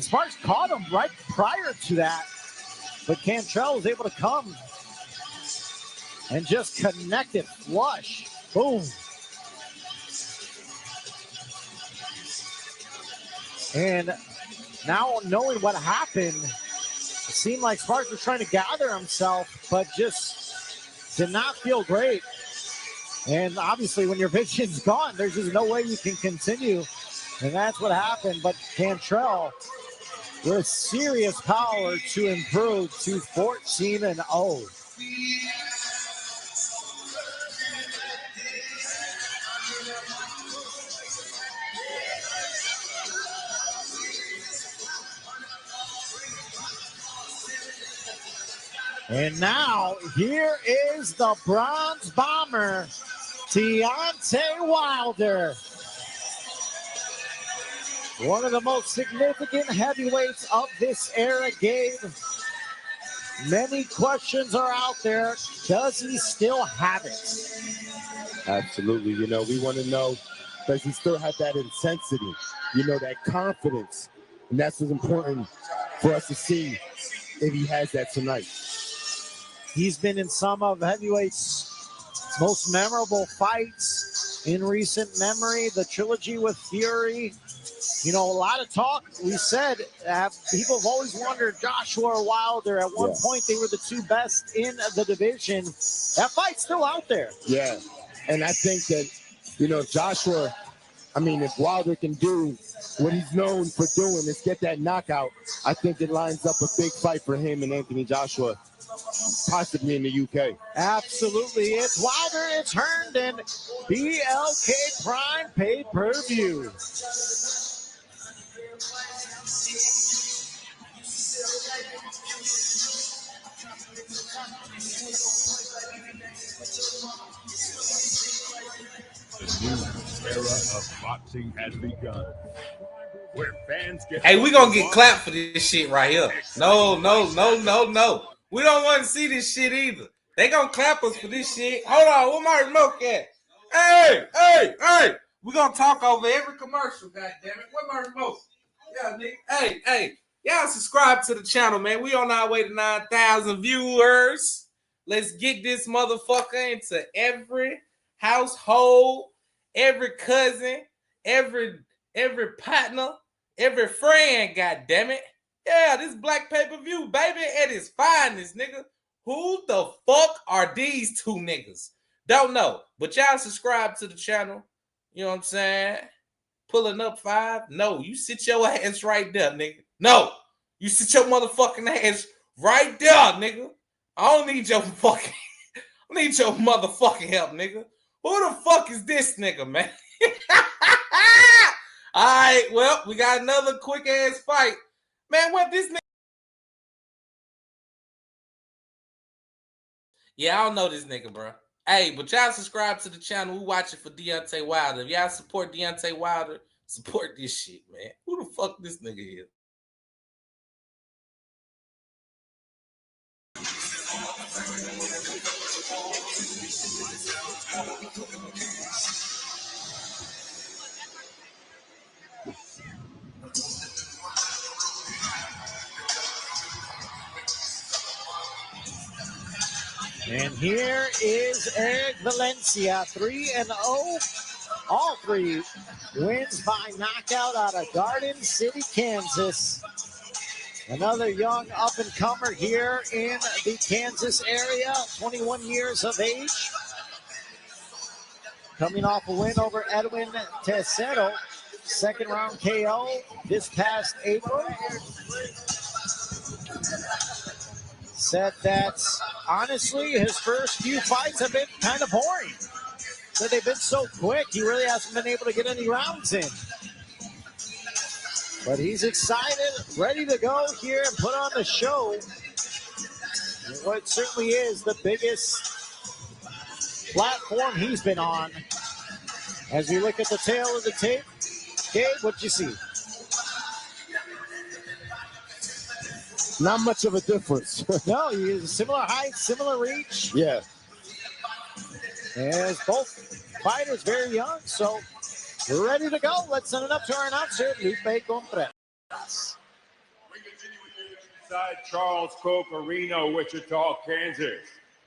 Sparks caught him right prior to that, but Cantrell was able to come and just connect it flush. Boom. And now knowing what happened, it seemed like Sparks was trying to gather himself, but just did not feel great. And obviously when your vision's gone, there's just no way you can continue. And that's what happened. But Cantrell with serious power to improve to 14-0. And now here is the bronze bomber, Deontay Wilder. One of the most significant heavyweights of this era, Gabe. Many questions are out there. Does he still have it? Absolutely. You know, we want to know, does he still have that intensity? You know, that confidence. And that's what's important for us to see if he has that tonight. He's been in some of heavyweight's most memorable fights in recent memory. The trilogy with Fury. You know, a lot of talk. We said people have always wondered Joshua or Wilder. At one point, they were the two best in the division. That fight's still out there. Yeah, and I think that, you know, Joshua, I mean, if Wilder can do what he's known for doing is get that knockout, I think it lines up a big fight for him and Anthony Joshua, possibly in the UK. Absolutely. It's Wilder, it's Herndon, BLK Prime pay-per-view. The new era of boxing has begun. Where fans get hey, we gonna get clapped for this shit right here. No. We don't want to see this shit either. They gonna clap us for this shit. Hold on, where my remote at? Hey. We gonna talk over every commercial, goddammit. Where my remote? Yeah, nigga. Hey. Y'all subscribe to the channel, man. We on our way to 9,000 viewers. Let's get this motherfucker into every household, every cousin, every partner, every friend, goddammit. Yeah, this black pay-per-view, baby, at its finest, nigga. Who the fuck are these two niggas? Don't know. But y'all subscribe to the channel. You know what I'm saying? Pulling up 5. No, you sit your ass right there, nigga. No, you sit your motherfucking ass right there, nigga. I don't need your fucking help, nigga. Who the fuck is this nigga, man? All right, well, we got another quick ass fight. Man, what this nigga? Yeah, I don't know this nigga, bro. Hey, but y'all subscribe to the channel. We watching for Deontay Wilder. If y'all support Deontay Wilder, support this shit, man. Who the fuck this nigga is? And here is Eric Valencia, 3-0. All 3 wins by knockout out of Garden City, Kansas. Another young up-and-comer here in the Kansas area, 21 years of age. Coming off a win over Edwin Tessero, second-round KO this past April. Said that, honestly, his first few fights have been kind of boring. Said they've been so quick, he really hasn't been able to get any rounds in. But he's excited, ready to go here and put on the show. And what certainly is the biggest platform he's been on. As we look at the tail of the tape, Gabe, what'd you see? Not much of a difference. No, he's similar height, similar reach. Yeah. As both fighters very young, so we're ready to go. Let's send it up to our announcer, Lupe Contreras. Inside Charles Koch Arena, Wichita, Kansas.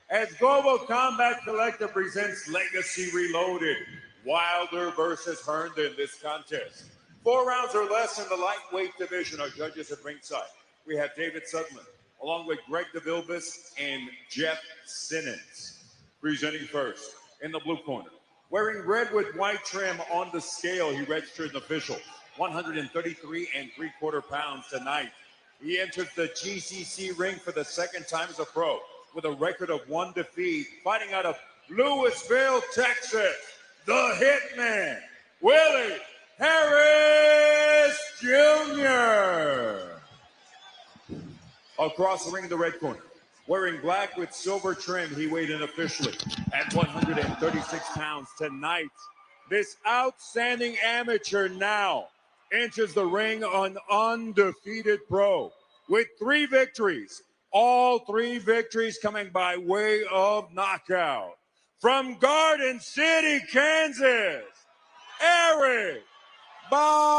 As Global Combat Collective presents Legacy Reloaded, Wilder versus Herndon, this contest. 4 rounds or less in the lightweight division. Our judges at ringside. We have David Sutherland, along with Greg DeVilbiss and Jeff Simmons. Presenting first, in the blue corner, wearing red with white trim on the scale, he registered an official 133 3/4 pounds tonight. He entered the GCC ring for the second time as a pro with a record of 1 defeat, fighting out of Louisville, Texas, the Hitman, Willie Harris Jr. Across the ring in the red corner, wearing black with silver trim, he weighed in officially at 136 pounds tonight. This outstanding amateur now enters the ring an undefeated pro with 3 victories. All 3 victories coming by way of knockout. From Garden City, Kansas, Eric Valencia.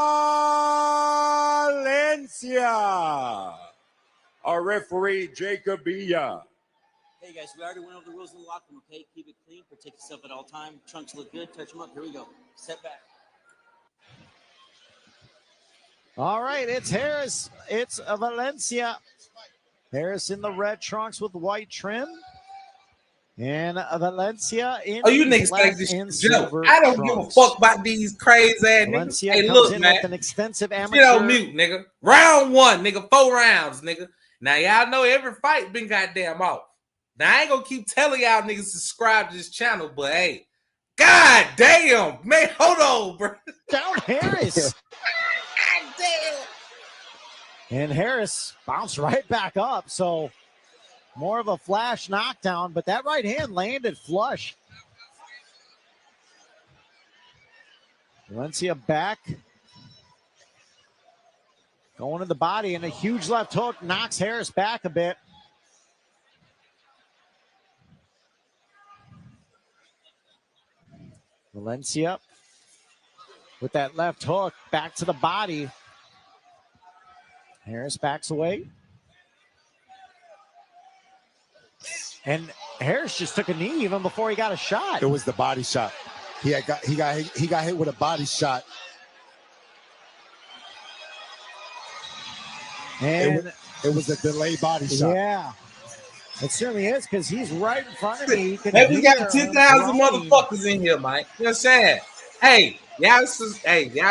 Our referee, Jacob Villa. Hey guys, we already went over the rules in the locker room, okay? Keep it clean, protect yourself at all times. Trunks look good, touch them up. Here we go. Step back. All right, it's Harris. It's Valencia. Harris in the red trunks with white trim. And Valencia in you niggas black think this and shit joke. silver I don't trunks. give a fuck about these crazy ass niggas. Valencia Hey, comes look, in man. with an extensive Shit amateur. on mute, nigga. Round 1, nigga. 4 rounds, nigga. Now, y'all know every fight been goddamn off. Now, I ain't gonna keep telling y'all niggas subscribe to this channel, but hey, god damn, man, hold on, bro. Down Harris. God damn. And Harris bounced right back up. So more of a flash knockdown, but that right hand landed flush. Valencia back. Going to the body, and a huge left hook knocks Harris back a bit. Valencia with that left hook back to the body. Harris backs away. And Harris just took a knee even before he got a shot. It was the body shot. He got hit with a body shot. And it was a delayed body shot. Yeah, it certainly is, because he's right in front of me. Maybe we got 10,000 motherfuckers in here, Mike. You know what I'm saying? Hey, y'all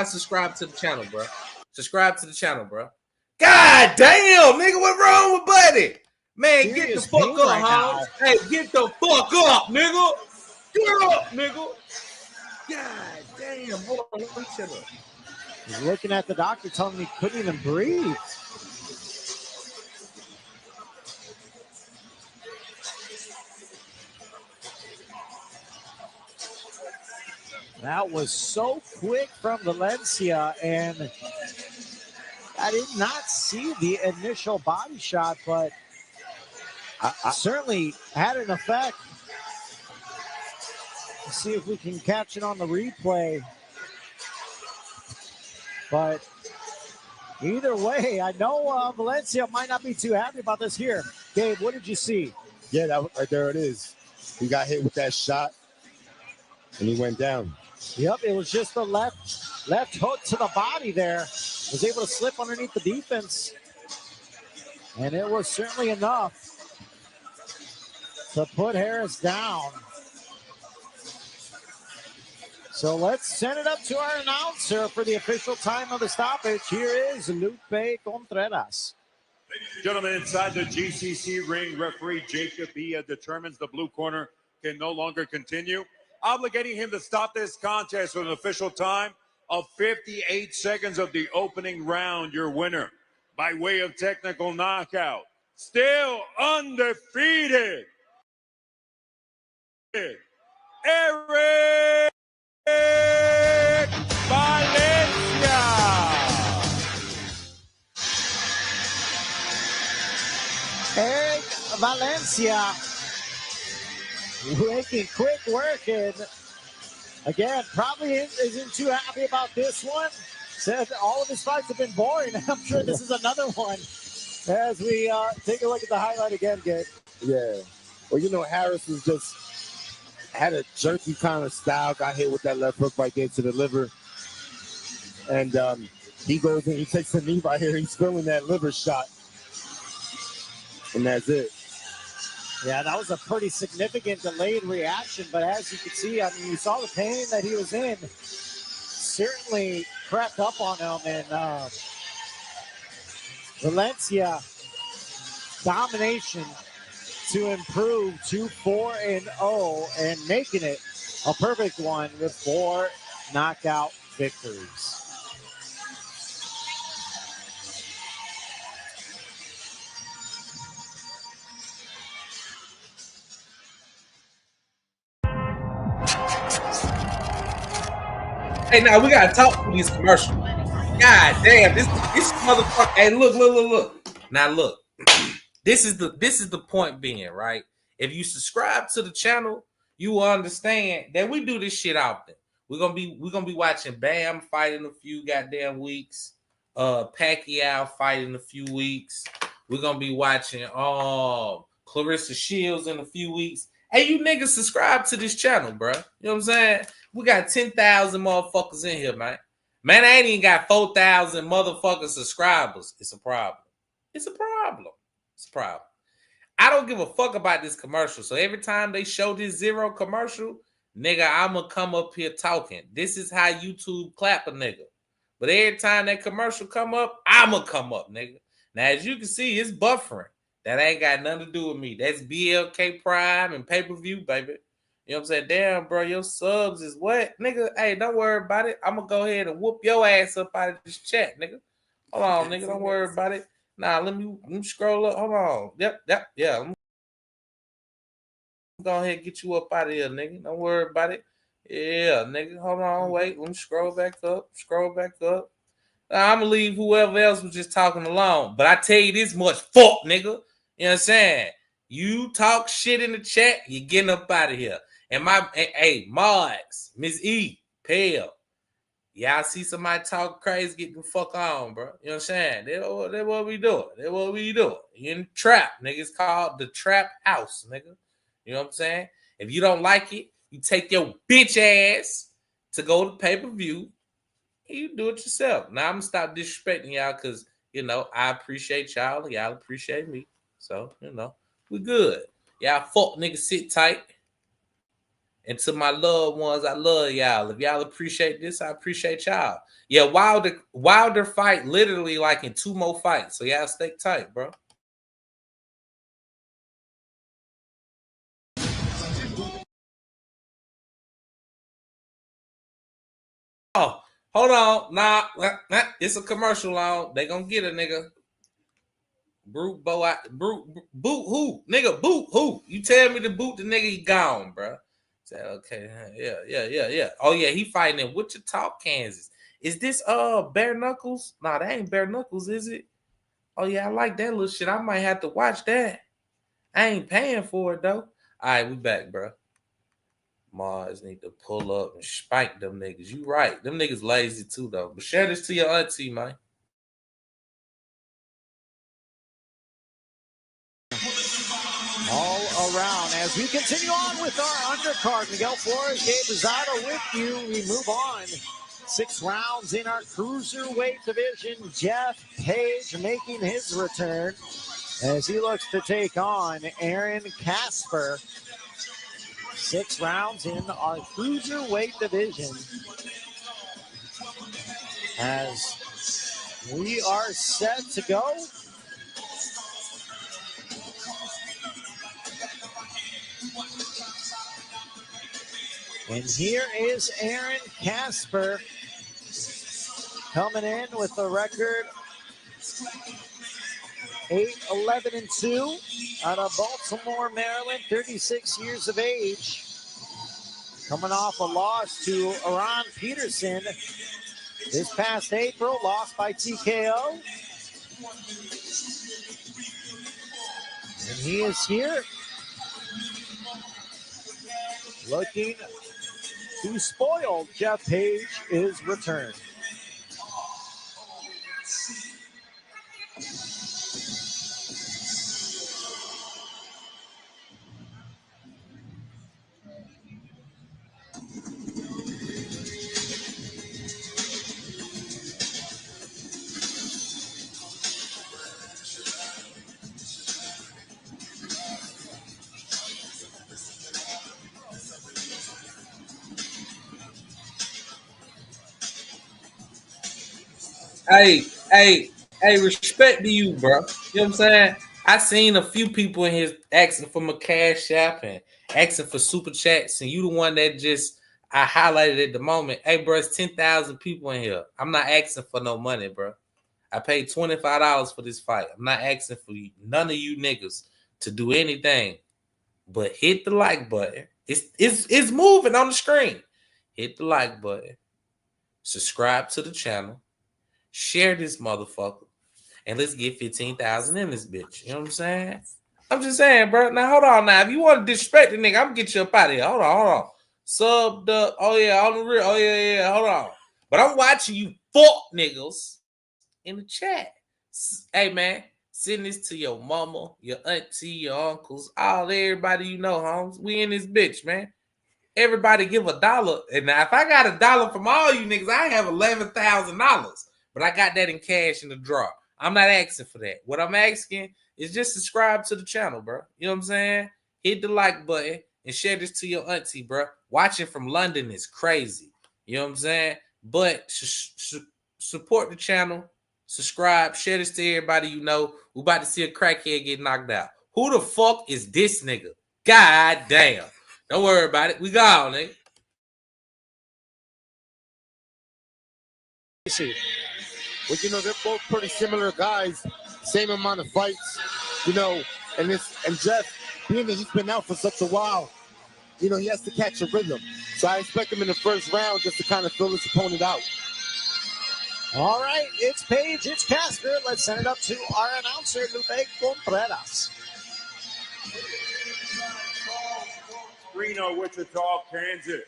subscribe to the channel, bro. Subscribe to the channel, bro. God damn, nigga, what wrong with Buddy? Man, Serious get the fuck pain up, right Holmes. Hey, get the fuck up, nigga. Get up, nigga. God damn, hold on, let me chill up. He's looking at the doctor, telling him he couldn't even breathe. That was so quick from Valencia, and I did not see the initial body shot, but I certainly had an effect. Let's see if we can catch it on the replay. But either way, I know Valencia might not be too happy about this here. Gabe, what did you see? Yeah, right there it is. He got hit with that shot, and he went down. Yep, it was just the left hook to the body there. Was able to slip underneath the defense. And it was certainly enough to put Harris down. So let's send it up to our announcer for the official time of the stoppage. Here is Lupe Contreras. Ladies and gentlemen, inside the GCC ring, referee Jacob Villa determines the blue corner can no longer continue, obligating him to stop this contest with an official time of 58 seconds of the opening round. Your winner, by way of technical knockout, still undefeated, Eric Valencia. Eric Valencia making quick work, and again, probably isn't too happy about this one. said all of his fights have been boring. I'm sure this is another one as we take a look at the highlight again, Gabe. Yeah. Well, you know, Harris was just had a jerky kind of style, got hit with that left hook right there to the liver. And he goes in, he takes a knee right here. He's feeling that liver shot. And that's it. Yeah, that was a pretty significant delayed reaction. But as you can see, I mean, you saw the pain that he was in. Certainly crept up on him. And Valencia domination to improve to 4-0 and making it a perfect one with 4 knockout victories. Hey, now we gotta talk through these commercials. God damn, this motherfucker. Hey, look. Now look, this is the point being, right? If you subscribe to the channel, you will understand that we do this shit often. We're gonna be watching Bam fight in a few goddamn weeks. Pacquiao fight in a few weeks. We're gonna be watching Clarissa Shields in a few weeks. Hey, you niggas subscribe to this channel, bro. You know what I'm saying? We got 10,000 motherfuckers in here, man. Man, I ain't even got 4,000 motherfucking subscribers. It's a problem. It's a problem. It's a problem. I don't give a fuck about this commercial. So every time they show this zero commercial, nigga, I'ma come up here talking. This is how YouTube clap a nigga. But every time that commercial come up, I'ma come up, nigga. Now, as you can see, it's buffering. That ain't got nothing to do with me. That's BLK Prime and pay-per-view, baby. You know what I'm saying? Damn, bro, your subs is what? Nigga, hey, don't worry about it. I'm going to go ahead and whoop your ass up out of this chat, nigga. Hold on, nigga. Don't worry about it. Nah, let me scroll up. Hold on. Yep, yeah. Let me go ahead and get you up out of here, nigga. Don't worry about it. Yeah, nigga. Hold on, wait. Let me scroll back up. I'm gonna leave whoever else was just talking alone. But I tell you this much, fuck, nigga. You know what I'm saying? You talk shit in the chat, you're getting up out of here. And hey, Mods, Miss E, Pale, y'all see somebody talk crazy, get the fuck on, bro. You know what I'm saying? That's what we doing. You in the trap, nigga. It's called the Trap House, nigga. You know what I'm saying? If you don't like it, you take your bitch ass to go to pay-per-view. You do it yourself. Now I'm gonna stop disrespecting y'all because you know I appreciate y'all. Y'all appreciate me. So you know we good. Y'all fuck niggas sit tight. And to my loved ones, I love y'all. If y'all appreciate this, I appreciate y'all. Yeah, Wilder fight literally like in 2 more fights. So y'all stay tight, bro. Oh, hold on. Nah, it's a commercial on. They gonna get a nigga. Boot who? Nigga, boot who? You tell me to boot the nigga, he gone, bro. Say, okay, yeah. Oh, yeah, he fighting in Wichita, Kansas. Is this Bare Knuckles? Nah, that ain't Bare Knuckles, is it? Oh, yeah, I like that little shit. I might have to watch that. I ain't paying for it, though. All right, we back, bro. Mars need to pull up and spike them niggas. You right. Them niggas lazy, too, though. But share this to your auntie, man. All around as we continue on with our undercard. Miguel Flores, Gabe Rosado with you. We move on. 6 rounds in our cruiserweight division. Jeff Page making his return as he looks to take on Aaron Casper. 6 rounds in our cruiserweight division as we are set to go. And here is Aaron Casper coming in with a record 8-11-2 out of Baltimore, Maryland, 36 years of age. Coming off a loss to Aaron Peterson this past April, lost by TKO. And he is here looking to spoil Jeff Page is returned. Hey, hey, hey, respect to you, bro. You know what I'm saying? I seen a few people in his asking for my cash app and asking for super chats, and you the one that just I highlighted at the moment. Hey, bro, it's 10,000 people in here. I'm not asking for no money, bro. I paid $25 for this fight. I'm not asking for none of you niggas to do anything but hit the like button. It's moving on the screen. Hit the like button. Subscribe to the channel. Share this motherfucker. And let's get 15,000 in this bitch. You know what I'm saying? I'm just saying, bro. Now hold on. Now, if you want to disrespect the nigga, I'm gonna get you up out of here. Hold on. Sub the oh yeah, on the real. Oh yeah. Hold on. But I'm watching you fuck niggas in the chat. Hey man, send this to your mama, your auntie, your uncles, all everybody you know, homes. We in this bitch, man. Everybody give $1. And now if I got $1 from all you niggas, I have $11,000. But I got that in cash in the drawer. I'm not asking for that. What I'm asking is just subscribe to the channel, bro. You know what I'm saying? Hit the like button and share this to your auntie, bro. Watching from London is crazy. You know what I'm saying? But support the channel, subscribe, share this to everybody you know. We about to see a crackhead get knocked out. Who the fuck is this nigga? God damn. Don't worry about it. We gone, nigga. Well, you know, they're both pretty similar guys, same amount of fights, you know, and Jeff, being that he's been out for such a while, you know, he has to catch a rhythm. So I expect him in the first round just to kind of fill his opponent out. All right, it's Paige, it's Casper. Let's send it up to our announcer, Lupe Contreras. Reno, Wichita, Kansas,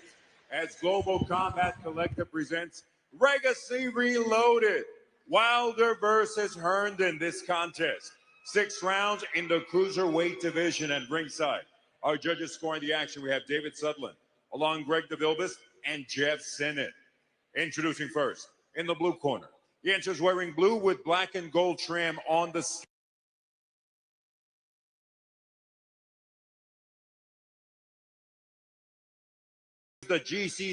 as Global Combat Collective presents Legacy Reloaded. Wilder versus Herndon, this contest. 6 rounds in the cruiserweight division, and ringside. Our judges scoring the action, we have David Sutherland, along Greg DeVilbiss and Jeff Sinnott. Introducing first, in the blue corner. He enters wearing blue with black and gold trim on the GC.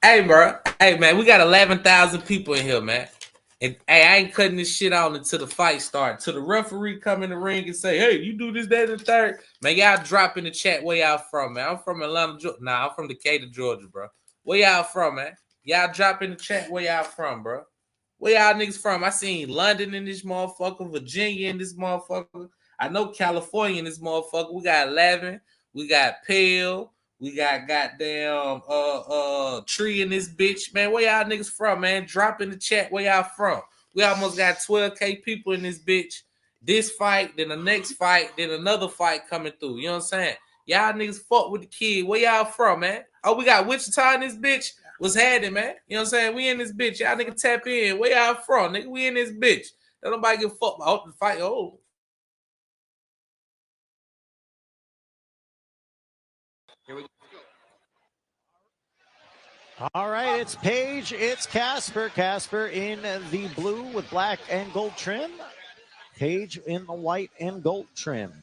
Hey, bro. Hey, man, we got 11,000 people in here, man. And hey, I ain't cutting this shit on until the fight starts. Till the referee come in the ring and say, hey, you do this, that, and the third. Man, y'all drop in the chat where y'all from, man. I'm from Atlanta, Georgia. Nah, I'm from Decatur, Georgia, bro. Where y'all from, man? Y'all drop in the chat where y'all from, bro. Where y'all niggas from? I seen London in this motherfucker, Virginia in this motherfucker. I know California in this motherfucker. We got 11. We got Pale. We got goddamn Tree in this bitch, man. Where y'all niggas from, man? Drop in the chat where y'all from. We almost got 12K people in this bitch. This fight, then the next fight, then another fight coming through. You know what I'm saying? Y'all niggas fuck with the kid. Where y'all from, man? Oh, we got Wichita in this bitch. What's happening, man? You know what I'm saying? We in this bitch. Y'all niggas tap in. Where y'all from, nigga? We in this bitch. Don't nobody give a fuck about the fight. Oh. Here we go. All right, it's Paige, it's Casper. Casper in the blue with black and gold trim. Paige in the white and gold trim.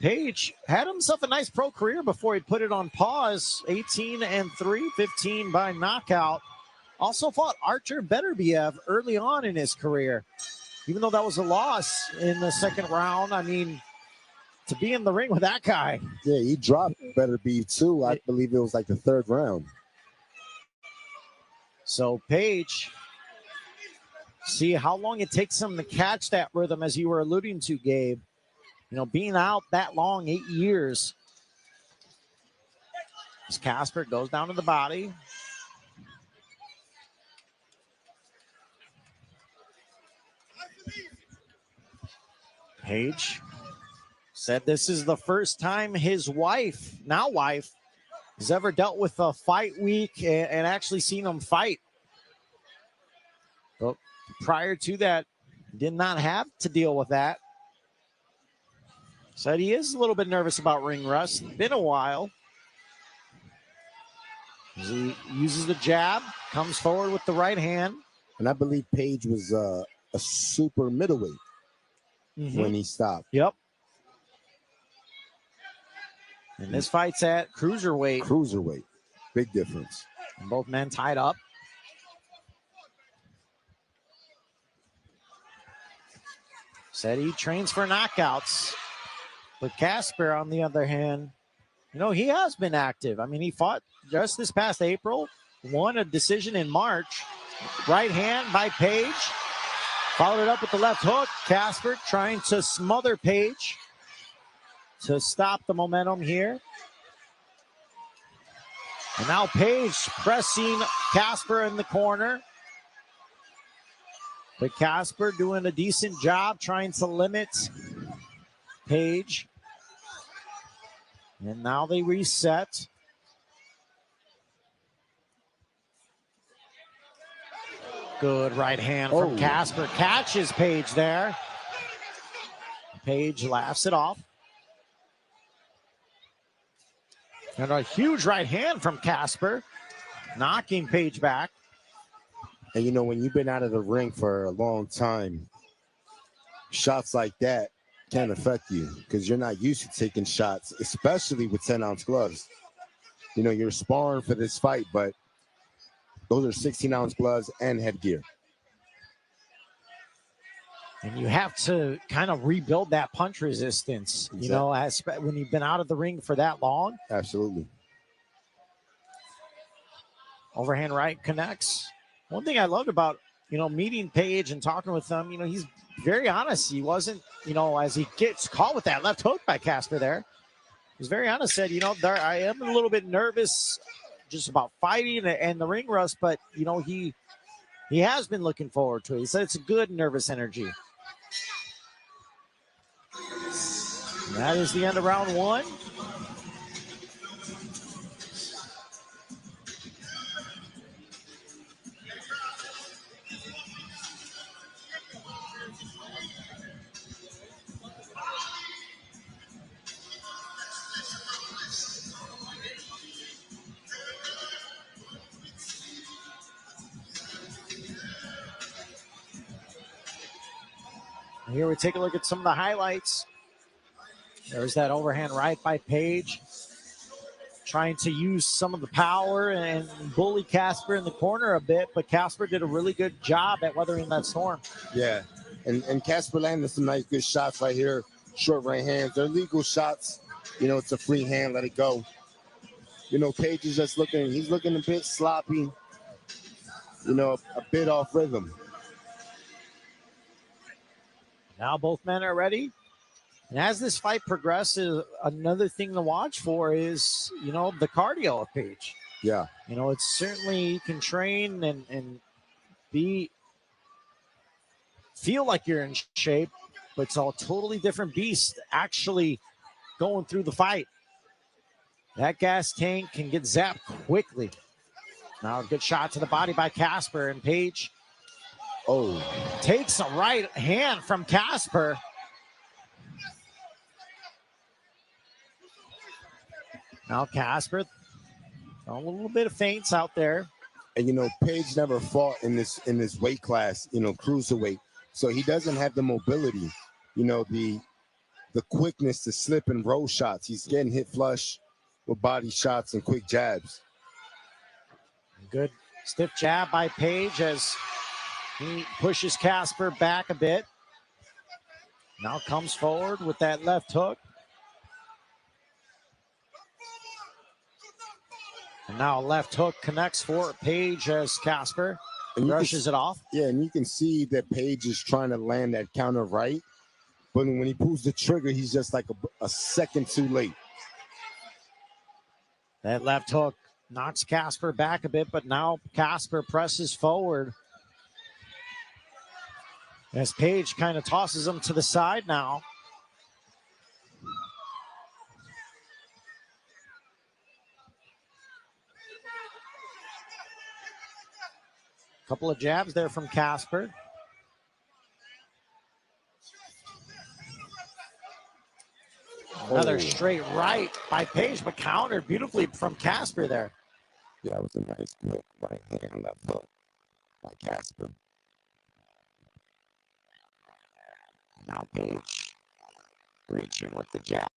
Paige had himself a nice pro career before he put it on pause. 18-3, 15 by knockout. Also fought Artur Beterbiev early on in his career. Even though that was a loss in the second round, I mean, to be in the ring with that guy. Yeah, he dropped Beterbiev too. I believe it was like the third round. So Paige, see how long it takes him to catch that rhythm, as you were alluding to, Gabe. You know, being out that long, 8 years. As Casper goes down to the body. Paige said this is the first time his wife, now wife, has ever dealt with a fight week and actually seen him fight. But prior to that, did not have to deal with that. Said he is a little bit nervous about ring rust. Been a while. As he uses the jab, comes forward with the right hand. And I believe Page was a super middleweight when he stopped. Yep. And this fight's at cruiserweight. Cruiserweight. Big difference. And both men tied up. Said he trains for knockouts. But Casper, on the other hand, you know, he has been active. I mean, he fought just this past April, won a decision in March. Right hand by Page. Followed it up with the left hook. Casper trying to smother Page to stop the momentum here. And now Page pressing Casper in the corner. But Casper doing a decent job trying to limit Page. And now they reset. Good right hand from Casper. Catches Page there. Page laughs it off. And a huge right hand from Casper, knocking Page back. And, you know, when you've been out of the ring for a long time, shots like that can affect you because you're not used to taking shots, especially with 10-ounce gloves. You know, you're sparring for this fight, but those are 16-ounce gloves and headgear. And you have to kind of rebuild that punch resistance, you know, as when you've been out of the ring for that long. Absolutely. Overhand right connects. One thing I loved about, you know, meeting Page and talking with him, you know, he's very honest. He wasn't, you know, as he gets caught with that left hook by Casper there, he was very honest, said, you know, I am a little bit nervous just about fighting and the ring rust, but, you know, he has been looking forward to it. He said it's a good nervous energy. And that is the end of round one. Here we take a look at some of the highlights. There's that overhand right by Page. Trying to use some of the power and bully Casper in the corner a bit, but Casper did a really good job at weathering that storm. Yeah, and Casper landed some nice good shots right here. Short right hands. They're legal shots. You know, it's a free hand, let it go. You know, Page is just looking, he's looking a bit sloppy. You know, a bit off rhythm. Now both men are ready. And as this fight progresses, another thing to watch for is, you know, the cardio of Page. Yeah. You know, it's certainly you can train and feel like you're in shape, but it's a totally different beast actually going through the fight. That gas tank can get zapped quickly. Now a good shot to the body by Casper, and Page takes a right hand from Casper. Now Casper, a little bit of feints out there. And, you know, Page never fought in this weight class, you know, cruiserweight. So he doesn't have the mobility, you know, the quickness to slip and roll shots. He's getting hit flush with body shots and quick jabs. Good stiff jab by Page as he pushes Casper back a bit. Now comes forward with that left hook. And now a left hook connects for Page as Casper brushes it off. Yeah, and you can see that Page is trying to land that counter right. But when he pulls the trigger, he's just like a second too late. That left hook knocks Casper back a bit, but now Casper presses forward. As Page kind of tosses him to the side now. Couple of jabs there from Casper. Another straight right by Page, but countered beautifully from Casper there. Yeah, it was a nice quick right hand left hook by Casper. Now Page reaching with the jab.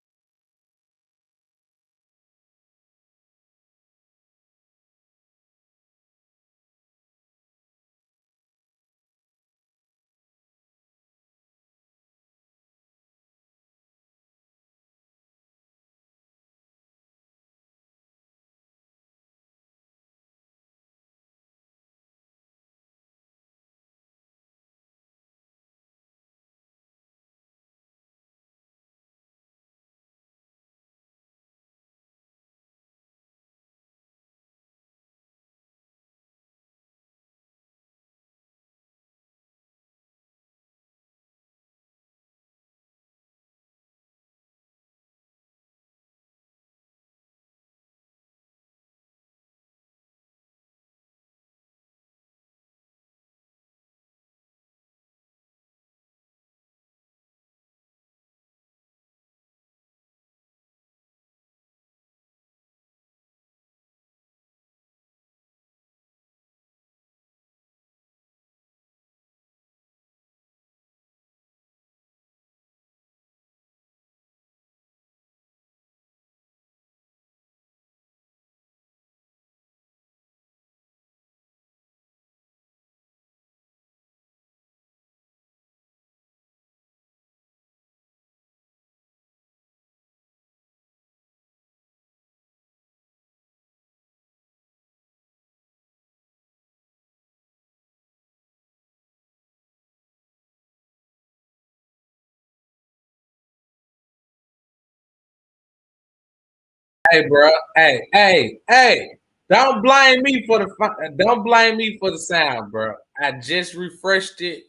Hey, bro. Hey. Don't blame me for the sound, bro. I just refreshed it.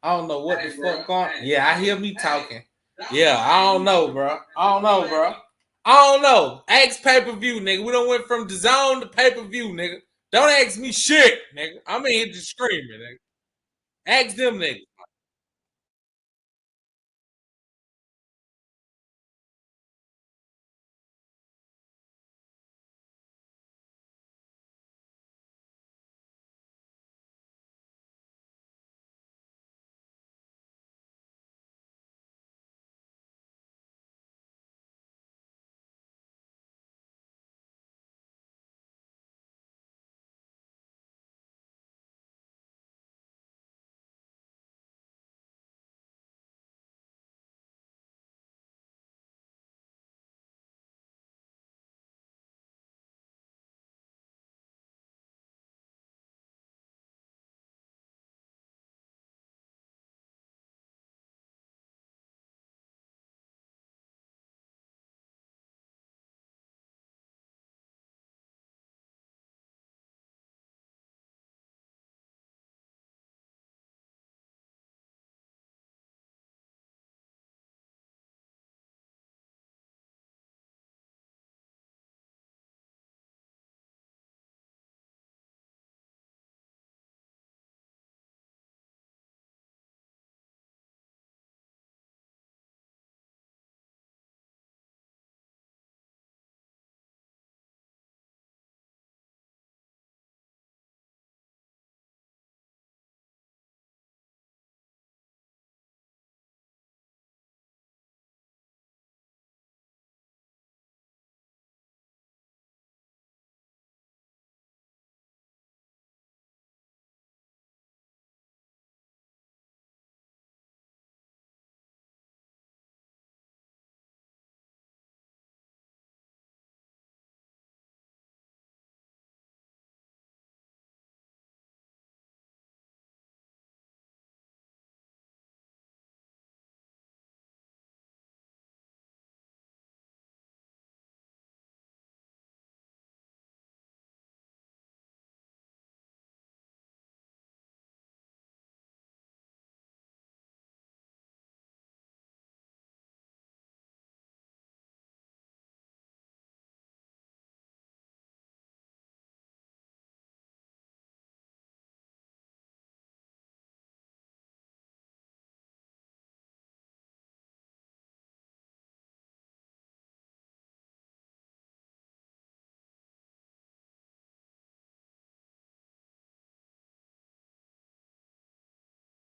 I don't know what the fuck going. Yeah, I hear me talking. Yeah, I don't know, bro. I don't know. Ask pay-per-view, nigga. We don't went from the zone to pay-per-view, nigga. Don't ask me shit, nigga. I'm in here just screaming, nigga. Ask them niggas.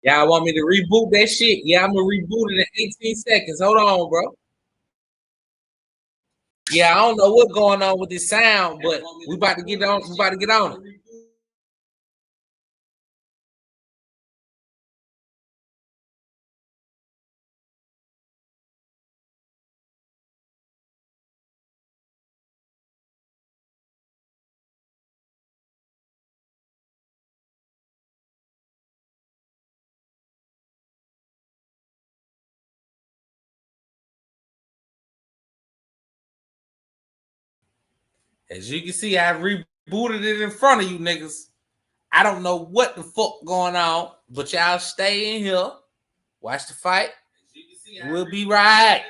Y'all want me to reboot that shit? Yeah, I'm gonna reboot it in 18 seconds. Hold on, bro. Yeah, I don't know what's going on with this sound, but we about to get on. We about to get on it. As you can see, I rebooted it in front of you niggas. I don't know what the fuck going on, but y'all stay in here. Watch the fight. We'll be right.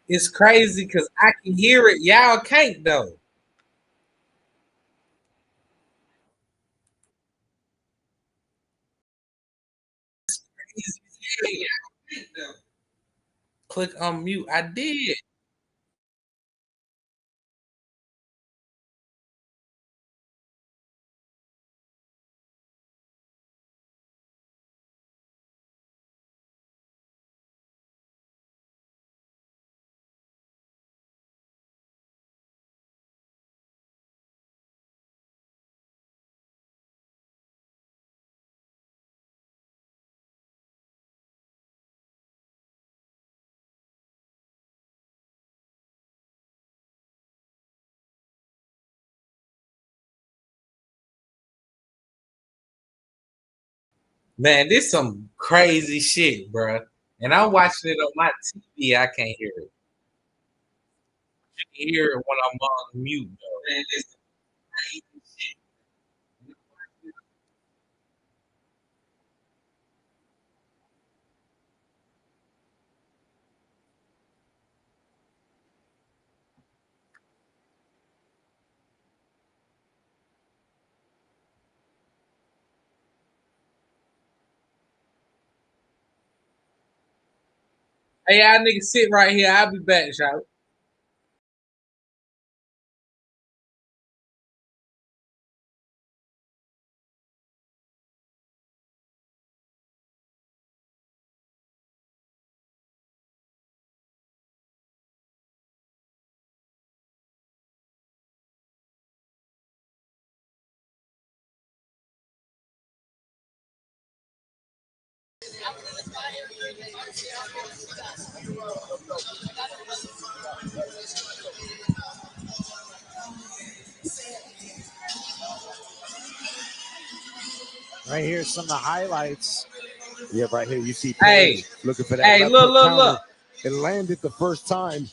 It's crazy because I can hear it. Y'all can't though. Click on mute. I did. Man, this some crazy shit, bro. And I'm watching it on my TV. I can't hear it. You can hear it when I'm on mute, though. Man, this crazy shit. Hey, y'all niggas sit right here. I'll be back, y'all. Right here, some of the highlights. Yeah, right here you see Hey, Page looking for that hey, left look, hook look, counter. look. It landed the first time.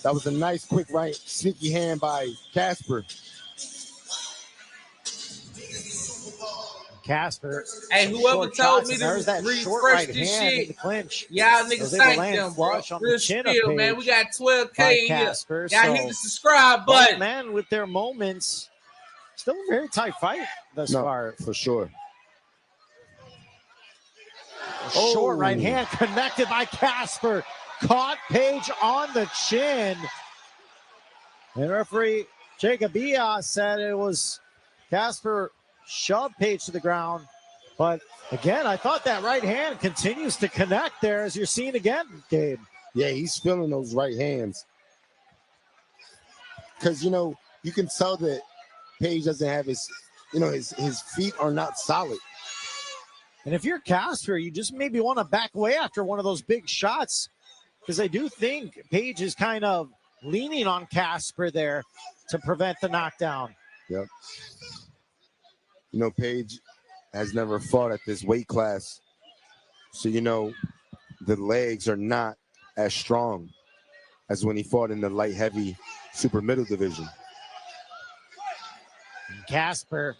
That was a nice, quick, right, sneaky hand by Casper. Casper. Hey, whoever Short told shots, me and to there's that short refresh right this hand in shit, the clinch. y'all Was niggas able to thank land them, bro. flush on the Real chin of spill, man. We Page got 12K by in here. Casper. Y'all So hit the subscribe both button. men with their moments. Still a very tight fight thus far. For sure. Short right hand connected by Casper. Caught Page on the chin. And referee Jacob Ia said it was Casper shoved Page to the ground. But again, I thought that right hand continues to connect there, as you're seeing again, Gabe. Yeah, he's feeling those right hands. Because, you know, you can tell that Page doesn't have his, you know, his feet are not solid. And if you're Casper, you just maybe want to back away after one of those big shots, because I do think Page is kind of leaning on Casper there to prevent the knockdown. Yep. You know, Page has never fought at this weight class. So, you know, the legs are not as strong as when he fought in the light heavy super middle division. And Casper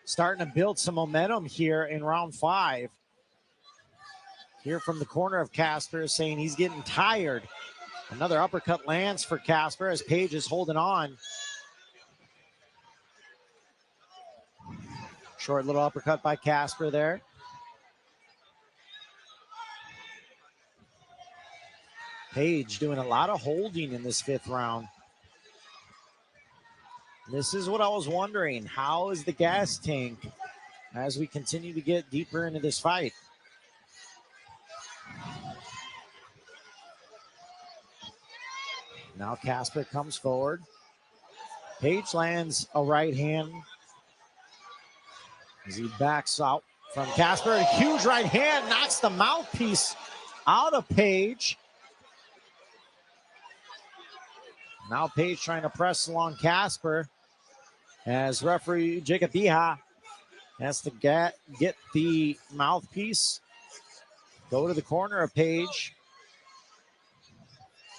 starting to build some momentum here in round 5. Here from the corner of Casper saying he's getting tired. Another uppercut lands for Casper as Page is holding on. Short little uppercut by Casper there. Page doing a lot of holding in this 5th round. This is what I was wondering. How is the gas tank as we continue to get deeper into this fight? Now Casper comes forward. Page lands a right hand as he backs out from Casper. A huge right hand knocks the mouthpiece out of Page. Now Page trying to press along Casper as referee Jacob Ia has to get the mouthpiece. Go to the corner of Page.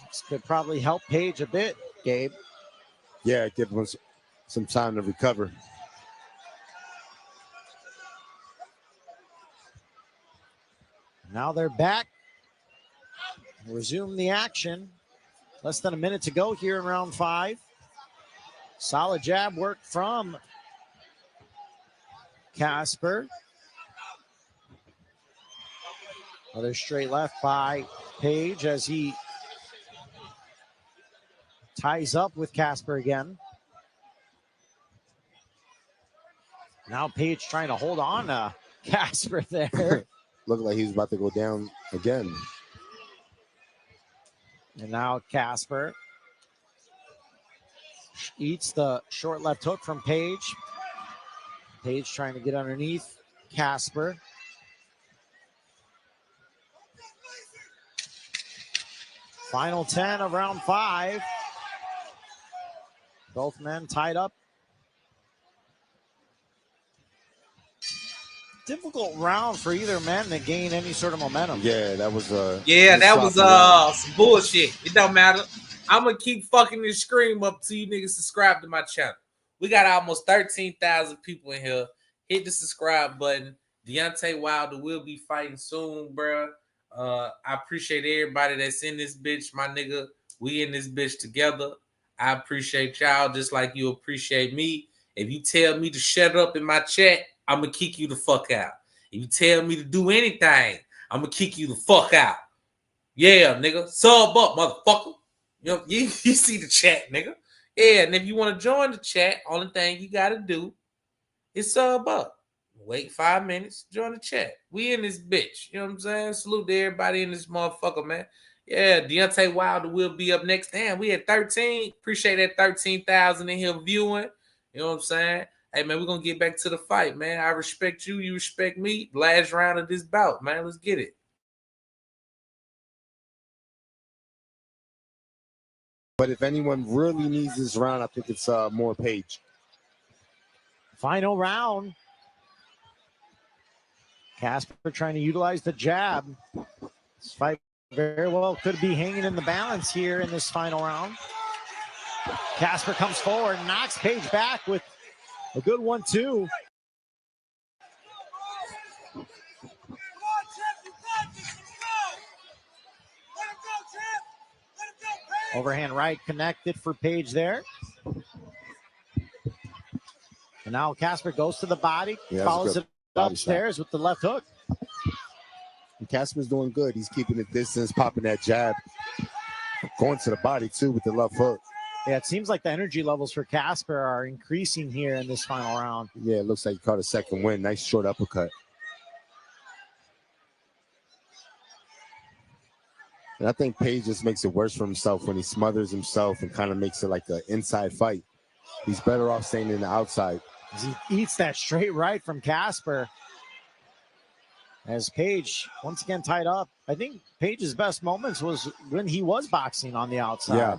This could probably help Page a bit, Gabe. Yeah, give him some time to recover. Now they're back. Resume the action. Less than a minute to go here in round 5. Solid jab work from Casper. Another straight left by Page as he ties up with Casper again. Now Page trying to hold on to Casper there. Looked like he was about to go down again. And now Casper eats the short left hook from Page. Page trying to get underneath Casper. Final 10 of round 5. Both men tied up. Difficult round for either man to gain any sort of momentum. Yeah, that was some bullshit. It don't matter. I'm gonna keep fucking this scream up till you niggas subscribe to my channel. We got almost 13,000 people in here. Hit the subscribe button. Deontay Wilder will be fighting soon, bro. I appreciate everybody that's in this bitch, my nigga. We in this bitch together. I appreciate y'all just like you appreciate me. If you tell me to shut up in my chat, I'm going to kick you the fuck out. If you tell me to do anything, I'm going to kick you the fuck out. Yeah, nigga. Sub up, motherfucker. You know, you see the chat, nigga. Yeah, and if you want to join the chat, only thing you got to do is sub up. Wait 5 minutes, join the chat. We in this bitch. You know what I'm saying? Salute to everybody in this motherfucker, man. Yeah, Deontay Wilder will be up next. Damn, we at 13. Appreciate that 13,000 in here viewing. You know what I'm saying? Hey, man, we're going to get back to the fight, man. I respect you. You respect me. Last round of this bout, man. Let's get it. But if anyone really needs this round, I think it's more Page. Final round. Casper trying to utilize the jab. This fight very well could be hanging in the balance here in this final round. Casper comes forward, knocks Page back with a good 1-2. Overhand right connected for Page there. And now Casper goes to the body, follows it upstairs with the left hook. And Casper's doing good. He's keeping the distance, popping that jab, going to the body too with the left hook. Yeah, it seems like the energy levels for Casper are increasing here in this final round. Yeah, it looks like he caught a second win. Nice short uppercut. And I think Page just makes it worse for himself when he smothers himself and kind of makes it like an inside fight. He's better off staying in the outside. As he eats that straight right from Casper. As Page, once again, tied up. I think Page's best moments was when he was boxing on the outside. Yeah.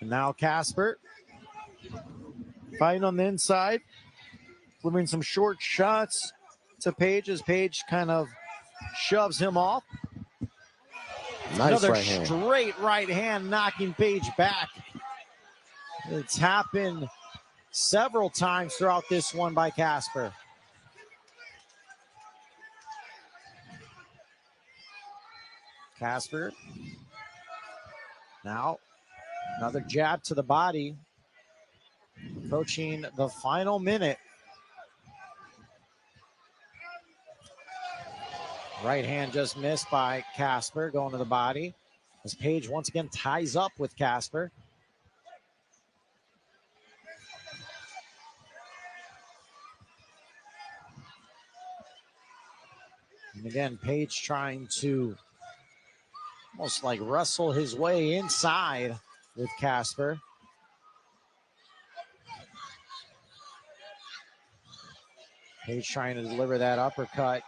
And now Casper fighting on the inside, delivering some short shots to Page as Page kind of shoves him off. Nice Another right hand. Straight right hand knocking Page back. It's happened several times throughout this one by Casper. Casper now another jab to the body, approaching the final minute. Right hand just missed by Casper, going to the body. As Page once again ties up with Casper. And again, Page trying to almost like wrestle his way inside with Casper. Page trying to deliver that uppercut.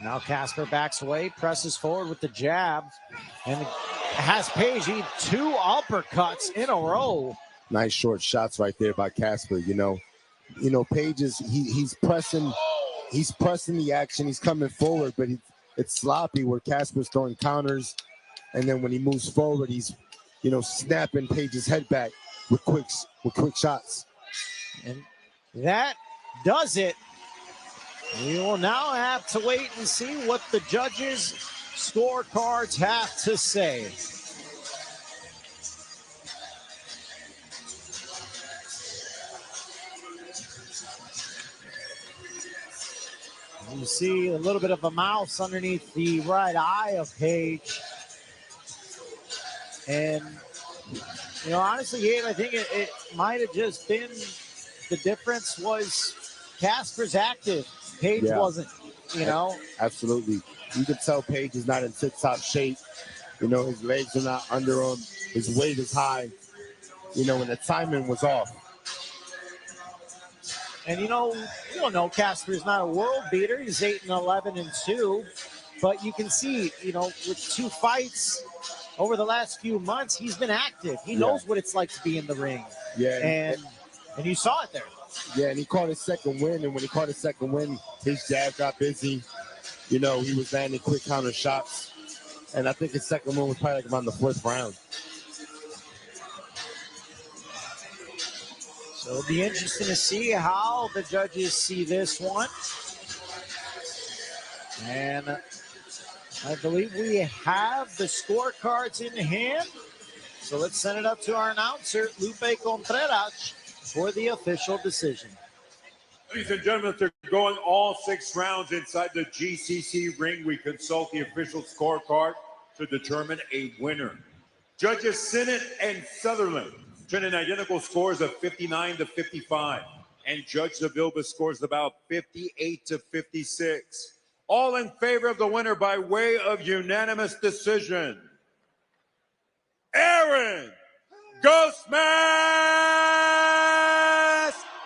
Now Casper backs away, presses forward with the jab, and has Page eat 2 uppercuts in a row. Nice short shots right there by Casper. You know, Page is he's pressing the action. He's coming forward, but it's sloppy where Casper's throwing counters, and then when he moves forward, he's snapping Page's head back with quick shots. And that does it. We will now have to wait and see what the judges' scorecards have to say. You see a little bit of a mouse underneath the right eye of Page. And, honestly, Gabe, I think it might have just been the difference was Casper's active. Page wasn't, Absolutely. You can tell Page is not in tip-top shape. His legs are not under him. His weight is high. And the timing was off. And, we all know Casper's not a world beater. He's 8-11-2. But you can see, with 2 fights over the last few months, he's been active. He knows what it's like to be in the ring. Yeah. And you saw it there. Yeah, and he caught his second win, and when he caught his second win, his jab got busy. He was landing quick counter shots. And I think his second win was probably like around the 4th round. So it'll be interesting to see how the judges see this one. And I believe we have the scorecards in hand. So let's send it up to our announcer, Lupe Contreras, for the official decision. Ladies and gentlemen, after going all 6 rounds inside the GCC ring, we consult the official scorecard to determine a winner. Judges Sinnott and Sutherland turning identical scores of 59-55, and Judge Zavilba scores about 58-56. All in favor of the winner by way of unanimous decision. Aaron Ghostmask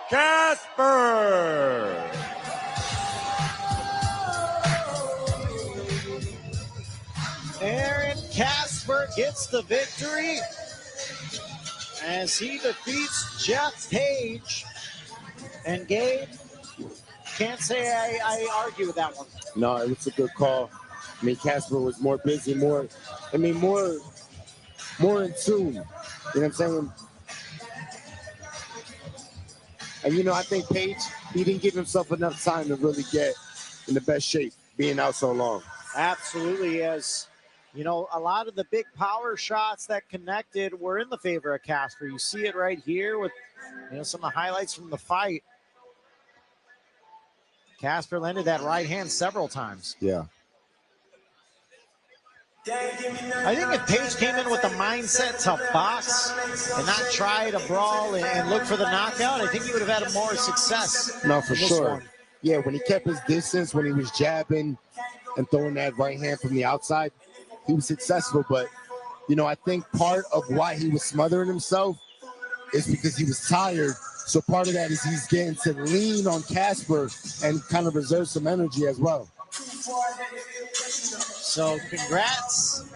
Casper! Casper. Aaron Casper gets the victory as he defeats Jeff Page. And Gabe, can't say I argue with that one. No, it was a good call. I mean, Casper was more busy, more in tune. You know what I'm saying? And, you know, I think Page, he didn't give himself enough time to really get in the best shape, being out so long. Absolutely, as you know, a lot of the big power shots that connected were in the favor of Casper. You see it right here with, you know, some of the highlights from the fight. Casper landed that right hand several times. Yeah. I think if Page came in with the mindset to box and not try to brawl and look for the knockout, I think he would have had more success. No, for sure. One. Yeah, when he kept his distance, when he was jabbing and throwing that right hand from the outside, he was successful. But, you know, I think part of why he was smothering himself is because he was tired. So part of that is he's getting to lean on Casper and kind of reserve some energy as well. So congrats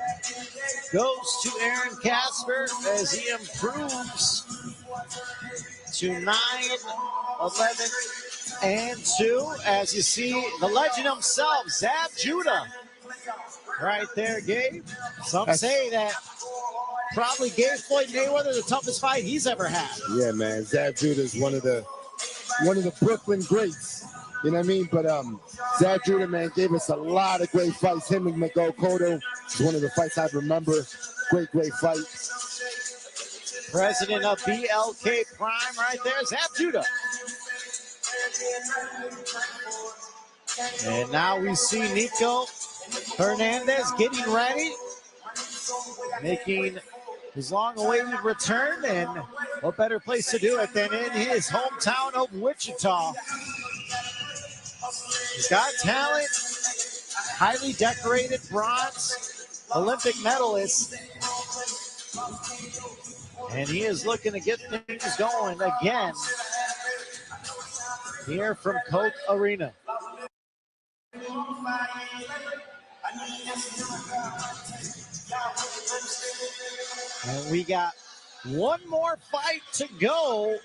goes to Aaron Casper as he improves to 9-11-2. As you see, the legend himself, Zab Judah, right there, Gabe. Some say that probably gave Floyd Mayweather the toughest fight he's ever had. Yeah, man. Zab Judah is one of the Brooklyn greats. You know what I mean? But Zab Judah, man, gave us a lot of great fights. Him and Miguel Cotto is one of the fights I remember. Great fight. President of BLK Prime right there, Zab Judah. And now we see Nico Hernandez getting ready, making his long-awaited return, and what better place to do it than in his hometown of Wichita. He's got talent, highly decorated bronze Olympic medalist, and he is looking to get things going again here from Coke Arena. And we got one more fight to go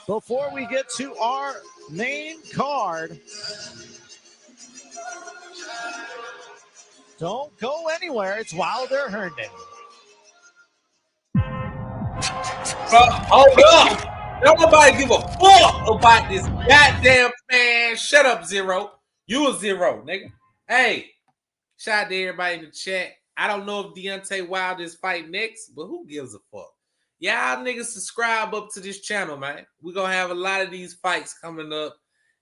before we get to our main card. Don't go anywhere. It's Wilder Herndon. Hold up. Don't nobody give a fuck about this goddamn man. Shut up, Zero. You a zero, nigga. Hey, shout out to everybody in the chat. I don't know if Deontay Wilder is fighting next, but who gives a fuck? Y'all niggas subscribe up to this channel, man. We're going to have a lot of these fights coming up.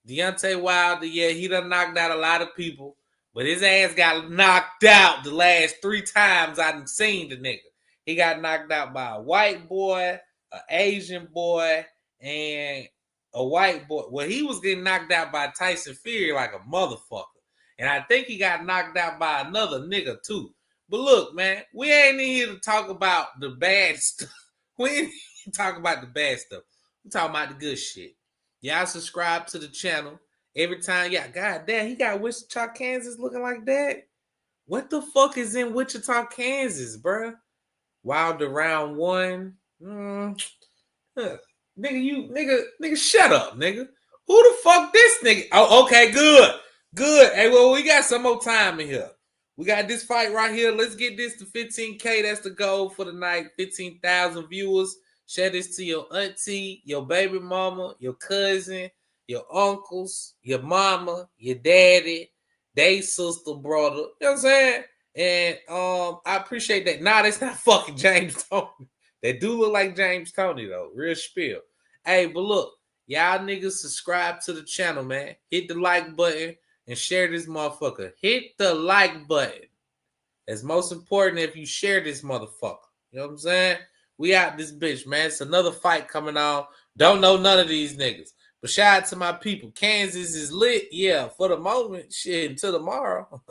Deontay Wilder, yeah, he done knocked out a lot of people, but his ass got knocked out the last 3 times I done seen the nigga. He got knocked out by a white boy, an Asian boy, and a white boy. Well, he was getting knocked out by Tyson Fury like a motherfucker. And I think he got knocked out by another nigga too. But look, man, we ain't in here to talk about the bad stuff. We ain't here to talk about the bad stuff. We talking about the good shit. Y'all subscribe to the channel. Every time, yeah, god damn, he got Wichita, Kansas looking like that. What the fuck is in Wichita, Kansas, bruh? Wilder round 1. Nigga, shut up, nigga. Who the fuck this nigga? Oh, okay, good. Hey, well, we got some more time in here. We got this fight right here. Let's get this to 15K. That's the goal for the night. 15,000 viewers. Share this to your auntie, your baby mama, your cousin, your uncles, your mama, your daddy, they sister, brother. You know what I'm saying? And I appreciate that. Nah, that's not fucking James Toney. They do look like James Toney, though. Real spiel. Hey, but look, y'all niggas subscribe to the channel, man. Hit the like button and share this motherfucker. Hit the like button. It's most important if you share this motherfucker. You know what I'm saying? We out this bitch, man. It's another fight coming on. Don't know none of these niggas. But shout out to my people. Kansas is lit. Yeah, for the moment. Shit, until tomorrow.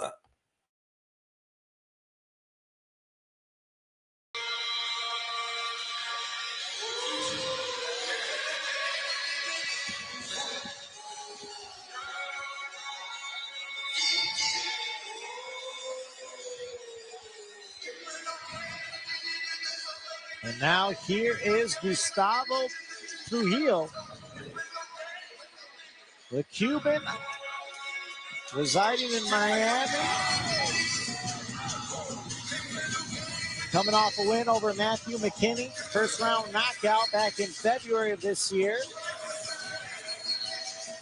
And now here is Gustavo Trujillo, the Cuban residing in Miami, coming off a win over Matthew McKinney, first round knockout back in February of this year.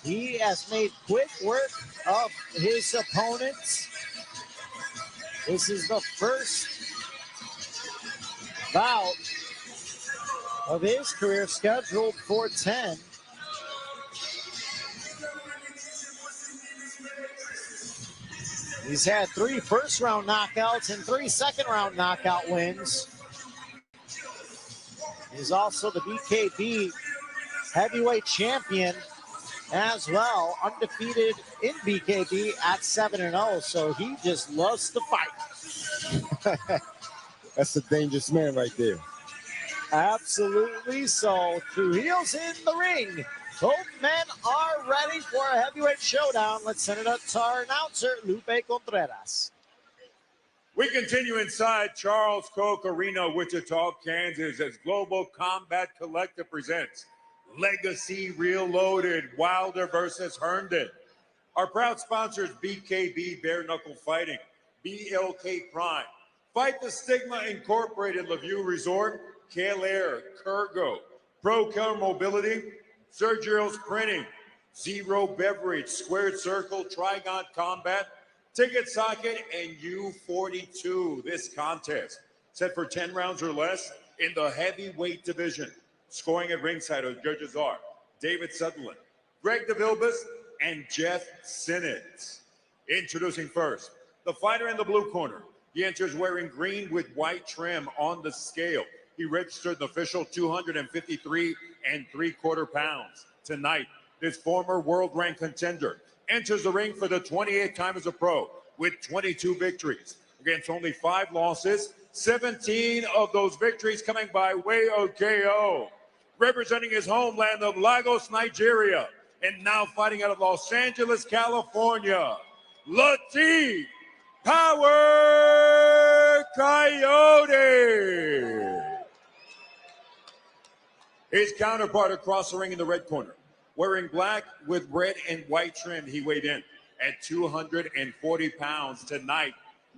He has made quick work of his opponents. This is the first bout of his career scheduled for 10. He's had 3 first-round knockouts and 3 second-round knockout wins. He's also the BKB heavyweight champion as well, undefeated in BKB at 7-0. So he just loves to fight. That's a dangerous man right there. Absolutely. So Trujillo's in the ring. Both men are ready for a heavyweight showdown. Let's send it up to our announcer, Lupe Contreras. We continue inside Charles Koch Arena, Wichita, Kansas, as Global Combat Collective presents Legacy Reloaded, Wilder versus Herndon. Our proud sponsors, BKB Bare Knuckle Fighting, BLK Prime, Fight the Stigma Incorporated, LaView Resort, Kale Air, Kurgo, ProCare Mobility, Sergio's Printing, Zero Beverage, Squared Circle, Trigon Combat, Ticket Socket, and U42. This contest set for 10 rounds or less in the heavyweight division. Scoring at ringside of judges are David Sutherland, Greg DeVilbus, and Jeff Sinnott. Introducing first, the fighter in the blue corner. He enters wearing green with white trim on the scale. He registered an official 253 3/4 pounds. Tonight, this former world ranked contender enters the ring for the 28th time as a pro with 22 victories against only 5 losses, 17 of those victories coming by way of KO. Representing his homeland of Lagos, Nigeria, and now fighting out of Los Angeles, California, Latif Power Coyote. His counterpart across the ring in the red corner, wearing black with red and white trim, he weighed in at 240 pounds. Tonight,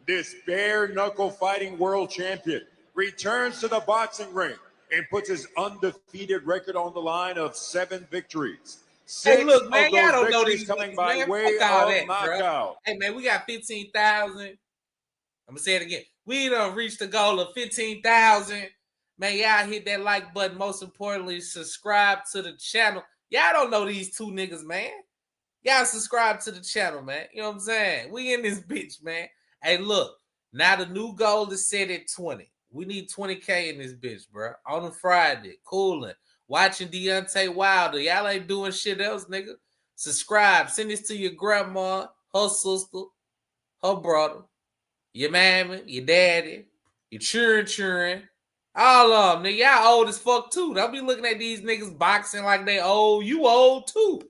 this bare knuckle fighting world champion returns to the boxing ring and puts his undefeated record on the line of 7 victories. 6 Hey, look, man, of y'all those don't know victories these coming niggas, by man. way Fuck all of that, knockout. Hey, man, we got 15,000. I'm going to say it again. We done reached the goal of 15,000. Man, y'all hit that like button. Most importantly, subscribe to the channel. Y'all don't know these 2 niggas, man. Y'all subscribe to the channel, man. You know what I'm saying? We in this bitch, man. Hey, look. Now the new goal is set at 20. We need 20K in this bitch, bro. On a Friday. Cooling. Watching Deontay Wilder. Y'all ain't doing shit else, nigga. Subscribe. Send this to your grandma, her sister, her brother, your mammy, your daddy, your children. All of them. Nigga, y'all old as fuck, too. Don't be looking at these niggas boxing like they old. You old, too.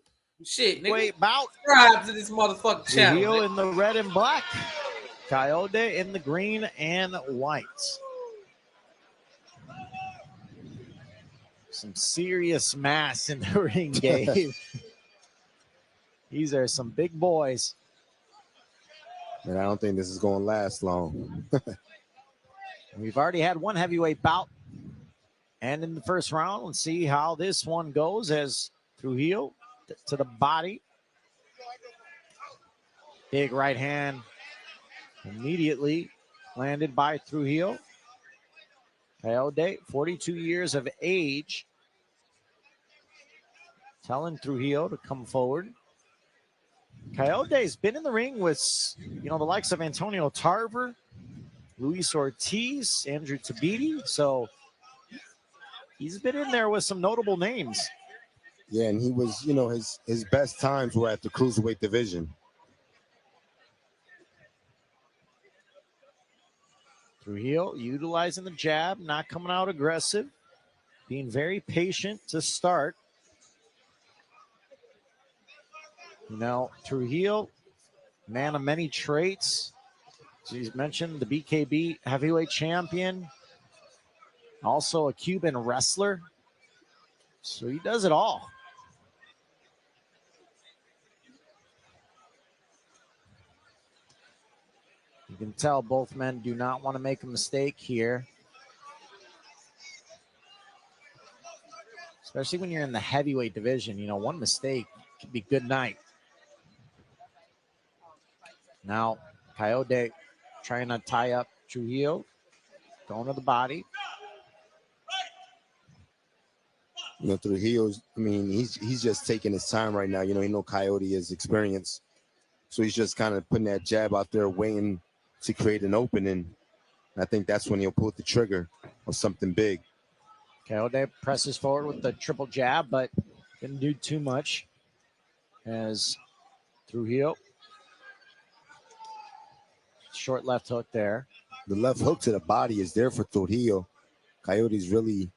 Shit, nigga. Wait, bout. Subscribe to this motherfucking channel. Trujillo in the red and black. Coyote in the green and white. Some serious mass in the ring game. These are some big boys. And I don't think this is going to last long. We've already had one heavyweight bout. And in the first round, let's see how this one goes as Trujillo to the body. Big right hand immediately landed by Trujillo. Coyote, 42 years of age, telling Trujillo to come forward. Coyote's been in the ring with, the likes of Antonio Tarver, Luis Ortiz, Andrew Tabiti. So he's been in there with some notable names. Yeah, and he was, his best times were at the cruiserweight division. Trujillo utilizing the jab, not coming out aggressive, being very patient to start. Trujillo, man of many traits. So he's mentioned the BKB heavyweight champion. Also a Cuban wrestler. So he does it all. You can tell both men do not want to make a mistake here. Especially when you're in the heavyweight division. You know, one mistake could be good night. Now, Coyote trying to tie up Trujillo. Going to the body. You know, Trujillo's, I mean, he's just taking his time right now. You know Coyote is experienced. So he's just kind of putting that jab out there, waiting to create an opening. And I think that's when he'll pull the trigger of something big. Coyote presses forward with the triple jab, but didn't do too much. As Trujillo. Short left hook there. The left hook to the body is there for Trujillo. Coyote's really,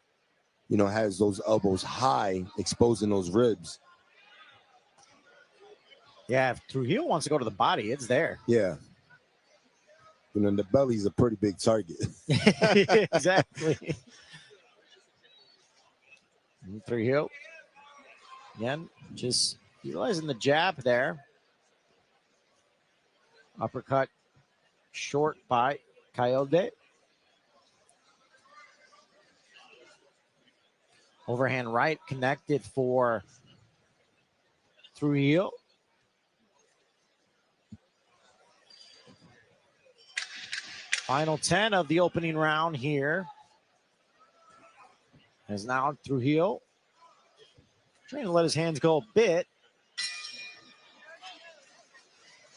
you know, has those elbows high, exposing those ribs. Yeah, if Trujillo wants to go to the body, it's there. Yeah. You know, the belly's a pretty big target. Exactly. Trujillo. Again, just utilizing the jab there. Uppercut short by Coyote. Overhand right connected for Trujillo. Final 10 of the opening round here. As now Trujillo trying to let his hands go a bit.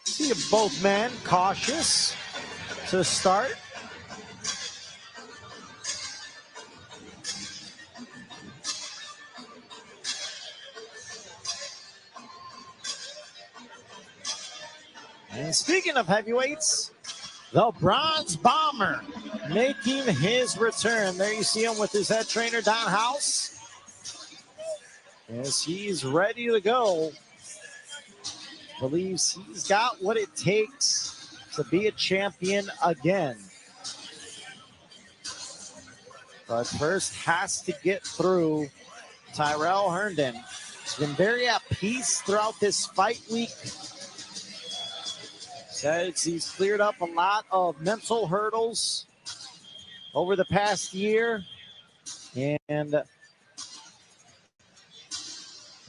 See both men cautious to start. And speaking of heavyweights, the Bronze Bomber making his return. There you see him with his head trainer, Don House. As he's ready to go. Believes he's got what it takes to be a champion again. But first has to get through Tyrell Herndon. He's been very at peace throughout this fight week. Says he's cleared up a lot of mental hurdles over the past year and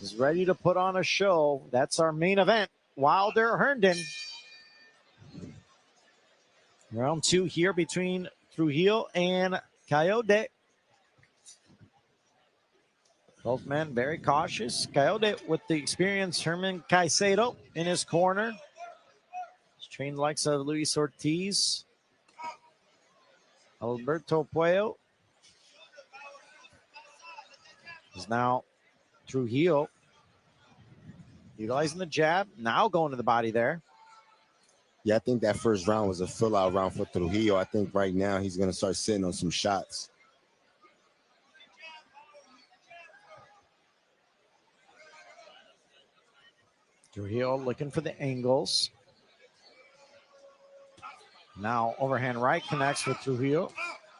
is ready to put on a show. That's our main event, Wilder Herndon. Round 2 here between Trujillo and Coyote. Both men very cautious. Coyote with the experienced Herman Caicedo in his corner. He's trained likes of Luis Ortiz, Alberto Puello. Is now Trujillo utilizing the jab. Now going to the body there. Yeah, I think that first round was a fill-out round for Trujillo. I think right now he's going to start sitting on some shots. Trujillo looking for the angles. Now overhand right connects with Trujillo.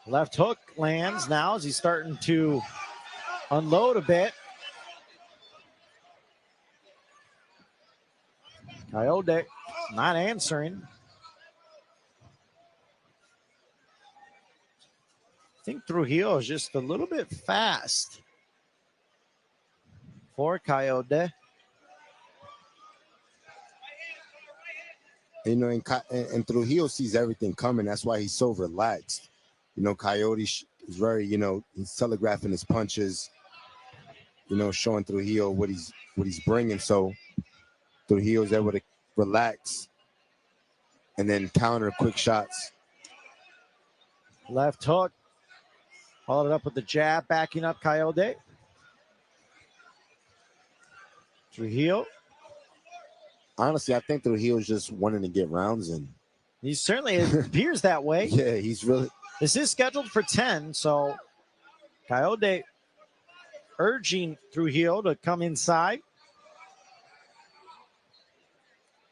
Left hook lands now as he's starting to unload a bit. Coyote not answering. I think Trujillo is just a little bit fast for Coyote. You know, and Trujillo sees everything coming. That's why he's so relaxed. You know, Coyote is very, you know, he's telegraphing his punches, you know, showing Trujillo what he's bringing. So Trujillo's able to relax and then counter quick shots. Left hook. Followed it up with the jab, backing up Coyote. Trujillo. Honestly, I think Trujillo's just wanting to get rounds in. He certainly appears that way. Yeah, he's really. This is scheduled for 10, so Coyote urging Trujillo to come inside.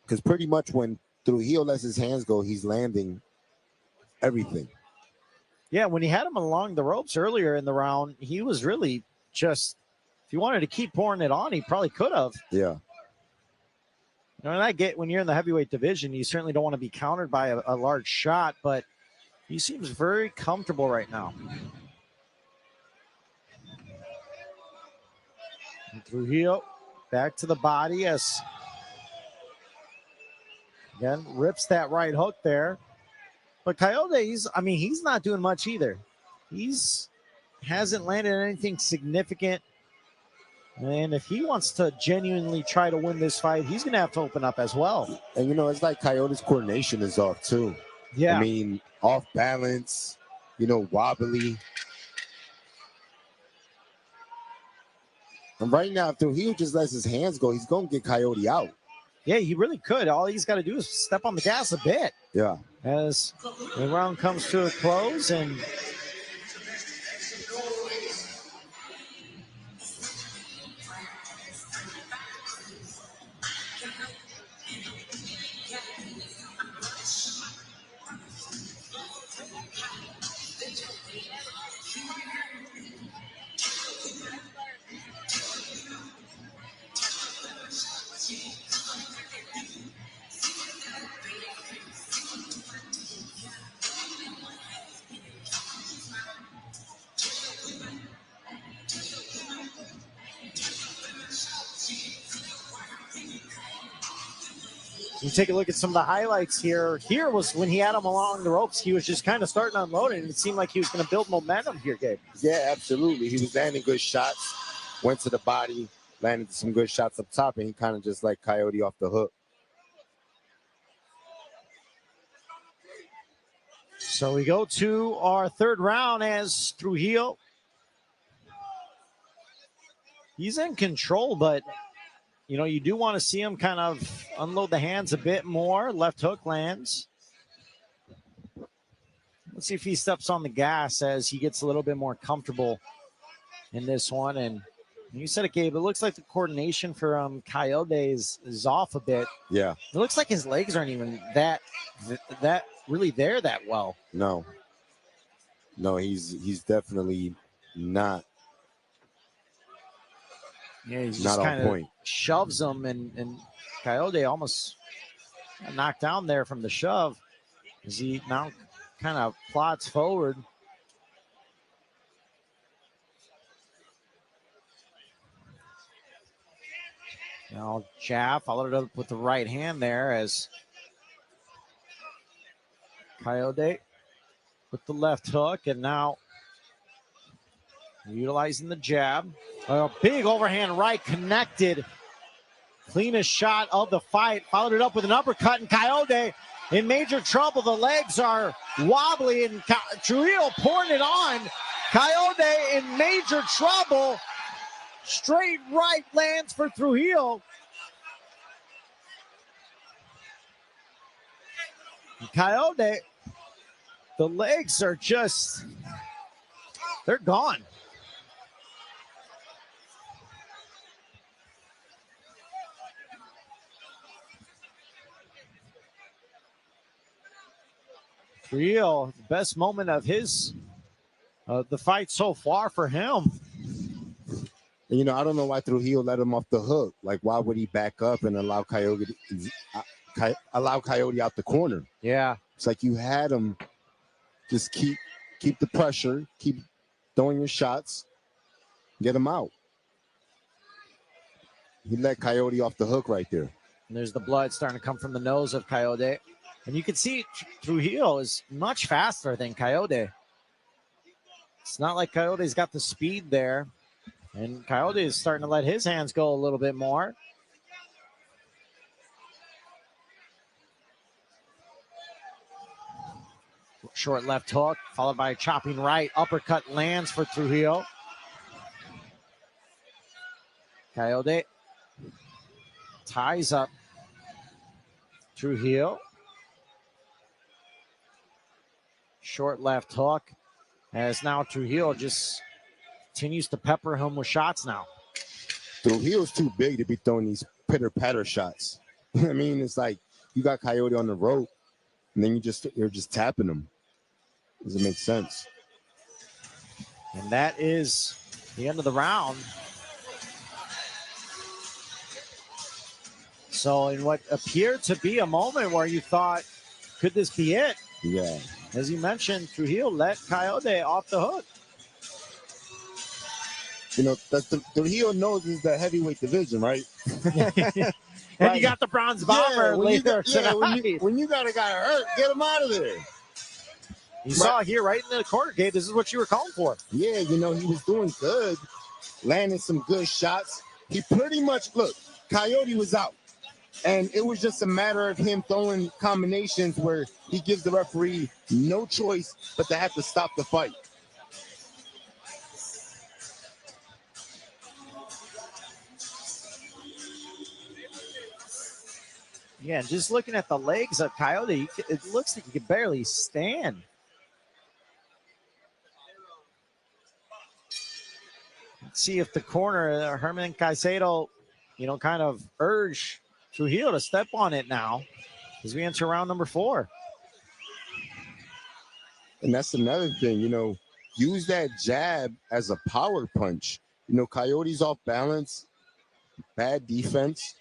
Because pretty much when Trujillo lets his hands go, he's landing everything. Yeah, when he had him along the ropes earlier in the round, he was really just, if he wanted to keep pouring it on, he probably could have. Yeah. You know, and I get when you're in the heavyweight division, you certainly don't want to be countered by a large shot, but he seems very comfortable right now. And Trujillo back to the body as, again, rips that right hook there. But Coyote, he's not doing much either. He's hasn't landed anything significant. And if he wants to genuinely try to win this fight, he's going to have to open up as well. And, it's like Coyote's coordination is off, too. Yeah. I mean, off balance, wobbly. And right now, if Trujillo just lets his hands go, he's going to get Coyote out. Yeah, he really could. All he's got to do is step on the gas a bit. Yeah. As the round comes to a close, and you take a look at some of the highlights here. Here was when he had him along the ropes. He was just kind of starting unloading, and it seemed like he was going to build momentum here, Gabe. Yeah, absolutely. He was landing good shots, went to the body, landed some good shots up top, and he kind of just let Coyote off the hook. So we go to our third round as Trujillo. He's in control, but you do want to see him kind of unload the hands a bit more. Left hook lands. Let's see if he steps on the gas as he gets a little bit more comfortable in this one. And you said it, Gabe, it looks like the coordination for Coyote is off a bit. Yeah. It looks like his legs aren't even that really there that well. No, he's definitely not. Yeah, he's not just on kind of point. shoves him, and Coyote almost knocked down there from the shove as he now kind of plots forward. Now jab followed it up with the right hand there as Coyote with the left hook, and now utilizing the jab. A big overhand right connected. Cleanest shot of the fight. Followed it up with an uppercut, and Coyote in major trouble. The legs are wobbly, and Trujillo pouring it on. Coyote in major trouble. Straight right lands for Trujillo. Coyote, the legs are just, they're gone. Trujillo, the best moment of the fight so far for him. I don't know why Trujillo let him off the hook. Like, why would he back up and allow Coyote out the corner? Yeah. It's like you had him just keep the pressure, keep throwing your shots, get him out. He let Coyote off the hook right there. And there's the blood starting to come from the nose of Coyote. And you can see Trujillo is much faster than Coyote. It's not like Coyote's got the speed there. And Coyote is starting to let his hands go a little bit more. Short left hook, followed by a chopping right. Uppercut lands for Trujillo. Coyote ties up Trujillo. Short left hook. As now Trujillo just continues to pepper him with shots now. Trujillo's too big to be throwing these pitter-patter shots. I mean, it's like you got Coyote on the rope, and then you're just tapping him. Doesn't make sense. And that is the end of the round. So in what appeared to be a moment where you thought, could this be it? Yeah. As you mentioned, Trujillo let Coyote off the hook. You know, Trujillo knows this is the heavyweight division, right? And you got the bronze bomber later tonight. When you got a guy hurt, get him out of there. You saw here right in the corner gate, this is what you were calling for. Yeah, you know, he was doing good, landing some good shots. He pretty much, look, Coyote was out. And it was just a matter of him throwing combinations where he gives the referee no choice but to have to stop the fight. Yeah, just looking at the legs of Coyote, it looks like he can barely stand. Let's see if the corner, Herman Caicedo, you know, kind of urge Trujillo to step on it now as we enter round number 4. And that's another thing, you know, use that jab as a power punch. You know, Coyote's off balance, bad defense.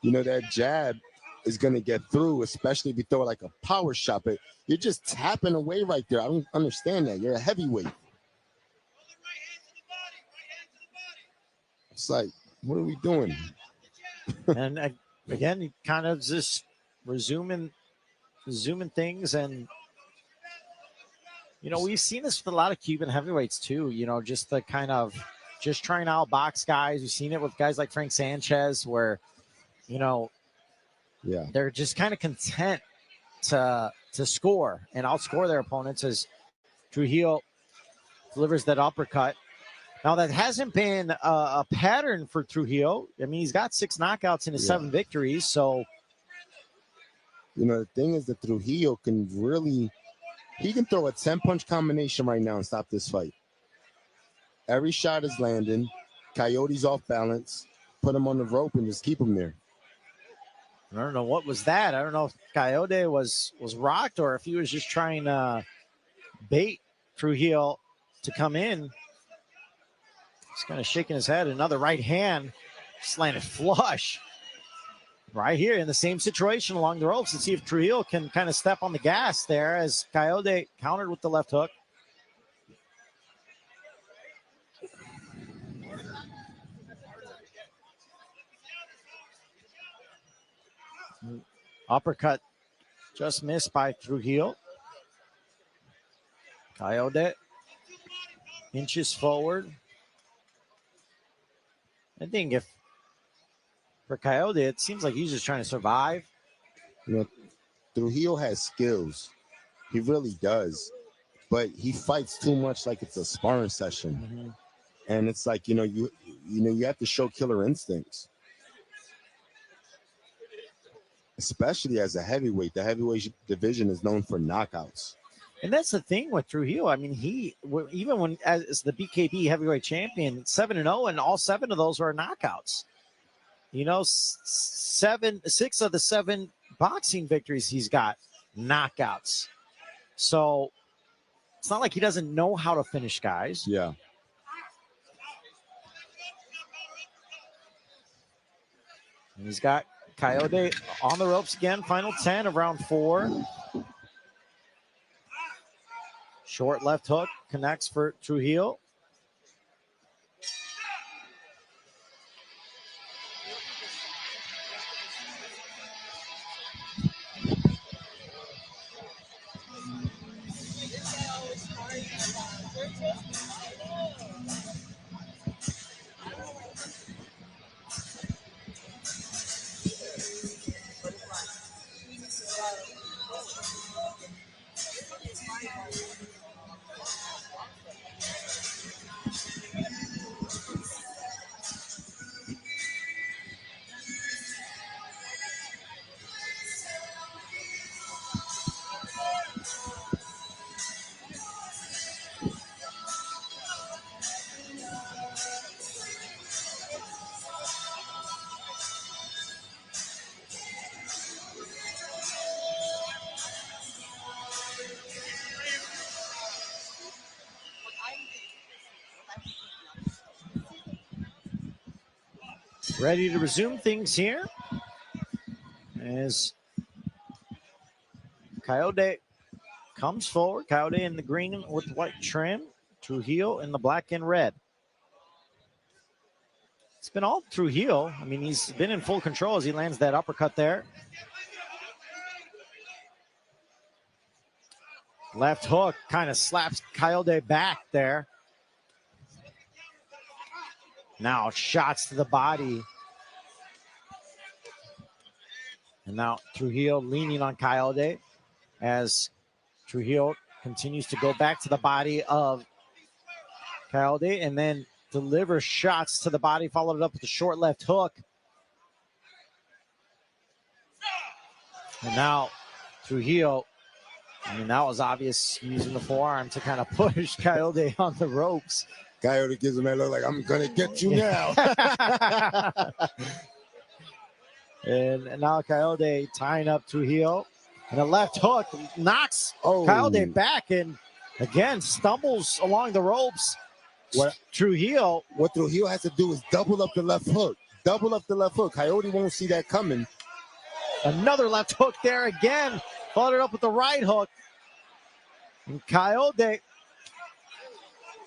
You know, that jab is going to get through, especially if you throw like a power shot. But you're just tapping away right there. I don't understand that. You're a heavyweight. It's like, what are we doing? And again, he kind of just resuming things. And, you know, we've seen this with a lot of Cuban heavyweights too, you know, just the kind of just trying to outbox guys. We've seen it with guys like Frank Sanchez where, you know, yeah, they're just kind of content to score and outscore their opponents as Trujillo delivers that uppercut. Now, that hasn't been a pattern for Trujillo. I mean, he's got 6 knockouts in his 7 victories. So, you know, the thing is that Trujillo can really, he can throw a 10-punch combination right now and stop this fight. Every shot is landing. Coyote's off balance. Put him on the rope and just keep him there. I don't know what was that. I don't know if Coyote was rocked or if he was just trying to bait Trujillo to come in. He's kind of shaking his head. Another right hand slanted flush. Right here in the same situation along the ropes. Let's see if Trujillo can kind of step on the gas there as Coyote countered with the left hook. Uppercut just missed by Trujillo. Coyote inches forward. I think if for Coyote, it seems like he's just trying to survive. You know, Trujillo has skills. He really does. But he fights too much like it's a sparring session. Mm-hmm. And it's like, you know, you have to show killer instincts. Especially as a heavyweight. The heavyweight division is known for knockouts. And that's the thing with Trujillo. I mean, he, even when as the BKB heavyweight champion, 7-0, and all 7 of those were knockouts. You know, 6 of the 7 boxing victories he's got knockouts. So it's not like he doesn't know how to finish guys. Yeah. And he's got Coyote on the ropes again. Final 10 of round 4. Short left hook connects for Trujillo. ready to resume things here as Coyote comes forward. Coyote in the green with white trim. Trujillo in the black and red. It's been all Trujillo. I mean, he's been in full control as he lands that uppercut there. Left hook kind of slaps Coyote back there. Now shots to the body. And now Trujillo leaning on Coyote as Trujillo continues to go back to the body of Coyote and then delivers shots to the body, followed up with a short left hook. And now Trujillo, I mean, that was obvious, using the forearm to kind of push Coyote on the ropes. Coyote gives him that look like, I'm going to get you now. And now Coyote tying up Trujillo. And a left hook knocks Coyote back and, again, stumbles along the ropes. What Trujillo has to do is double up the left hook. Double up the left hook. Coyote won't see that coming. Another left hook there again. Followed up with the right hook. And Coyote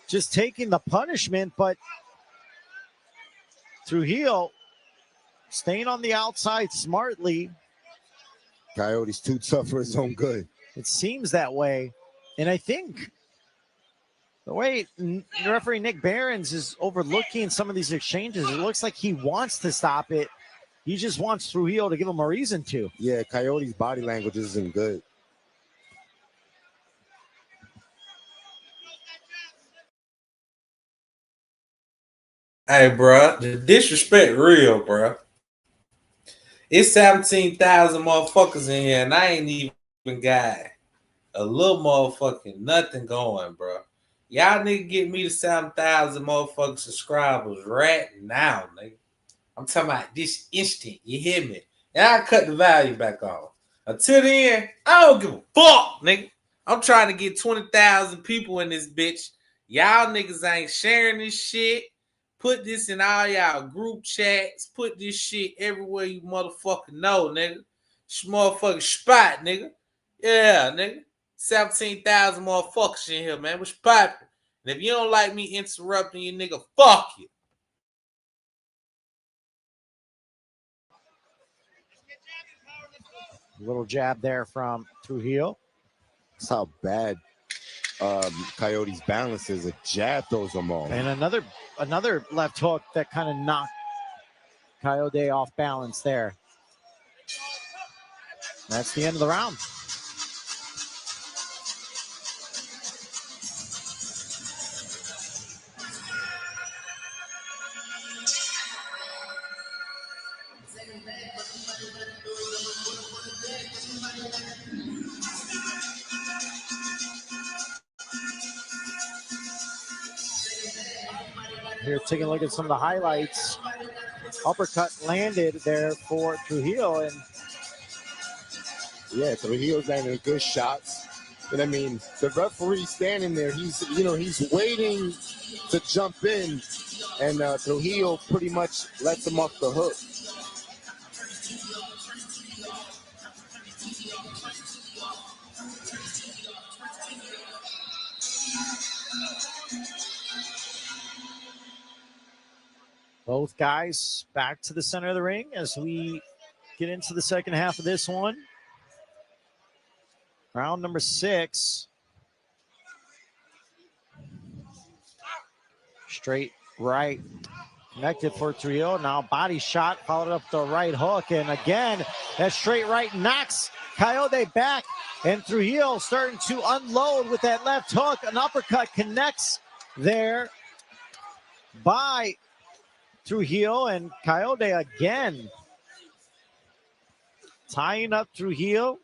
just taking the punishment, but Trujillo staying on the outside smartly. Coyote's too tough for his own good. It seems that way. And I think the way referee Nick Behrens is overlooking some of these exchanges, it looks like he wants to stop it. He just wants Trujillo to give him a reason to. Yeah, Coyote's body language isn't good. Hey, bro, the disrespect real, bro. It's 17,000 motherfuckers in here, and I ain't even got a little motherfucking nothing going, bro. Y'all nigga get me to 7,000 motherfucking subscribers right now, nigga. I'm talking about this instant. You hear me? And I cut the value back off. Until then, I don't give a fuck, nigga. I'm trying to get 20,000 people in this bitch. Y'all niggas ain't sharing this shit. Put this in all y'all group chats. Put this shit everywhere you motherfucking know, nigga. This motherfucking spot, nigga. Yeah, nigga. 17,000 motherfuckers in here, man. What's poppin'? And if you don't like me interrupting you, nigga, fuck you. Little jab there from Trujillo. That's how bad Coyote's balance is. A jab throws them off. And another left hook that kind of knocked Coyote off balance there. That's the end of the round. Here, taking a look at some of the highlights. Uppercut landed there for Trujillo, and yeah, Trujillo's landing good shots. And I mean, the referee standing there, he's waiting to jump in, and Trujillo pretty much lets him off the hook. both guys back to the center of the ring as we get into the second half of this one. Round number 6. Straight right connected for Trujillo. Now body shot followed up the right hook. And again, that straight right knocks Coyote back. And Trujillo starting to unload with that left hook. An uppercut connects there by Trujillo, and Coyote again tying up Trujillo.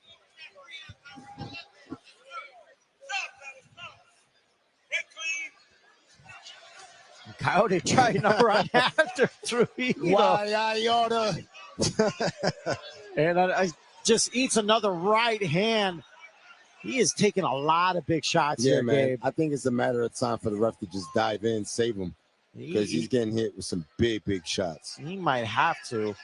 Coyote trying to run after Trujillo. Why I oughta. And I just eats another right hand. He is taking a lot of big shots here, man. Gabe. I think it's a matter of time for the ref to just dive in, save him. because he's getting hit with some big shots. He might have to.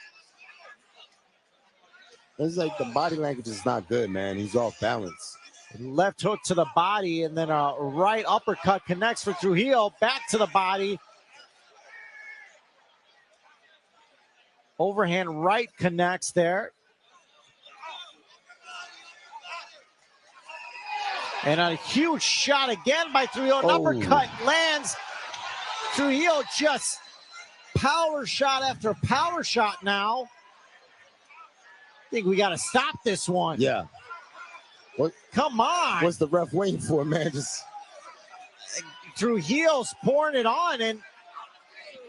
It's like the body language is not good, man. He's off balance. Left hook to the body, and then a right uppercut connects for Trujillo. Back to the body. Overhand right connects there. And a huge shot again by Trujillo. An uppercut lands. Trujillo just power shot after power shot now. I think we got to stop this one. Yeah. What? Come on. What's the ref waiting for, man? Just Trujillo's pouring it on, and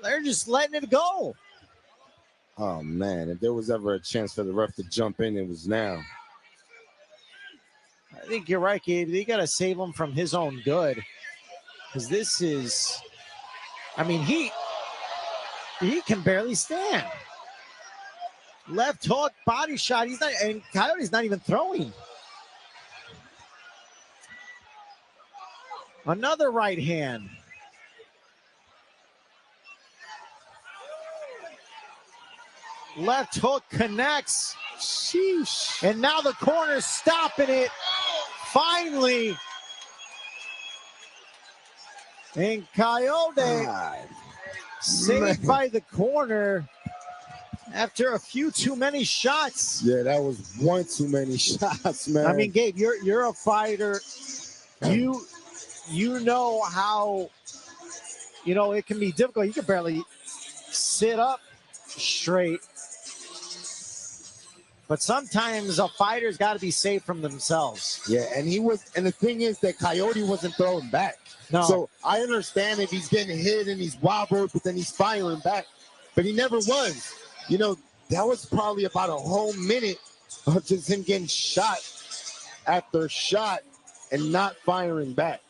they're just letting it go. Oh, man. If there was ever a chance for the ref to jump in, it was now. I think you're right, Gabe. They got to save him from his own good. Because this is, I mean, he can barely stand. Left hook, body shot. He's not, and Coyote's not even throwing. Another right hand. Left hook connects. Sheesh. And now the corner's stopping it. Finally. And Coyote saved by the corner after a few too many shots. Yeah, that was one too many shots, man. I mean, Gabe, you're a fighter. You know how, it can be difficult. You can barely sit up straight. But sometimes a fighter's got to be safe from themselves. Yeah, and the thing is that Coyote wasn't throwing back. No. So I understand if he's getting hit and he's wobbled, but then he's firing back. But he never was. That was probably about a whole minute of just him getting shot after shot and not firing back.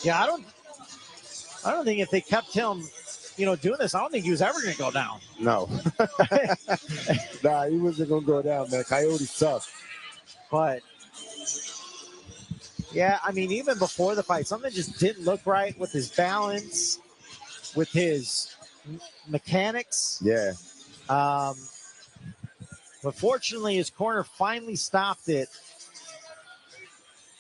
Yeah, I don't think if they kept him, doing this, I don't think he was ever going to go down. No. Nah, he wasn't going to go down, man. Coyote's tough. But, yeah, I mean, even before the fight, something just didn't look right with his balance, with his mechanics. Yeah. But fortunately, his corner finally stopped it.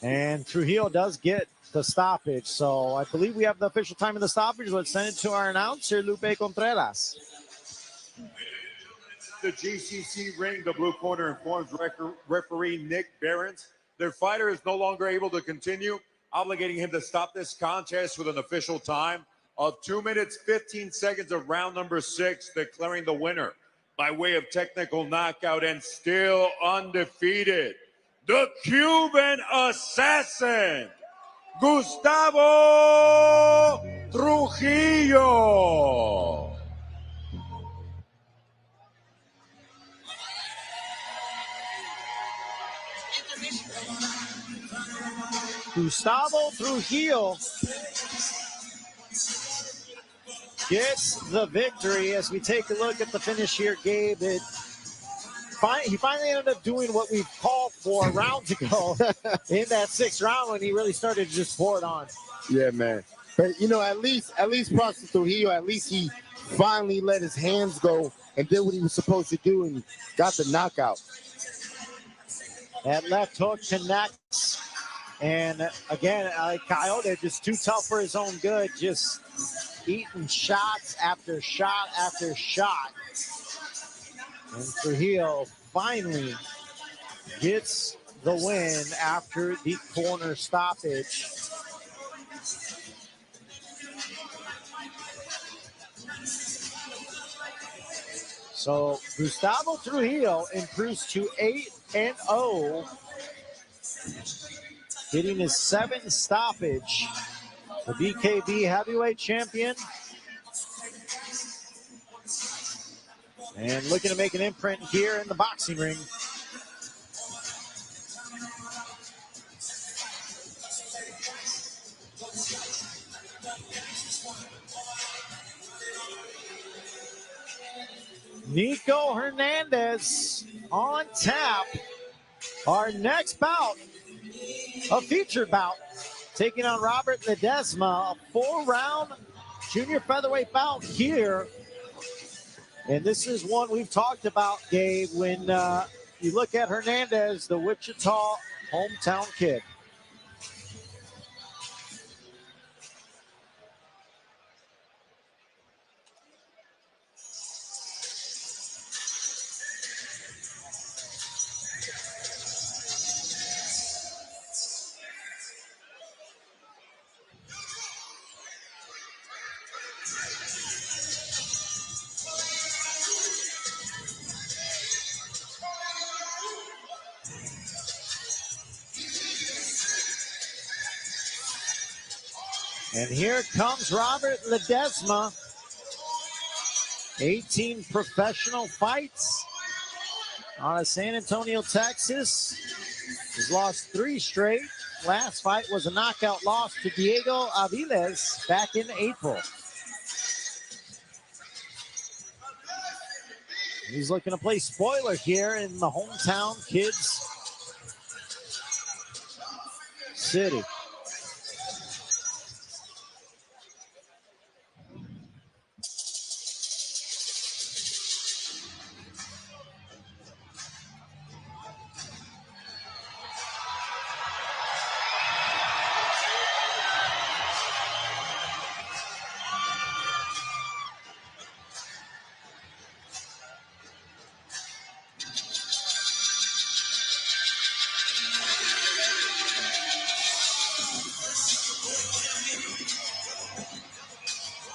And Trujillo does get the stoppage. So I believe we have the official time of the stoppage. Let's send it to our announcer, Lupe Contreras. The GCC ring, the blue corner informs referee Nick Behrens their fighter is no longer able to continue, obligating him to stop this contest with an official time of 2 minutes, 15 seconds of round number 6, declaring the winner by way of technical knockout and still undefeated, the Cuban assassin, Gustavo Trujillo. Gustavo Trujillo gets the victory. As we take a look at the finish here, Gabe, he finally ended up doing what we called for rounds ago in that 6th round when he really started to just pour it on. Yeah, man. But, at least props to Trujillo. At least he finally let his hands go and did what he was supposed to do and got the knockout. That left hook connects. And again, Coyote just too tough for his own good, just eating shots after shot after shot. And Trujillo finally gets the win after the corner stoppage. So Gustavo Trujillo improves to 8-0. Getting his 7th stoppage. The BKB heavyweight champion. And looking to make an imprint here in the boxing ring. Nico Hernandez on tap. Our next bout, a featured bout, taking on Robert Ledesma, a 4-round junior featherweight bout here. And this is one we've talked about, Gabe, when you look at Hernandez, the Wichita hometown kid. And here comes Robert Ledesma. 18 professional fights out of San Antonio, Texas. He's lost 3 straight. Last fight was a knockout loss to Diego Aviles back in April. He's looking to play spoiler here in the hometown kids' city.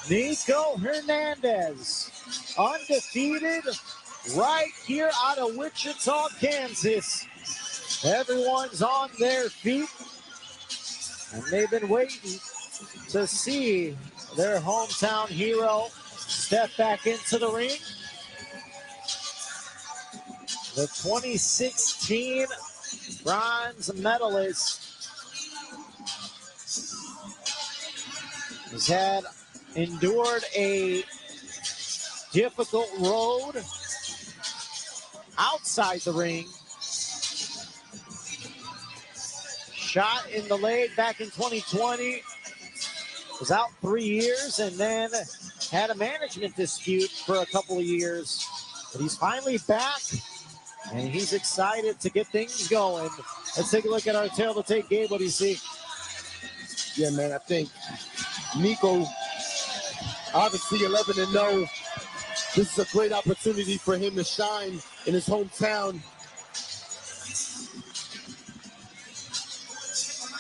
Nico Hernandez, undefeated right here out of Wichita, Kansas. Everyone's on their feet, and they've been waiting to see their hometown hero step back into the ring. The 2016 bronze medalist has endured a difficult road outside the ring. Shot in the leg back in 2020. Was out 3 years and then had a management dispute for a couple of years. But he's finally back and he's excited to get things going. Let's take a look at our tail to take. Gabe, what do you see? Yeah, man, I think Nico, obviously 11-0. This is a great opportunity for him to shine in his hometown.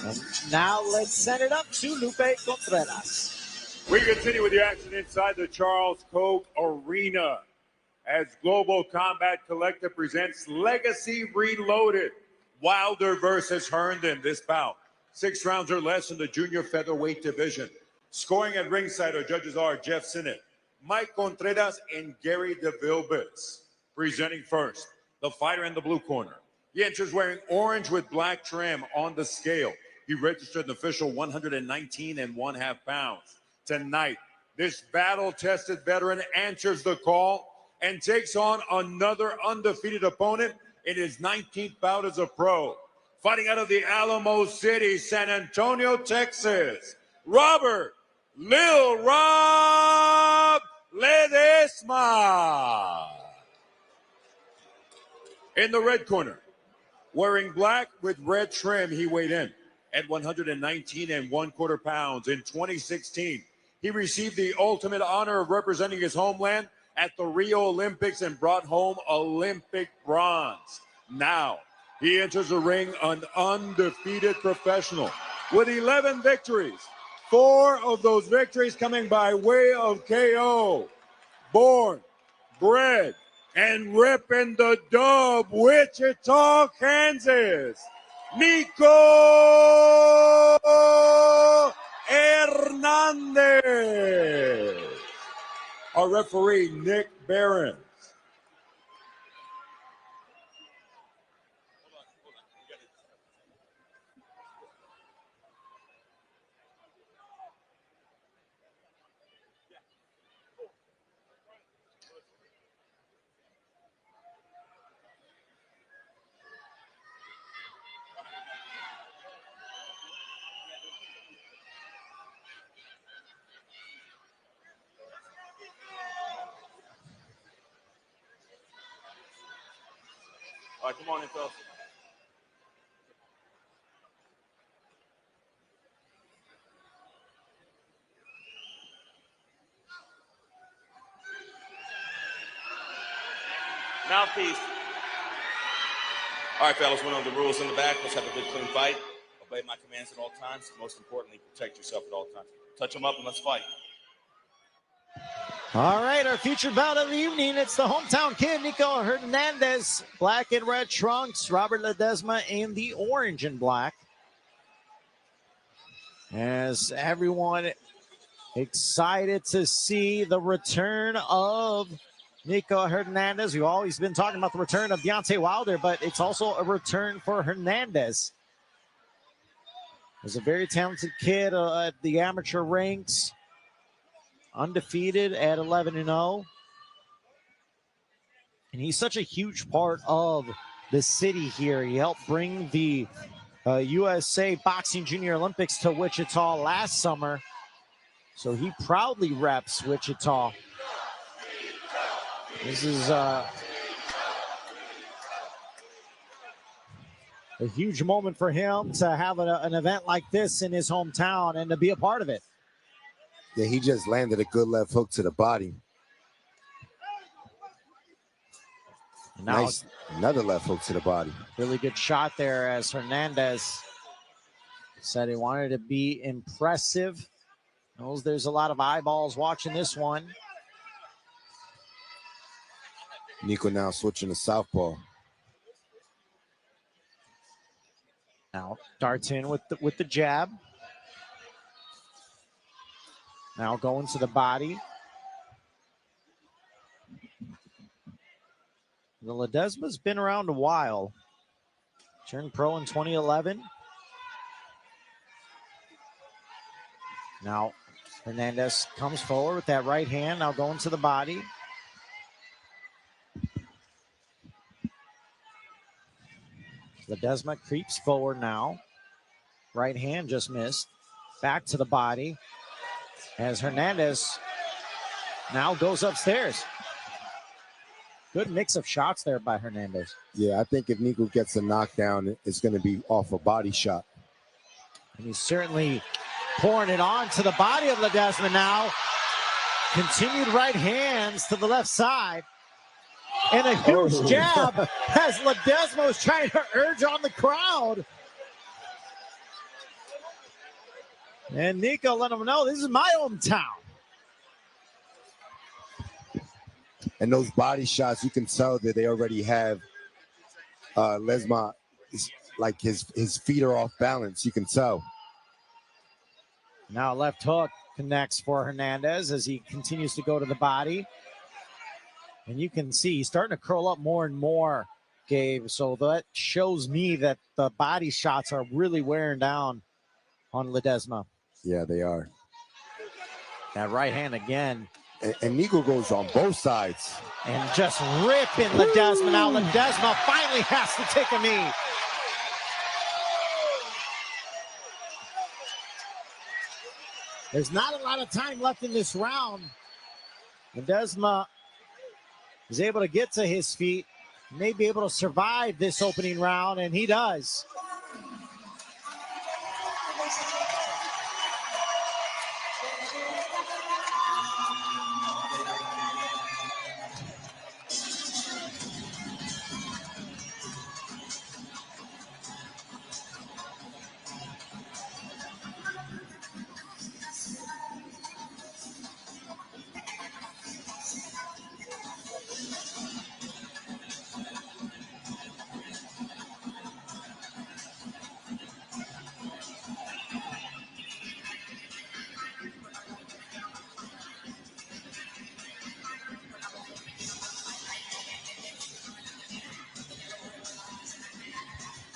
And now let's send it up to Lupe Contreras. We continue with the action inside the Charles Koch Arena as Global Combat Collective presents Legacy Reloaded. Wilder versus Herndon, this bout. 6 rounds or less in the junior featherweight division. Scoring at ringside, our judges are Jeff Sinnott, Mike Contreras, and Gary DeVilbiss. Presenting first, the fighter in the blue corner. He enters wearing orange with black trim on the scale. He registered an official 119.5 pounds. Tonight, this battle-tested veteran answers the call and takes on another undefeated opponent in his 19th bout as a pro. Fighting out of the Alamo City, San Antonio, Texas, Robert Lil Rob Ledesma. In the red corner, wearing black with red trim, he weighed in at 119.25 pounds. In 2016, he received the ultimate honor of representing his homeland at the Rio Olympics and brought home Olympic bronze. Now, he enters the ring an undefeated professional with 11 victories. 4 of those victories coming by way of KO. Born, bred, and ripping the dub, Wichita, Kansas, Nico Hernandez. Our referee, Nick Barron. All right, come on in, fellas. Mouthpiece. All right, fellas, we know the rules in the back. Let's have a good, clean fight. Obey my commands at all times. Most importantly, protect yourself at all times. Touch them up and let's fight. All right, our featured bout of the evening. It's the hometown kid, Nico Hernandez. Black and red trunks. Robert Ledesma in the orange and black. As everyone excited to see the return of Nico Hernandez. We've always been talking about the return of Deontay Wilder, but it's also a return for Hernandez. He's a very talented kid at the amateur ranks. Undefeated at 11-0. And he's such a huge part of the city here. He helped bring the USA Boxing Junior Olympics to Wichita last summer. So he proudly reps Wichita. This is a huge moment for him to have an event like this in his hometown and to be a part of it. Yeah, he just landed a good left hook to the body. Now, nice, another left hook to the body. Really good shot there as Hernandez said he wanted to be impressive. Knows there's a lot of eyeballs watching this one. Nico now switching to southpaw. Now darts in with the jab. Now going to the body. The Ledesma's been around a while. Turned pro in 2011. Now Hernandez comes forward with that right hand. Now going to the body. Ledesma creeps forward now. Right hand just missed. Back to the body. As Hernandez now goes upstairs. Good mix of shots there by Hernandez. Yeah, I think if Nico gets a knockdown, it's going to be off a body shot. And he's certainly pouring it on to the body of Ledesma now. Continued right hands to the left side. And a huge jab as Ledesma was trying to urge on the crowd. And Nico let him know, this is my hometown. And those body shots, you can tell that they already have Ledesma, like his feet are off balance. You can tell. Now left hook connects for Hernandez as he continues to go to the body. And you can see he's starting to curl up more and more, Gabe. So that shows me that the body shots are really wearing down on Ledesma. Yeah, they are. That right hand again. And Nico goes on both sides. And just ripping Ledesma. Now Ledesma finally has to take a knee. There's not a lot of time left in this round. Ledesma is able to get to his feet, may be able to survive this opening round, and he does.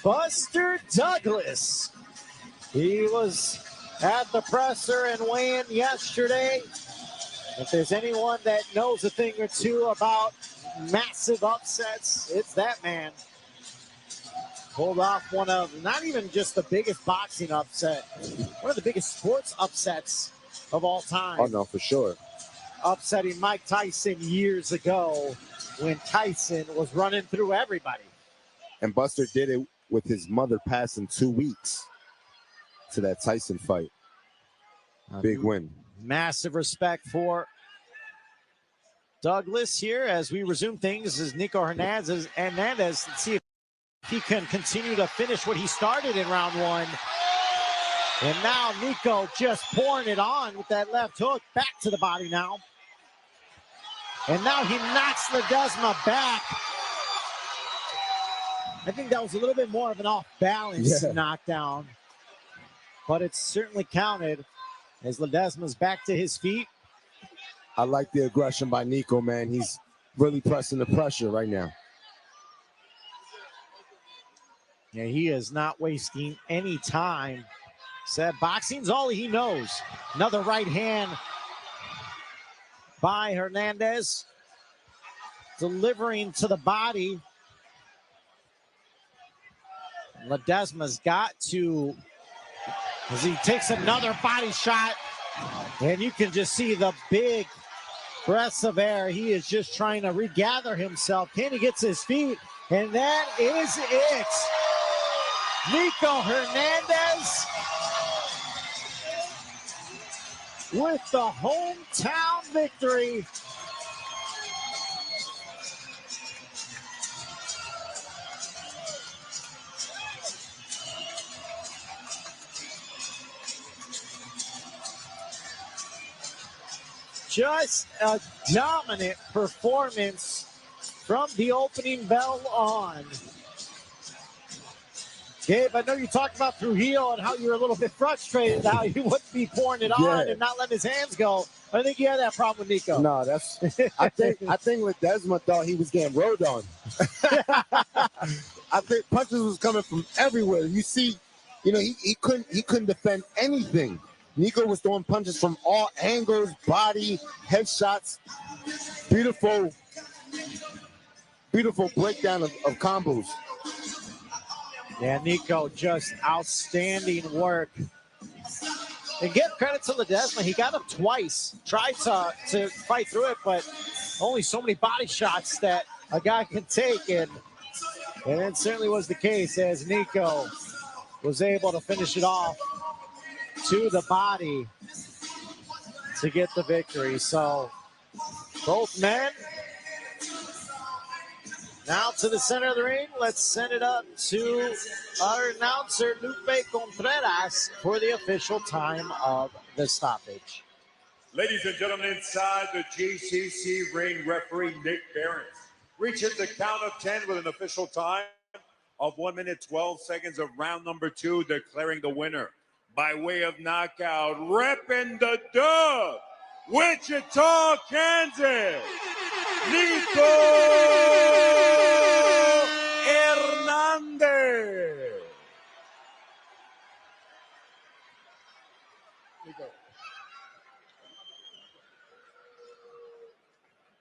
Buster Douglas. He was at the presser and weigh-in yesterday. If there's anyone that knows a thing or two about massive upsets, it's that man. Pulled off one of, not even just the biggest boxing upset, one of the biggest sports upsets of all time. Oh, no, for sure. Upsetting Mike Tyson years ago when Tyson was running through everybody. And Buster did it with his mother passing 2 weeks to that Tyson fight. Big win. Massive respect for Douglas here as we resume things as Nico Hernandez. Let's see if he can continue to finish what he started in round 1. And now Nico just pouring it on with that left hook. Back to the body now. And now he knocks Ledesma back. I think that was a little bit more of an off-balance knockdown. But it certainly counted as Ledesma's back to his feet. I like the aggression by Nico, man. He's really pressing the pressure right now. Yeah, he is not wasting any time. Said boxing's all he knows. Another right hand by Hernandez. Delivering to the body. Ledesma's got to, as he takes another body shot. And you can just see the big breaths of air. He is just trying to regather himself. Can he get to his feet? And that is it. Nico Hernandez with the hometown victory. Just a dominant performance from the opening bell on. Gabe, I know you talked about Trujillo and how you were a little bit frustrated how he wouldn't be pouring it on and not letting his hands go. I think you had that problem with Nico. No, that's. I think Ledesma thought he was getting rode on. I think punches was coming from everywhere. You see, he couldn't defend anything. Nico was throwing punches from all angles, body, headshots. Beautiful breakdown of combos. Yeah, Nico, just outstanding work. And give credit to Ledesma. He got him twice. Tried to fight through it, but only so many body shots that a guy can take. And it certainly was the case as Nico was able to finish it off to the body to get the victory. So both men now to the center of the ring. Let's send it up to our announcer, Lupe Contreras, for the official time of the stoppage. Ladies and gentlemen, inside the GCC ring, referee Nick Behrens reaches the count of 10 with an official time of 1 minute 12 seconds of round number 2, declaring the winner by way of knockout, repping the dub, Wichita, Kansas, Nico Hernandez.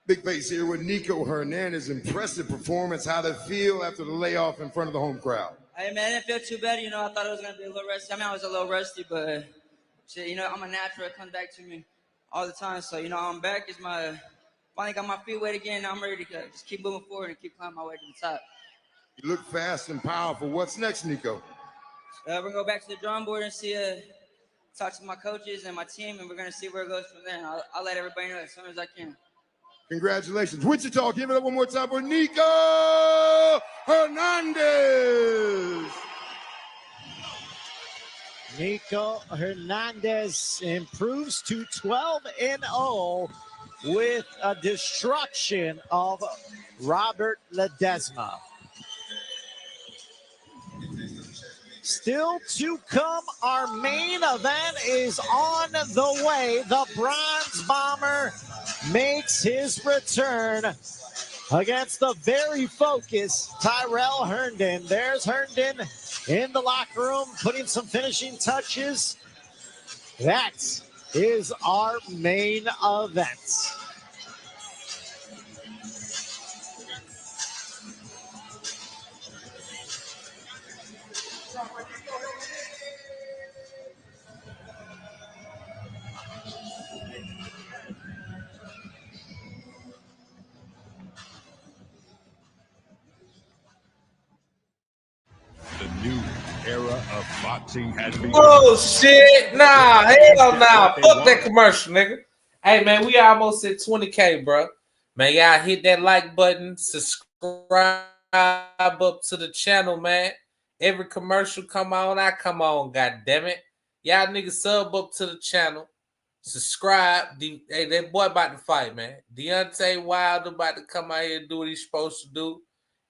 Big Face here with Nico Hernandez. Impressive performance. How'd it feel after the layoff in front of the home crowd? Hey, man, it didn't feel too bad. I thought it was going to be a little rusty. I was a little rusty, but shit, I'm a natural. It comes back to me all the time. So, I'm back. Finally got my feet wet again. Now I'm ready to just keep moving forward and keep climbing my way to the top. You look fast and powerful. What's next, Nico? We're going to go back to the drawing board and talk to my coaches and my team, and we're going to see where it goes from there. And I'll let everybody know as soon as I can. Congratulations. Wichita, give it up one more time for Nico Hernandez. Nico Hernandez improves to 12-0 with a destruction of Robert Ledesma. Still to come, our main event is on the way. The Bronze Bomber makes his return against the very focused Tyrell Herndon. There's Herndon in the locker room putting some finishing touches. That is our main event. era of boxing has begun. Oh shit! Nah, hell nah. Fuck that commercial, nigga. Hey man, we almost at 20K, bro. Man, y'all hit that like button, subscribe up to the channel, man. Every commercial come on, I come on, god damn it. Y'all niggas sub up to the channel. Subscribe. Hey, that boy about to fight, man. Deontay Wilder about to come out here and do what he's supposed to do.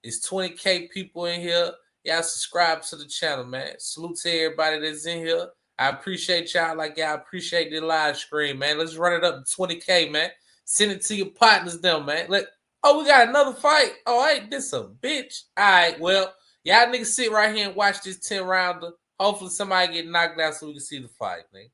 It's 20K people in here. Y'all subscribe to the channel, man. Salute to everybody that's in here. I appreciate y'all like y'all appreciate the live stream, man. Let's run it up to 20K, man. Send it to your partners, them, man. Oh, we got another fight. Oh, ain't this a bitch? All right, well, y'all niggas sit right here and watch this 10-rounder. Hopefully somebody get knocked out so we can see the fight, man.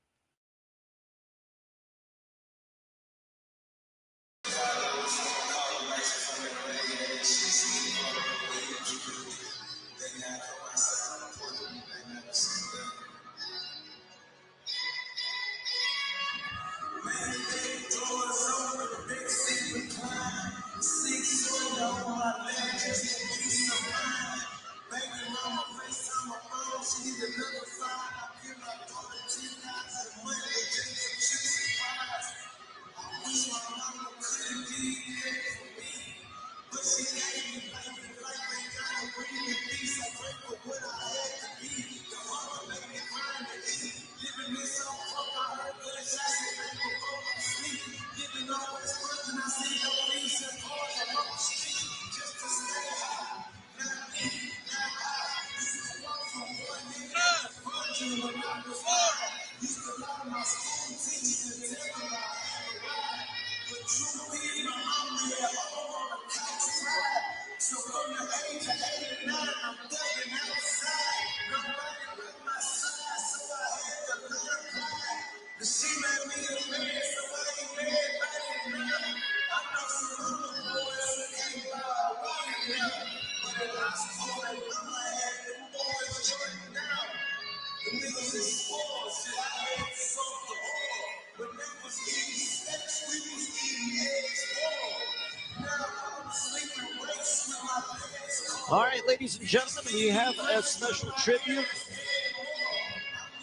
All right, ladies and gentlemen, we have a special tribute.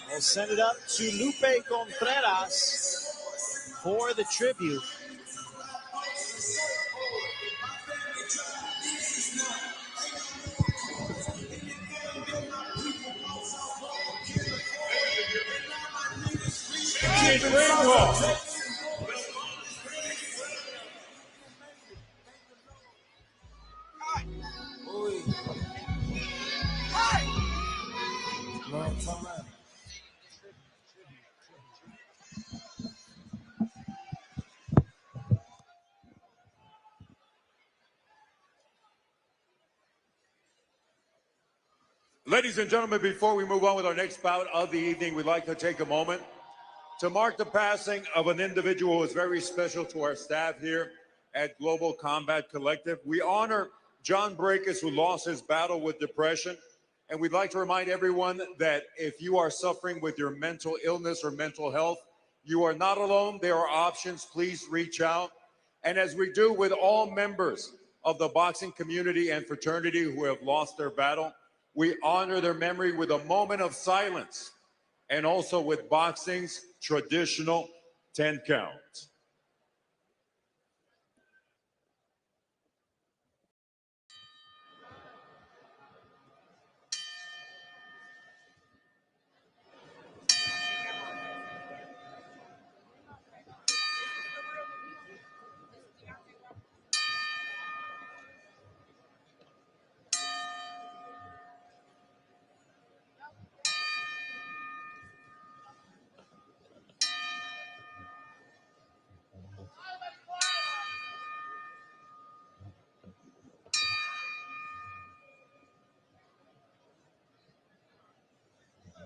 We'll send it up to Lupe Contreras for the tribute. Ladies and gentlemen, before we move on with our next bout of the evening, we'd like to take a moment to mark the passing of an individual who is very special to our staff here at Global Combat Collective. We honor John Breakus, who lost his battle with depression. And we'd like to remind everyone that if you are suffering with your mental illness or mental health, you are not alone. There are options. Please reach out. And as we do with all members of the boxing community and fraternity who have lost their battle, we honor their memory with a moment of silence and also with boxing's traditional 10 count.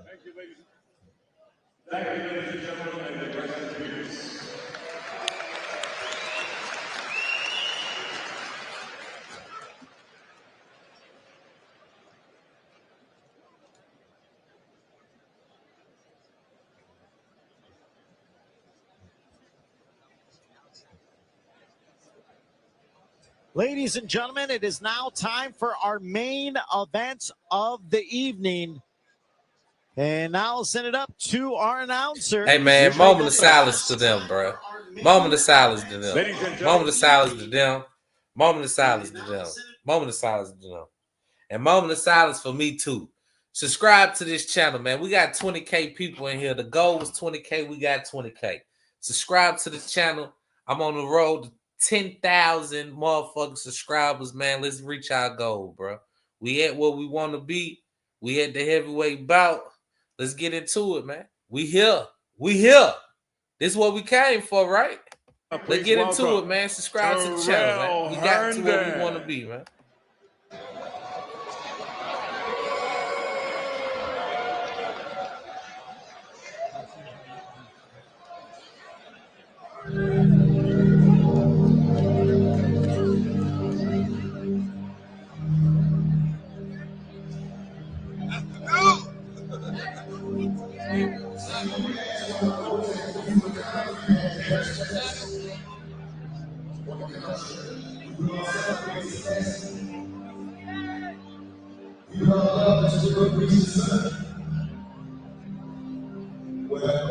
Thank you, ladies and gentlemen, and the rest of you. Ladies and gentlemen, it is now time for our main event of the evening. And now I'll send it up to our announcer. Hey, man, moment of silence to them, bro. Moment of silence to them. Ladies and Moment of gentlemen. silence to them. Moment of silence to them. Moment of silence to them. And moment of silence for me, too. Subscribe to this channel, man. We got 20K people in here. The goal was 20K. We got 20K. Subscribe to the channel. I'm on the road to 10,000 motherfucking subscribers, man. Let's reach our goal, bro. We at where we want to be. We at the heavyweight bout. Let's get into it, man. We here. We here. This is what we came for, right? Let's get into it, man. Subscribe to the channel, man. We got to where we want to be, man.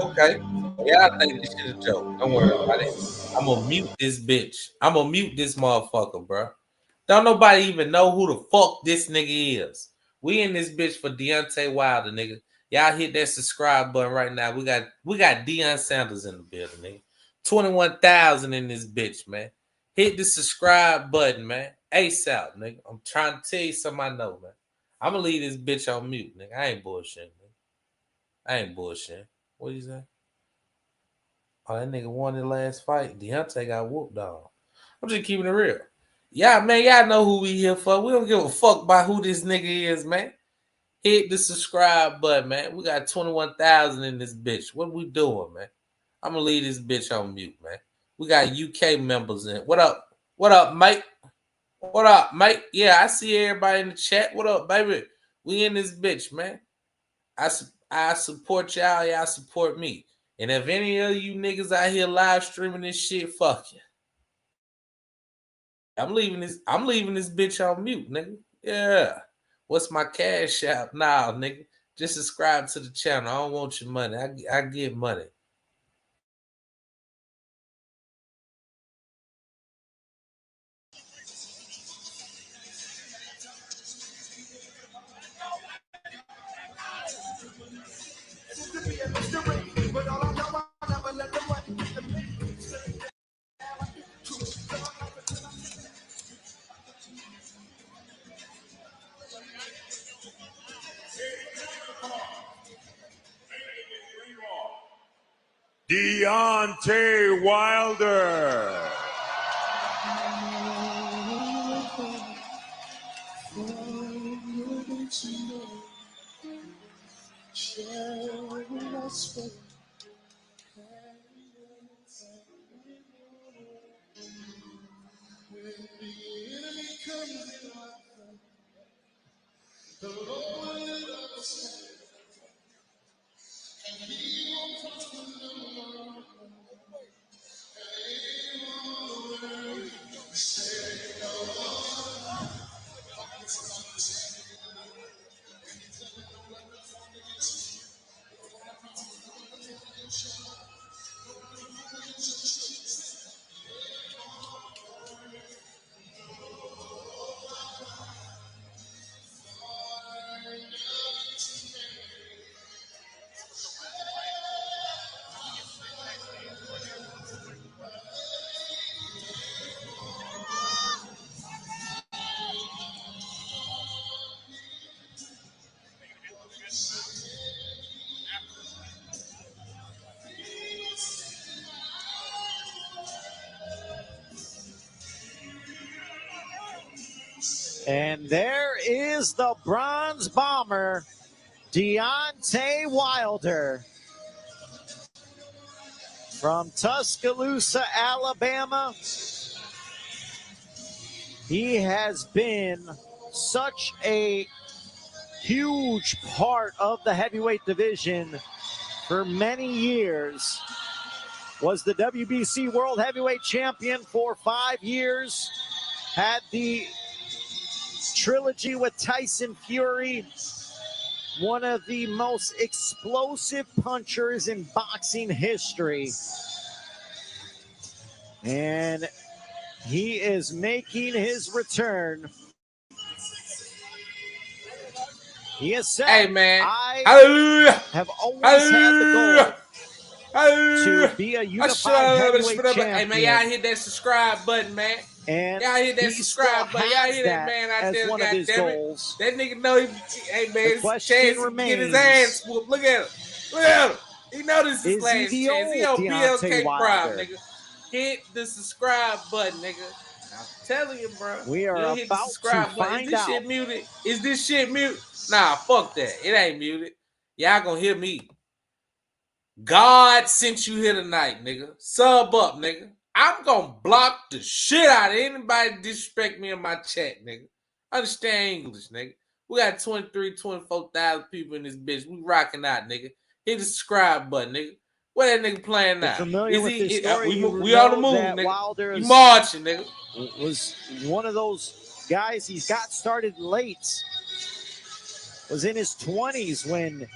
Okay. Yeah, I think this shit a joke. Don't worry about it. I'm gonna mute this bitch. I'm gonna mute this motherfucker, bro. Don't nobody even know who the fuck this nigga is. We in this bitch for Deontay Wilder, nigga. Y'all hit that subscribe button right now. We got Deion Sanders in the building, nigga. 21,000 in this bitch, man. Hit the subscribe button, man. ASAP, nigga. I'm trying to tell you something I know, man. I'm gonna leave this bitch on mute, nigga. I ain't bullshitting, nigga. I ain't bullshitting. What you say? Oh, that nigga won the last fight. Deontay got whooped on. I'm just keeping it real. Yeah, man, y'all know who we here for. We don't give a fuck about who this nigga is, man. Hit the subscribe button, man. We got 21,000 in this bitch. What we doing, man? I'm gonna leave this bitch on mute, man. We got UK members in. What up? What up, mate? What up, mate? Yeah, I see everybody in the chat. What up, baby? We in this bitch, man. I support y'all. Y'all support me. And if any of you niggas out here live streaming this shit, fuck you. I'm leaving this bitch on mute, nigga. Yeah. What's my cash out? Nah, nigga. Just subscribe to the channel. I don't want your money. I get money. Deontay Wilder. And there is the Bronze Bomber, Deontay Wilder. From Tuscaloosa, Alabama. He has been such a huge part of the heavyweight division for many years. Was the WBC World Heavyweight Champion for 5 years. Had the trilogy with Tyson Fury. one of the most explosive punchers in boxing history. And he is making his return. He has said, Hey, man. I Hallelujah. have always Hallelujah. had the goal to be a unified heavyweight Hey, man, y'all champion. hit that subscribe button, man. And Y'all hit that he still subscribe button. Y'all has hit that that man out as there, one of his goddammit. goals. That nigga know he, hey, man, The it's a question chance to get his ass remains, whooped. Look at him. Look at him. He know this is his is he last the chance. He old on Deontay BLK Prime, Wilder? nigga. Hit the subscribe button, nigga. I'm telling you, bro. We are You'll hit the about to subscribe button. Is find this out. shit muted? Is this shit muted? Nah, fuck that. It ain't muted. Y'all gonna hear me. God sent you here tonight, nigga. Sub up, nigga. I'm gonna block the shit out of anybody disrespect me in my chat, nigga. Understand English, nigga. We got 23, 24,000 people in this bitch. We rocking out, nigga. Hit the subscribe button, nigga. Where that nigga playing now? Familiar with this story, We on the move, that nigga. Wilder You marching, nigga. was one of those guys. He got started late. Was in his 20s when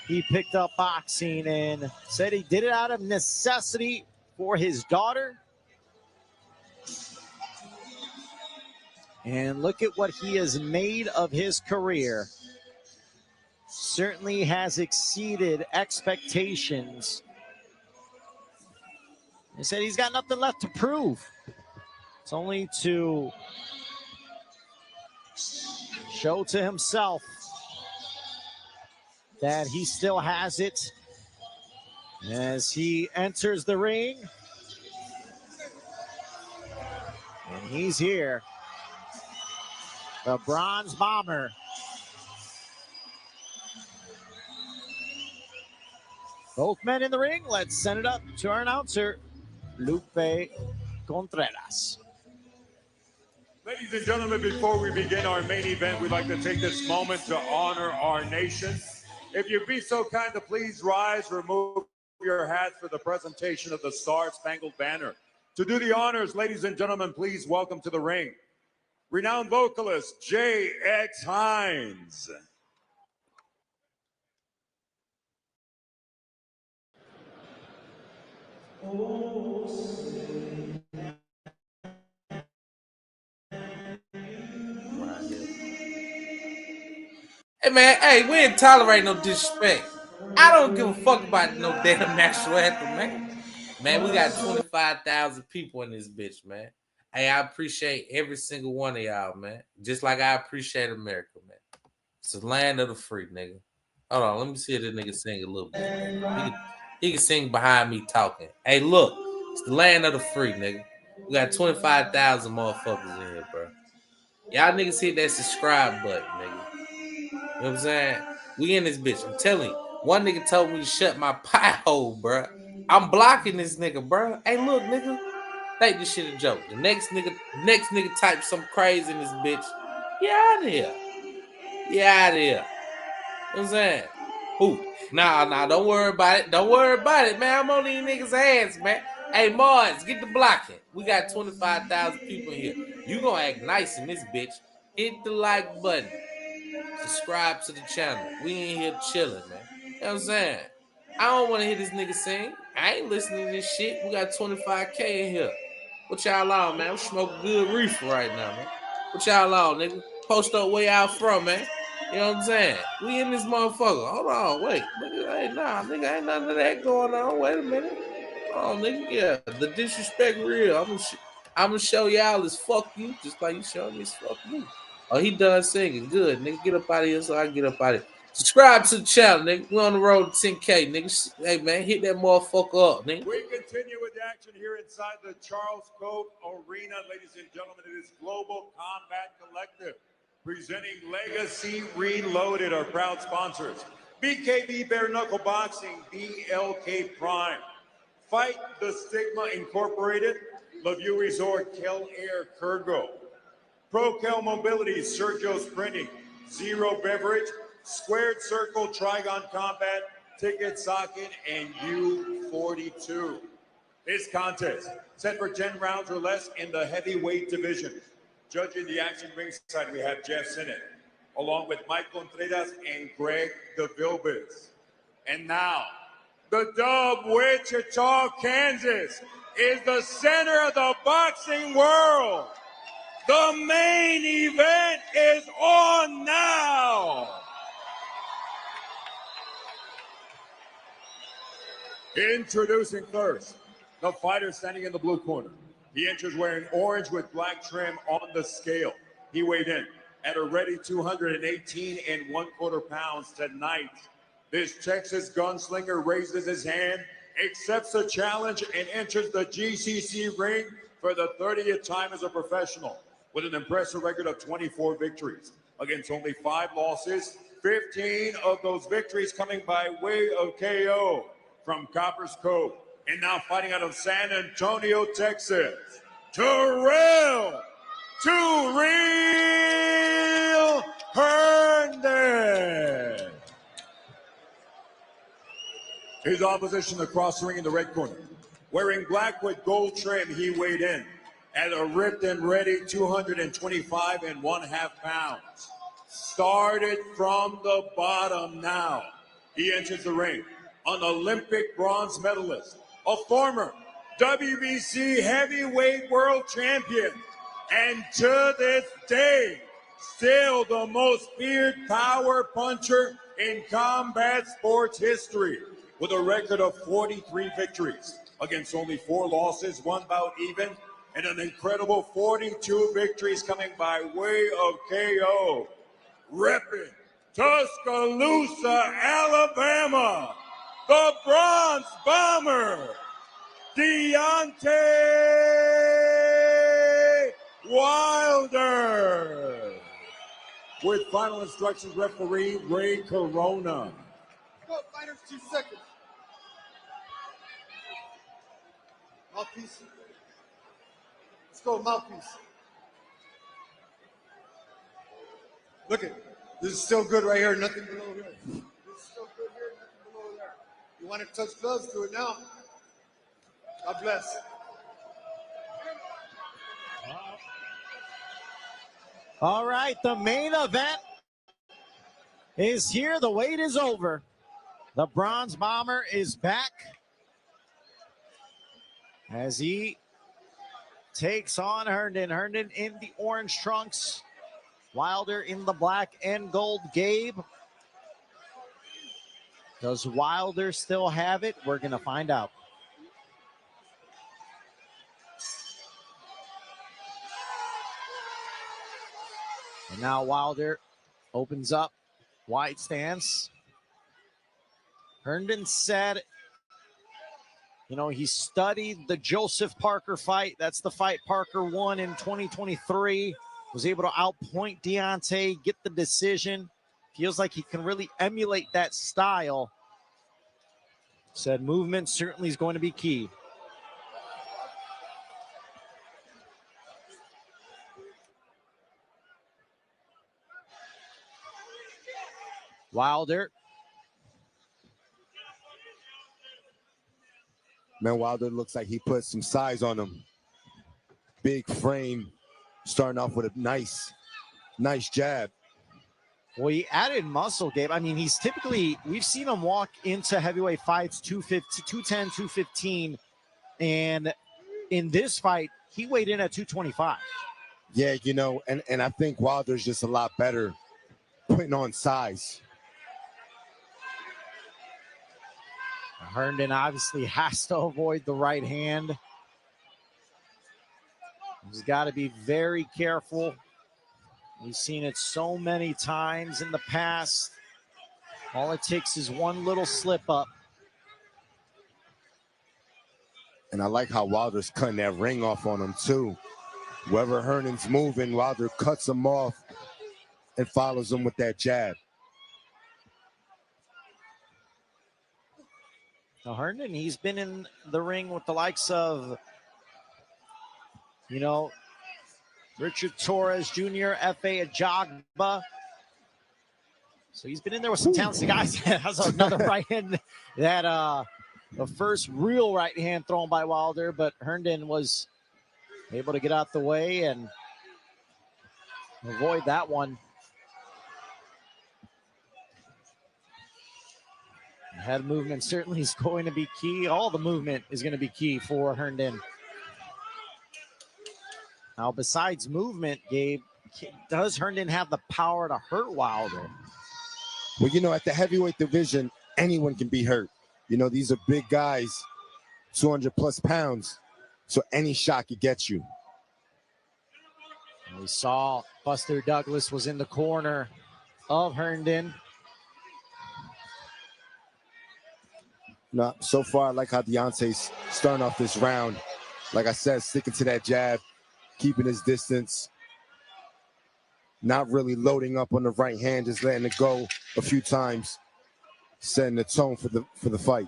he picked up boxing and said he did it out of necessity for his daughter. And look at what he has made of his career. Certainly has exceeded expectations. He said he's got nothing left to prove. It's only to show to himself that he still has it as he enters the ring. And he's here. The Bronze Bomber. Both men in the ring. Let's send it up to our announcer, Lupe Contreras. Ladies and gentlemen, before we begin our main event, we'd like to take this moment to honor our nation. If you'd be so kind to please rise, remove your hats for the presentation of the Star-Spangled Banner. To do the honors, ladies and gentlemen, please welcome to the ring renowned vocalist J.X. Hines. Hey, man, hey, we ain't tolerate no disrespect. I don't give a fuck about no damn national anthem, man. Man, we got 25,000 people in this bitch, man. Hey, I appreciate every single one of y'all, man. Just like I appreciate America, man. It's the land of the free, nigga. Hold on, let me see if this nigga sing a little bit, man. He can sing behind me talking. Hey, look, it's the land of the free, nigga. We got 25,000 motherfuckers in here, bro. Y'all niggas hit that subscribe button, nigga. You know what I'm saying? We in this bitch. I'm telling you. One nigga told me to shut my pie hole, bro. I'm blocking this nigga, bro. Hey, look, nigga. Think this shit a joke. The next nigga type some crazy in this bitch. Get out of here. Get out of here. You know what I'm saying? Who? Nah, don't worry about it. Don't worry about it, man. I'm on these niggas' ass, man. Hey, Mars, get the blocking. We got 25,000 people in here. You gonna act nice in this bitch. Hit the like button. Subscribe to the channel. We in here chilling, man. You know what I'm saying? I don't want to hear this nigga sing. I ain't listening to this shit. We got 25K in here. What y'all on, man? We smoking good reefer right now, man. What y'all on, nigga? Post up where y'all from, man. You know what I'm saying? We in this motherfucker. Hold on, wait. Nigga, hey, nah, nigga, ain't none of that going on. Wait a minute. Oh, nigga, yeah. The disrespect real. I'm gonna show y'all is fuck you, just like you showing me is fuck me. Oh, he done singing. Good, nigga. Get up out of here so I can get up out of here. Subscribe to the channel, nigga. We on the road to 10K, nigga. Hey, man, hit that motherfucker up, nigga. We continue with the action here inside the Charles Cove Arena. Ladies and gentlemen, it is Global Combat Collective presenting Legacy Reloaded, our proud sponsors. BKB Bare Knuckle Boxing, BLK Prime. Fight the Stigma Incorporated, LaView Resort, Kel Air, Kurgo. ProKel Mobility, Sergio's Printing, Zero Beverage, Squared Circle, Trigon Combat, Ticket Socket, and U42. This contest set for 10 rounds or less in the heavyweight division. Judging the action ringside, we have Jeff Sinnott. along with Mike Contreras and Greg DeVilbiss. And now, the Dub Wichita, Kansas is the center of the boxing world. The main event is on now. Introducing first, the fighter standing in the blue corner. He enters wearing orange with black trim on the scale. He weighed in at a ready 218 1/4 pounds tonight. This Texas gunslinger raises his hand, accepts the challenge, and enters the GCC ring for the 30th time as a professional with an impressive record of 24 victories against only 5 losses, 15 of those victories coming by way of KO. From Copper's Cove, and now fighting out of San Antonio, Texas, Terrell "Too Real" Herndon. His opposition across the ring in the red corner. Wearing black with gold trim, he weighed in at a ripped and ready 225 1/2 pounds. Started from the bottom now. He enters the ring, an Olympic bronze medalist, a former WBC heavyweight world champion, and to this day, still the most feared power puncher in combat sports history, with a record of 43 victories against only 4 losses, 1 bout even, and an incredible 42 victories coming by way of KO. Repping Tuscaloosa, Alabama, the Bronze Bomber, Deontay Wilder. With final instructions, referee Ray Corona. Go, fighters, 2 seconds. Mouthpiece. Let's go, mouthpiece. Look it. This is still good right here, nothing below here. This is still good here, nothing below there. You want to touch gloves, do it now. God bless. All right, the main event is here. The wait is over. The Bronze Bomber is back as he takes on Herndon. Herndon in the orange trunks, Wilder in the black and gold Gabe. Does Wilder still have it? We're going to find out. And now Wilder opens up, wide stance. Herndon said, you know, he studied the Joseph Parker fight. That's the fight Parker won in 2023. Was able to outpoint Deontay, get the decision. Feels like he can really emulate that style. Said movement certainly is going to be key. Wilder. Man, Wilder looks like he put some size on him. Big frame, starting off with a nice jab. Well, he added muscle, Gabe. I mean, he's typically, we've seen him walk into heavyweight fights 210, 215. And in this fight, he weighed in at 225. Yeah, you know, and I think Wilder's just a lot better putting on size. Herndon obviously has to avoid the right hand. He's got to be very careful. We've seen it so many times in the past. All it takes is one little slip up. And I like how Wilder's cutting that ring off on him too. Wherever Herndon's moving, Wilder cuts him off and follows him with that jab. Now Herndon, he's been in the ring with the likes of, you know, Richard Torres Jr., F.A. Ajagba. So he's been in there with some talented guys. Has another right hand that the first real right hand thrown by Wilder, but Herndon was able to get out the way and avoid that one. Head movement certainly is going to be key. All the movement is going to be key for Herndon. Now, besides movement, Gabe, does Herndon have the power to hurt Wilder? Well, you know, at the heavyweight division, anyone can be hurt. You know, these are big guys, 200 plus pounds, so any shot could get you. And we saw Buster Douglas was in the corner of Herndon. No, so far, I like how Deontay's starting off this round. Like I said, sticking to that jab, keeping his distance, not really loading up on the right hand, just letting it go a few times, setting the tone for the fight.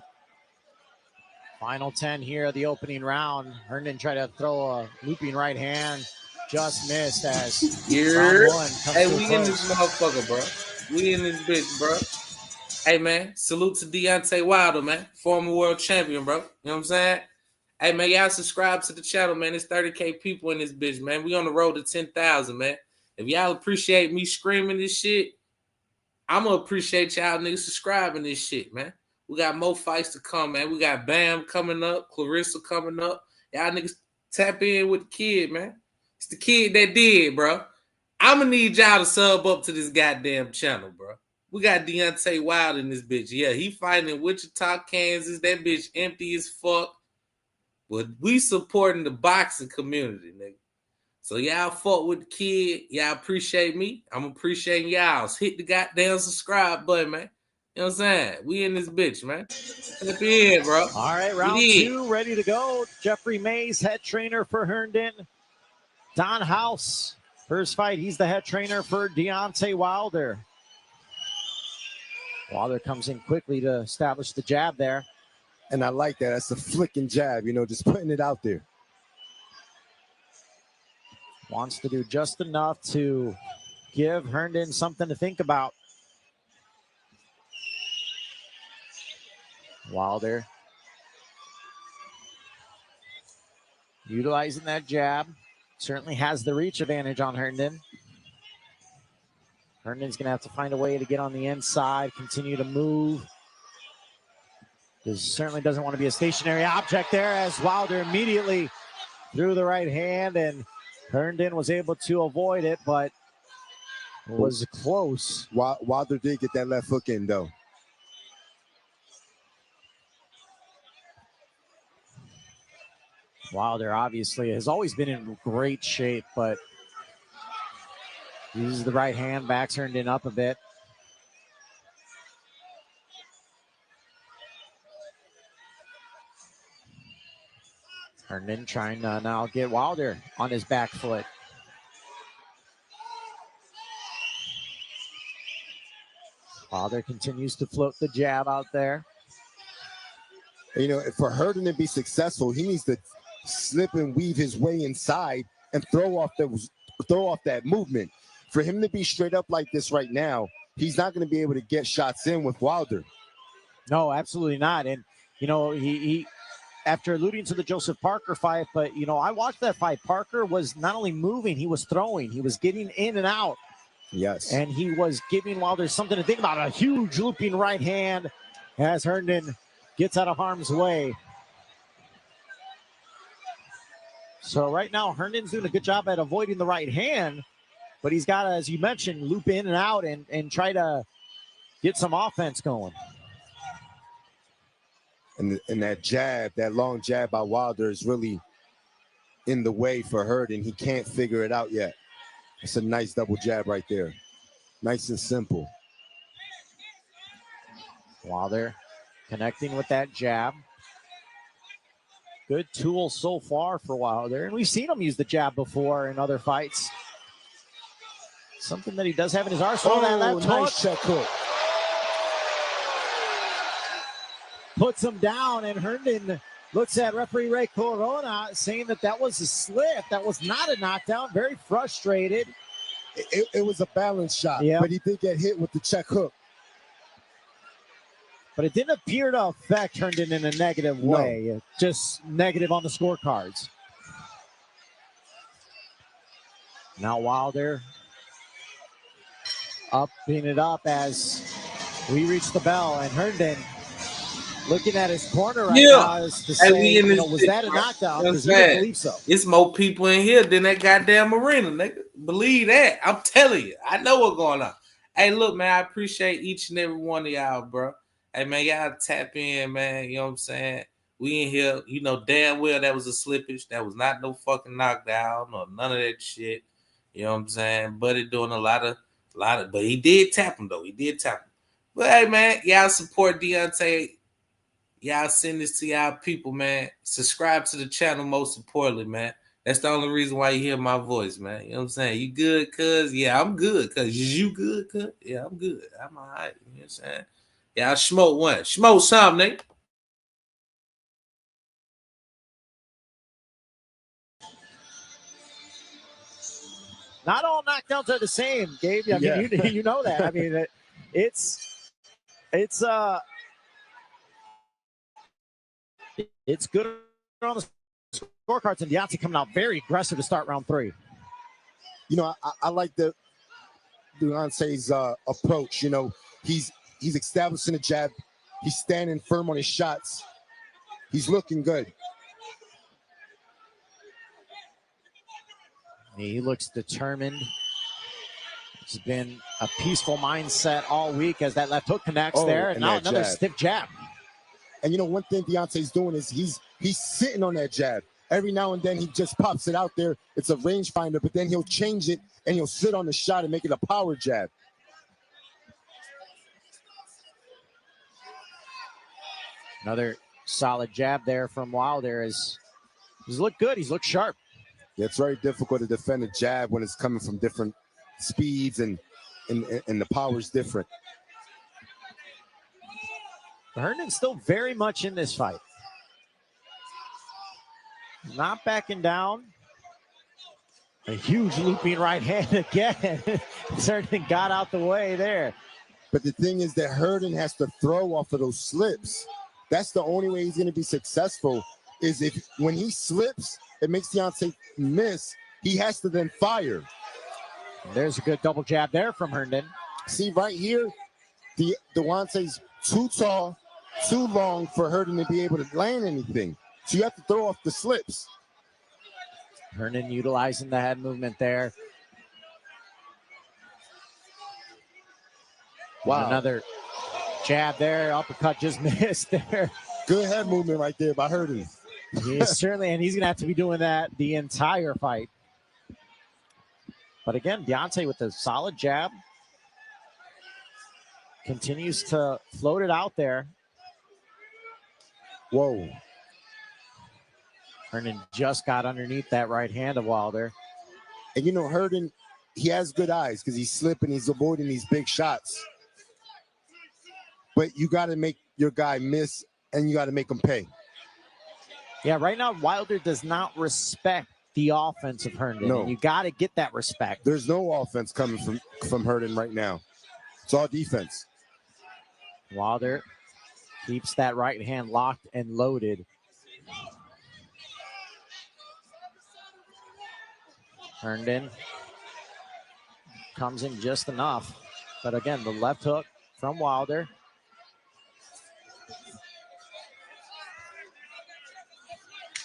Final 10 here of the opening round. Herndon tried to throw a looping right hand, just missed as round one comes Hey, to a we in close. this motherfucker, bro. We in this bitch, bro. Hey, man, salute to Deontay Wilder, man. Former world champion, bro. You know what I'm saying? Hey, man, y'all subscribe to the channel, man. There's 30K people in this bitch, man. We on the road to 10,000, man. If y'all appreciate me screaming this shit, I'm going to appreciate y'all niggas subscribing this shit, man. We got more fights to come, man. We got Bam coming up, Clarissa coming up. Y'all niggas tap in with the kid, man. It's the kid that did, bro. I'm going to need y'all to sub up to this goddamn channel, bro. We got Deontay Wilder in this bitch. Yeah, he fighting in Wichita, Kansas. That bitch empty as fuck. But we supporting the boxing community, nigga. So y'all fought with the kid. Y'all appreciate me. I'm appreciating y'all. So hit the goddamn subscribe button, man. You know what I'm saying? We in this bitch, man. Tap in, bro. All right, round two, ready to go. Jeffrey Mays, head trainer for Herndon. Don House, first fight. He's the head trainer for Deontay Wilder. Wilder comes in quickly to establish the jab there. And I like that. That's a flicking jab, you know, just putting it out there. Wants to do just enough to give Herndon something to think about. Wilder utilizing that jab. Certainly has the reach advantage on Herndon. Herndon's going to have to find a way to get on the inside, continue to move. This certainly doesn't want to be a stationary object there as Wilder immediately threw the right hand, and Herndon was able to avoid it, but was close. Wilder did get that left hook in, though. Wilder obviously has always been in great shape, but uses the right hand, backs Herndon up a bit. Herndon trying to now get Wilder on his back foot. Wilder continues to float the jab out there. You know, for Herndon to be successful, he needs to slip and weave his way inside and throw off that movement. For him to be straight up like this right now, he's not going to be able to get shots in with Wilder. No, absolutely not. And, you know, he after alluding to the Joseph Parker fight, but, you know, I watched that fight. Parker was not only moving, he was throwing. He was getting in and out. Yes. And he was giving Wilder something to think about. A huge looping right hand as Herndon gets out of harm's way. So right now, Herndon's doing a good job at avoiding the right hand, but he's got to, as you mentioned, loop in and out and try to get some offense going. And that jab, that long jab by Wilder is really in the way for Herndon. He can't figure it out yet. It's a nice double jab right there. Nice and simple. Wilder connecting with that jab. Good tool so far for Wilder. And we've seen him use the jab before in other fights. Something that he does have in his arsenal. That left nice hook. check hook. Puts him down, and Herndon looks at referee Ray Corona saying that was a slip. That was not a knockdown. Very frustrated. It was a balance shot, yeah. But he did get hit with the check hook. But it didn't appear to affect Herndon in a negative way. No. Just negative on the scorecards. Now Wilder upping it up as we reach the bell, and Herndon looking at his corner right Yeah. now is to say, we in this was shit, that a bro. knockdown? You know what Because I'm he didn't saying? believe so. It's more people in here than that goddamn arena, nigga. Believe that. I'm telling you. I know what's going on. Hey, look, man, I appreciate each and every one of y'all, bro. Hey, man, y'all tap in, man. You know what I'm saying? We in here, you know damn well that was a slippage. That was not no fucking knockdown or none of that shit. You know what I'm saying? Buddy doing a lot of, but he did tap him, though. He did tap him. But, hey, man, y'all support Deontay. Y'all send this to y'all people, man. Subscribe to the channel, most importantly, man. That's the only reason why you hear my voice, man. You know what I'm saying? You good, cuz? Yeah, I'm good, cuz. You good, cuz? Yeah, I'm good. I'm all right. You know what I'm saying? Y'all smoke one. Smoke something, nigga. Not all knockdowns are the same, Gabe. I mean, you know that. I mean, it's good on the scorecards, and Deontay coming out very aggressive to start round 3. You know, I like the Deontay's approach. You know, he's establishing a jab. He's standing firm on his shots. He's looking good. He looks determined. It's been a peaceful mindset all week as that left hook connects there. And now another stiff jab. And you know, one thing Deontay's doing is he's sitting on that jab. Every now and then he just pops it out there. It's a rangefinder, but then he'll change it and he'll sit on the shot and make it a power jab. Another solid jab there from Wilder. He's looked good. He's looked sharp. Yeah, it's very difficult to defend a jab when it's coming from different speeds and the power's different. Herndon's still very much in this fight. Not backing down. A huge looping right hand again. Herndon got out the way there. But the thing is that Herndon has to throw off of those slips. That's the only way he's going to be successful, is if when he slips, it makes Deontay miss. He has to then fire. There's a good double jab there from Herndon. See, right here, Deontay's too tall, too long for Herndon to be able to land anything. So you have to throw off the slips. Herndon utilizing the head movement there. Wow. And another jab there. Uppercut just missed there. Good head movement right there by Herndon. Certainly, and he's going to have to be doing that the entire fight. But again, Deontay with a solid jab. Continues to float it out there. Whoa. Herndon just got underneath that right hand of Wilder. And you know, Herndon, he has good eyes because he's slipping, he's avoiding these big shots. But you got to make your guy miss, and you got to make him pay. Yeah, right now, Wilder does not respect the offense of Herndon. No. And you got to get that respect. There's no offense coming from Herndon right now. It's all defense. Wilder keeps that right hand locked and loaded. Herndon comes in just enough. But again, the left hook from Wilder.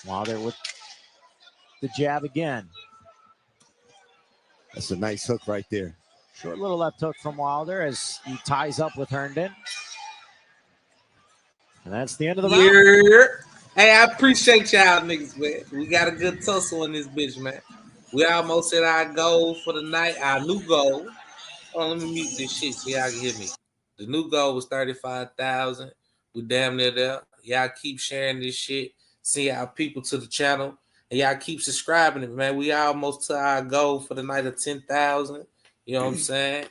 Wilder with the jab again. That's a nice hook right there. Short little left hook from Wilder as he ties up with Herndon. And that's the end of the round. Hey, I appreciate y'all niggas, man. We got a good tussle in this bitch, man. We almost hit our goal for the night, our new goal. Oh, let me mute this shit so y'all can hear me. The new goal was 35,000. We damn near there. Y'all keep sharing this shit. Send y'all people to the channel. And y'all keep subscribing it, man. We almost to our goal for the night of 10,000. You know what I'm saying?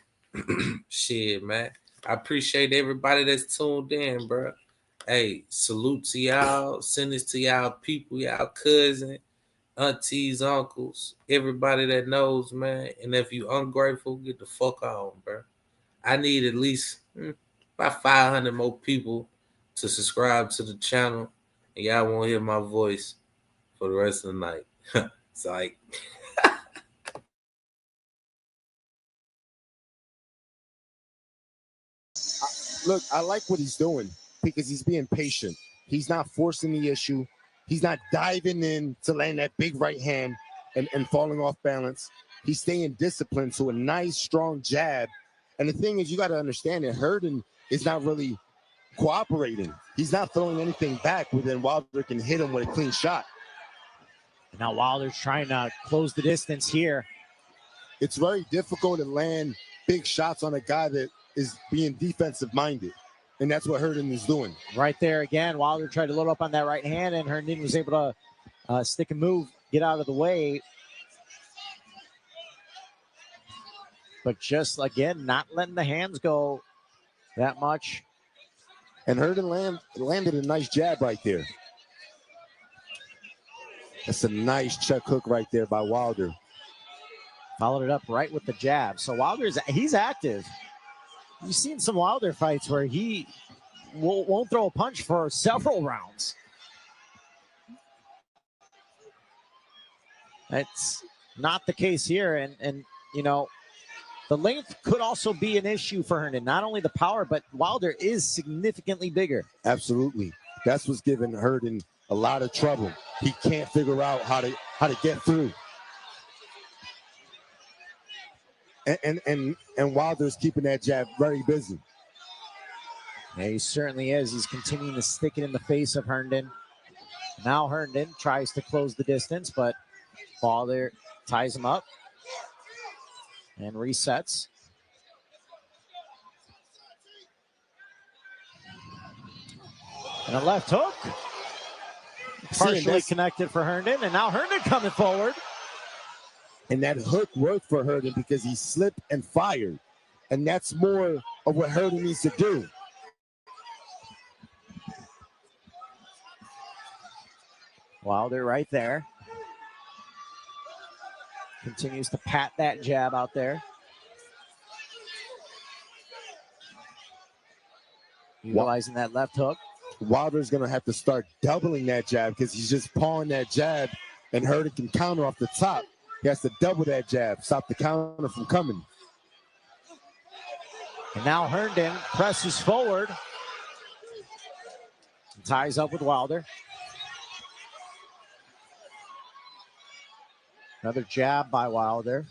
Shit, man. I appreciate everybody that's tuned in, bro. Hey, salute to y'all. Send this to y'all people, y'all cousin, aunties, uncles, everybody that knows, man. And if you ungrateful, get the fuck on, bro. I need at least about 500 more people to subscribe to the channel, and y'all won't hear my voice for the rest of the night. It's like... Look, I like what he's doing. because he's being patient. He's not forcing the issue. He's not diving in to land that big right hand and falling off balance. He's staying disciplined to a nice, strong jab. And the thing is, you got to understand that Herndon is not really cooperating. He's not throwing anything back within Wilder can hit him with a clean shot. Now Wilder's trying to close the distance here. It's very difficult to land big shots on a guy that is being defensive minded. And that's what Herndon is doing. Right there again, Wilder tried to load up on that right hand, and Herndon was able to stick and move, get out of the way. But just, again, not letting the hands go that much. And Herndon landed a nice jab right there. That's a nice check hook right there by Wilder. Followed it up right with the jab. So he's active. You've seen some Wilder fights where he won't throw a punch for several rounds. That's not the case here. And you know, the length could also be an issue for Herndon. Not only the power, but Wilder is significantly bigger. Absolutely. That's what's giving Herndon a lot of trouble. He can't figure out how to get through. And Wilder's keeping that jab very busy. Yeah, he certainly is. He's continuing to stick it in the face of Herndon. Now Herndon tries to close the distance, but Wilder ties him up and resets. And a left hook. Partially connected for Herndon, and now Herndon coming forward. And that hook worked for Herndon because he slipped and fired. And that's more of what Herndon needs to do. Wilder right there. Continues to pat that jab out there. Utilizing that left hook. Wilder's going to have to start doubling that jab because he's just pawing that jab, and Herndon can counter off the top. He has to double that jab, stop the counter from coming. And now Herndon presses forward. And ties up with Wilder. Another jab by Wilder.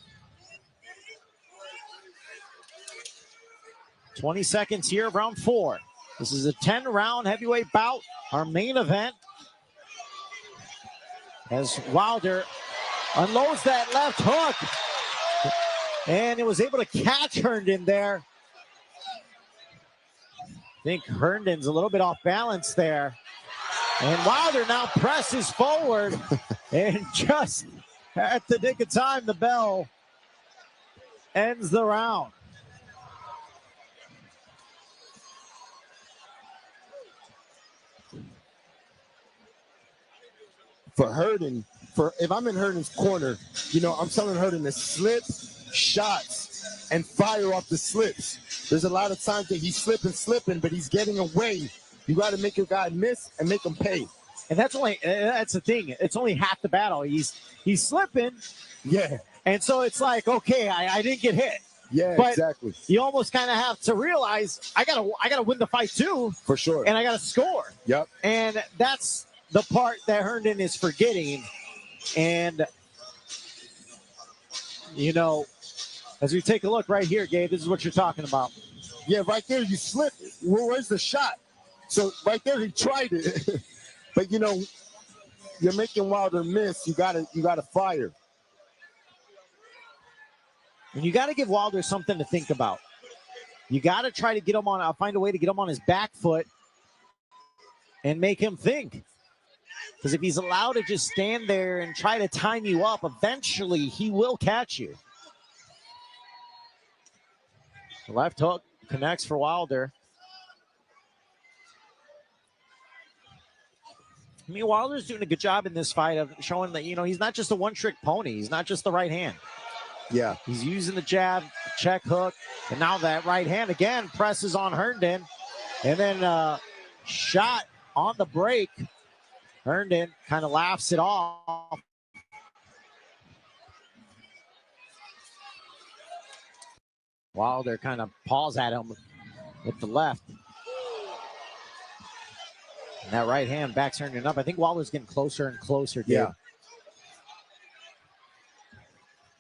20 seconds here of round 4. This is a 10-round heavyweight bout, our main event. As Wilder unloads that left hook. And it was able to catch Herndon there. I think Herndon's a little bit off balance there. And Wilder now presses forward. And just at the nick of time, the bell ends the round. For Herndon, if I'm in Herndon's corner, you know, I'm telling Herndon to slip shots and fire off the slips. There's a lot of times that he's slipping, but he's getting away. You got to make your guy miss and make him pay. And that's the thing. It's only half the battle. He's slipping. Yeah. And so it's like, okay, I didn't get hit. Yeah, but exactly. You almost kind of have to realize I gotta win the fight too. For sure. And I gotta score. Yep. And that's the part that Herndon is forgetting. And you know, as we take a look right here, Gabe, this is what you're talking about. Yeah, right there you slip. Where's the shot? So right there he tried it. But you know, you're making Wilder miss. You gotta fire. And you got to give Wilder something to think about. You got to try to get him on, find a way to get him on his back foot and make him think. Because if he's allowed to just stand there and try to time you up, eventually he will catch you. The left hook connects for Wilder. I mean, Wilder's doing a good job in this fight of showing that, you know, he's not just a one-trick pony. He's not just the right hand. Yeah. He's using the jab, check hook, and now that right hand again presses on Herndon. And then shot on the break. Herndon kind of laughs it off. Wilder kind of paws at him with the left. And that right hand backs Herndon up. I think Wilder's getting closer and closer, dude. Yeah.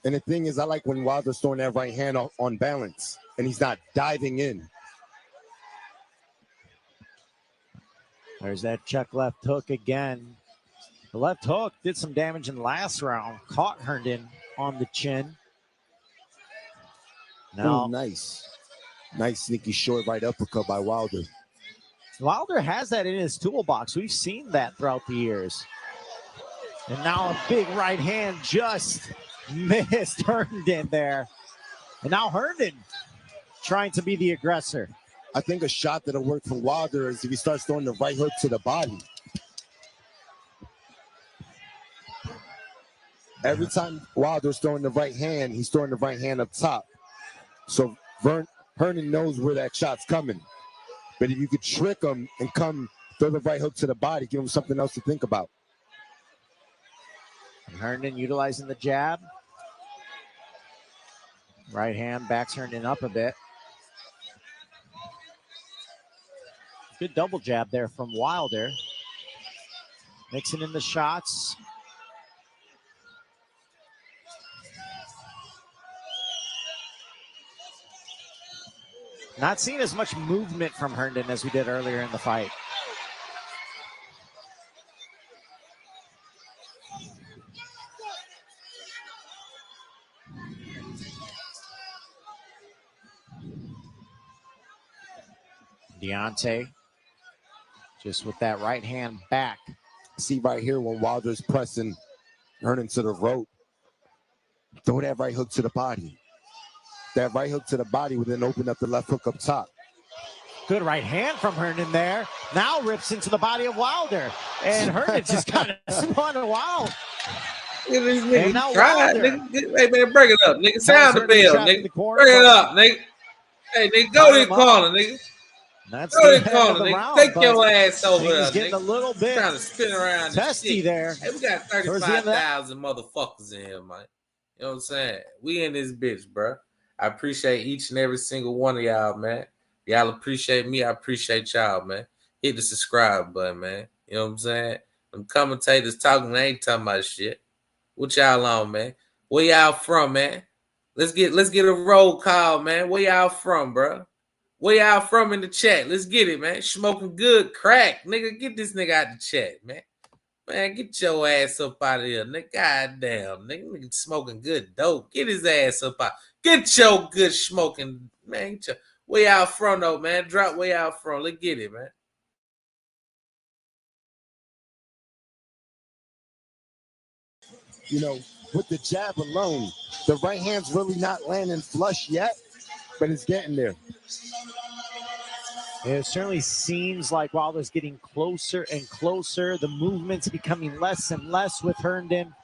And the thing is, I like when Wilder's throwing that right hand on balance and he's not diving in. There's that check left hook again. The left hook did some damage in the last round. Caught Herndon on the chin. Now, ooh, nice. Nice sneaky short right uppercut by Wilder. Wilder has that in his toolbox. We've seen that throughout the years. And now a big right hand just missed Herndon there. And now Herndon trying to be the aggressor. I think a shot that'll work for Wilder is if he starts throwing the right hook to the body. Every time Wilder's throwing the right hand, he's throwing the right hand up top. So Herndon knows where that shot's coming. But if you could trick him and come throw the right hook to the body, give him something else to think about. And Herndon utilizing the jab. Right hand backs Herndon up a bit. Good double jab there from Wilder. Mixing in the shots. Not seeing as much movement from Herndon as we did earlier in the fight. Deontay just with that right hand back. See right here when Wilder's pressing Herndon to the rope. Throw that right hook to the body. That right hook to the body would then open up the left hook up top. Good right hand from Herndon there. Now rips into the body of Wilder. And Herndon just kind of spun a while. Look at this nigga trying, nigga. Hey, man, bring it up, nigga. Sound the bell, nigga. Bring it up, nigga. Hey, nigga, go to the corner, nigga. That's go to the the corner, nigga. round, take your ass over there, he's getting nigga. a little bit trying to spin around testy there. Hey, we got 35,000 motherfuckers in here, man. You know what I'm saying? We in this bitch, bro. I appreciate each and every single one of y'all, man. Y'all appreciate me. I appreciate y'all, man. Hit the subscribe button, man. You know what I'm saying? Them commentators talking, they ain't talking about shit. What y'all on, man? Where y'all from, man? Let's get a roll call, man. Where y'all from, bro? Where y'all from in the chat? Let's get it, man. Smoking good crack. Nigga, get this nigga out the chat, man. Man, get your ass up out of here, nigga. Goddamn, nigga smoking good dope. Get his ass up out. Get your good smoking, man. Where y'all from, though, man? Drop where y'all from. Let's get it, man. You know, with the jab alone, the right hand's really not landing flush yet, but it's getting there. It certainly seems like Wilder's getting closer and closer. The movement's becoming less and less with Herndon.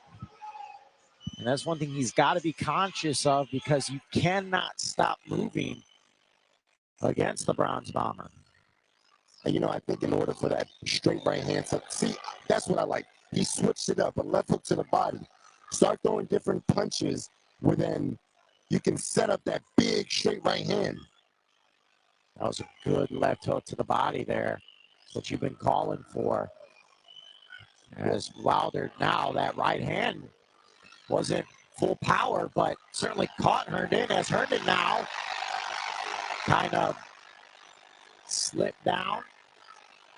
And that's one thing he's got to be conscious of because you cannot stop moving against the Bronze Bomber. And, you know, I think in order for that straight right hand to see, that's what I like. He switched it up, a left hook to the body. Start throwing different punches where then you can set up that big straight right hand. That was a good left hook to the body there. What you've been calling for. As Wilder now, that right hand wasn't full power, but certainly caught Herndon as Herndon now kind of slipped down.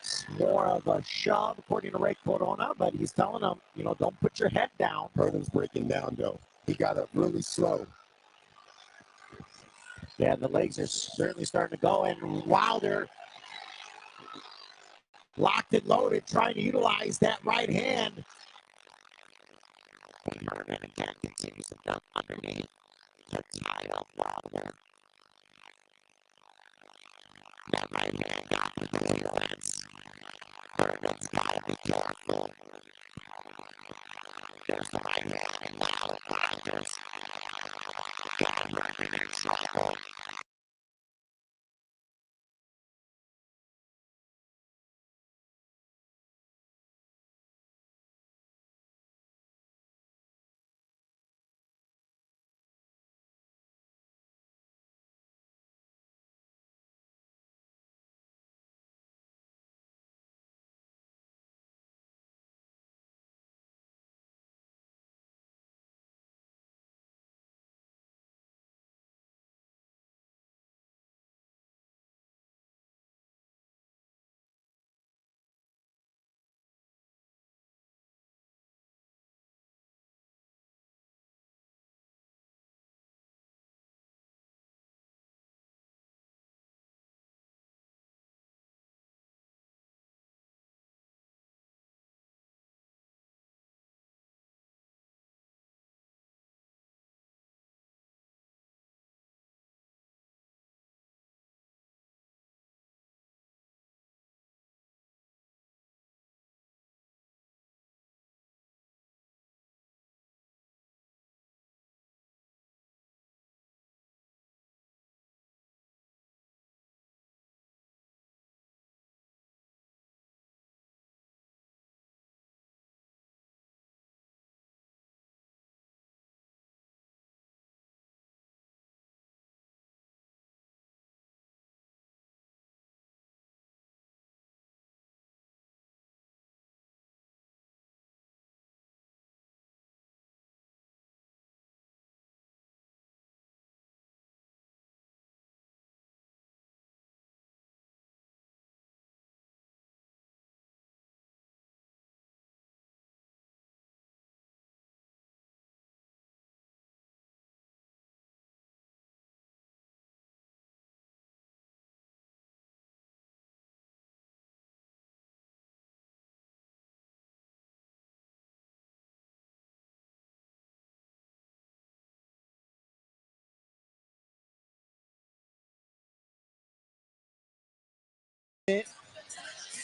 It's more of a shove, according to Ray Corona, but he's telling him, you know, don't put your head down. Herndon's breaking down, though. He got up really slow. Yeah, the legs are certainly starting to go, and Wilder locked and loaded, trying to utilize that right hand. Herndon again continues to duck underneath to tie up Wilder. That right hand got the clearance. Herndon's got to be careful. There's the right hand, and now Wilder's got Herndon in trouble.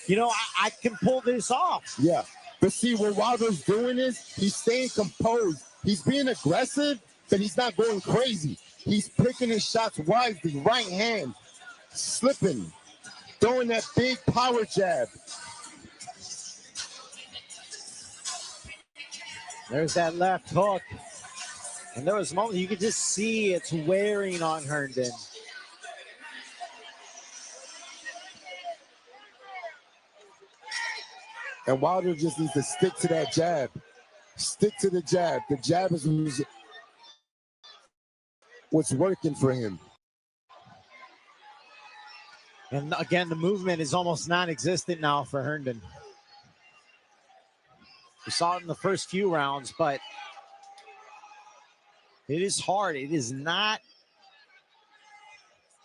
you know, I can pull this off. Yeah. But see, what Wilder's doing is he's staying composed. He's being aggressive, but he's not going crazy. He's picking his shots wisely. Right hand, slipping, throwing that big power jab. There's that left hook. And there was a moment you could just see it's wearing on Herndon. And Wilder just needs to stick to that jab. Stick to the jab. The jab is what's working for him. And again, the movement is almost non-existent now for Herndon. We saw it in the first few rounds, but it is hard. It is not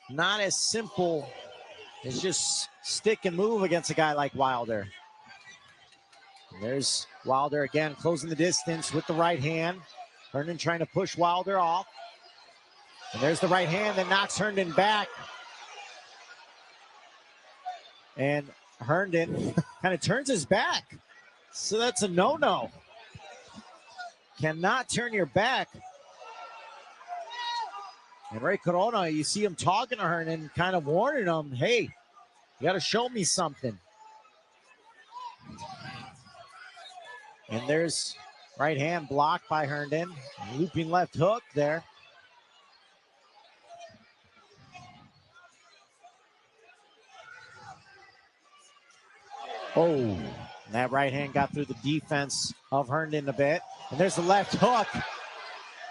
as simple as just stick and move against a guy like Wilder. And there's Wilder again, closing the distance with the right hand. Herndon trying to push Wilder off. And there's the right hand that knocks Herndon back. And Herndon kind of turns his back. So that's a no-no. Cannot turn your back. And Ray Corona, you see him talking to Herndon, kind of warning him, hey, you got to show me something. And there's right hand blocked by Herndon. Looping left hook there. Oh, and that right hand got through the defense of Herndon a bit. And there's the left hook.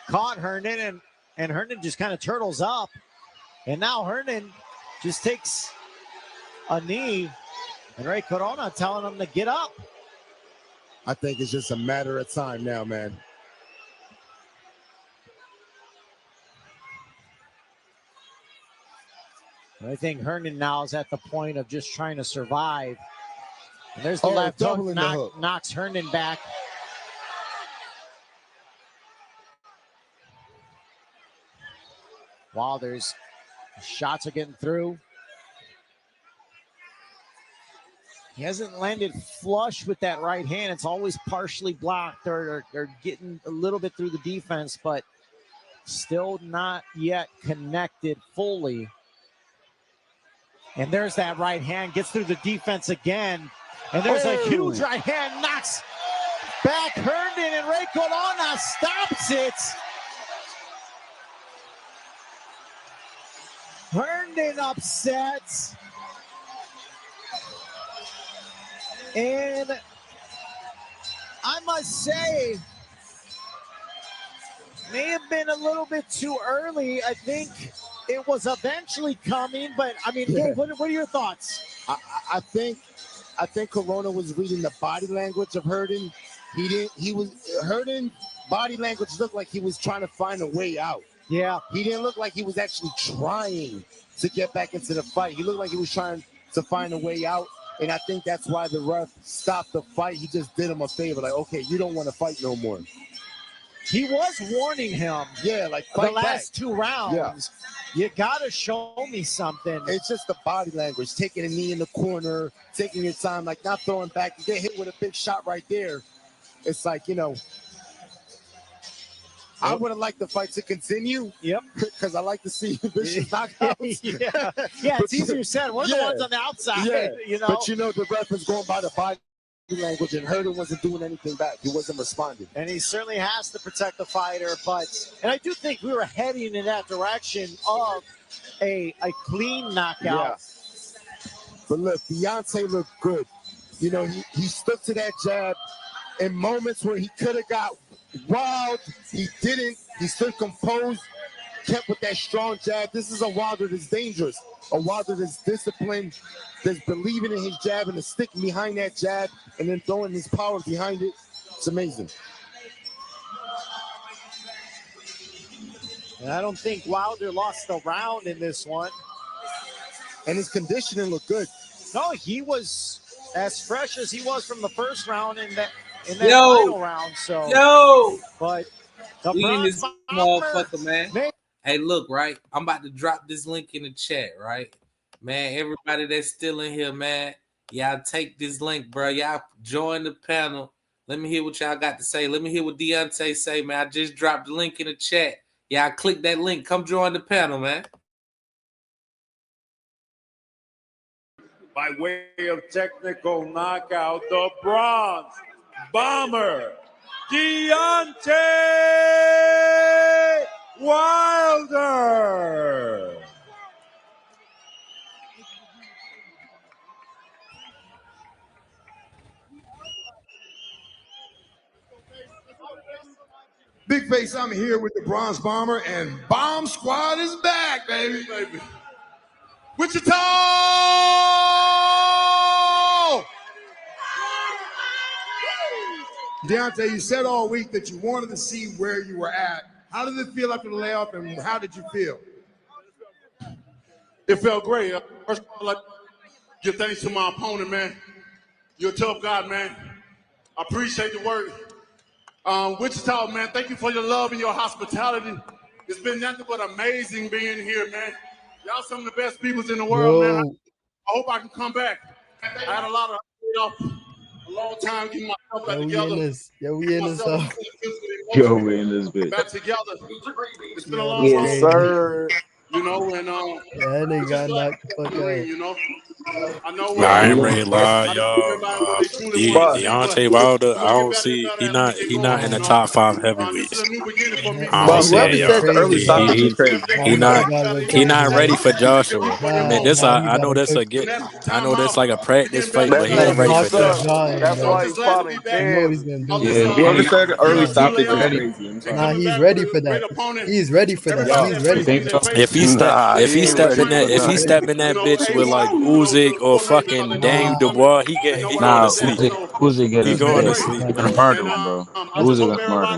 Caught Herndon, and Herndon just kind of turtles up. And now Herndon just takes a knee. And Ray Corona telling him to get up. I think it's just a matter of time now, man. I think Herndon now is at the point of just trying to survive. And there's the left hook, knocks Herndon back. Wilder's shots are getting through. He hasn't landed flush with that right hand. It's always partially blocked or getting a little bit through the defense, but still not yet connected fully. And there's that right hand, gets through the defense again. And there's a huge right hand, knocks back Herndon, and Ray Corona stops it. Herndon upsets. And I must say, may have been a little bit too early. I think it was eventually coming, but I mean, yeah. What are your thoughts? I think Corona was reading the body language of Herndon. Herndon body language looked like he was trying to find a way out. Yeah. He didn't look like he was actually trying to get back into the fight. He looked like he was trying to find a way out. And I think that's why the ref stopped the fight. He just did him a favor. Like, okay, you don't want to fight no more. He was warning him. Yeah, like fight the last back. 2 rounds. Yeah. You got to show me something. It's just the body language. Taking a knee in the corner, taking your time, like not throwing back. You get hit with a big shot right there. It's like, you know, I would have liked the fight to continue. Yep. Because I like to see vicious knockouts. Yeah, it's easier said. We're the ones on the outside. Yeah. You know? But you know, the ref is going by the body language, and Herndon wasn't doing anything back. He wasn't responding. And he certainly has to protect the fighter. And I do think we were heading in that direction of a clean knockout. Yeah. But look, Deontay looked good. You know, he stuck to that jab in moments where he could have got wild. He didn't. He stood composed, kept with that strong jab. This is a Wilder that's dangerous. A Wilder that's disciplined, that's believing in his jab and the stick behind that jab and then throwing his power behind it. It's amazing. And I don't think Wilder lost a round in this one. And his conditioning looked good. No, he was as fresh as he was from the first round in that final round. So, but we in this motherfucker, man. Hey, look, right? I'm about to drop this link in the chat, right? Man, everybody that's still in here, man, y'all take this link, bro. Y'all join the panel. Let me hear what y'all got to say. Let me hear what Deontay say, man. I just dropped the link in the chat. Y'all click that link. Come join the panel, man. By way of technical knockout, the Bronze Bomber, Deontay Wilder. Big Face, I'm here with the Bronze Bomber, and Bomb Squad is back, baby. Wichita! Deontay, you said all week that you wanted to see where you were at. How did it feel after the layoff, and how did you feel? It felt great. First of all, I'd like to give thanks to my opponent, man. You're a tough guy, man. I appreciate the work. Wichita, man, thank you for your love and your hospitality. It's been nothing but amazing being here, man. Y'all some of the best people in the world, man. I hope I can come back. I had a lot of a long time getting myself back together. We in this Back together. It's been a long time. Yes, sir. You know, and that nigga got knocked the fuck out. you know, I know. I ain't ready to lie, y'all. Deontay Wilder, I don't see he not in the top 5 heavyweights. I don't see it, y'all. He not ready for Joshua. I mean, I know this like a practice fight, but he ain't ready for Joshua. That's why he's fighting. Whoever said early stoppage is crazy. Nah, he's ready for that. He's ready for that. He's ready. If he step in that bitch with like Usyk or fucking Daniel Dubois, he going to sleep. Usyk He going to sleep. Gonna murder him, bro. Usyk gonna murder him.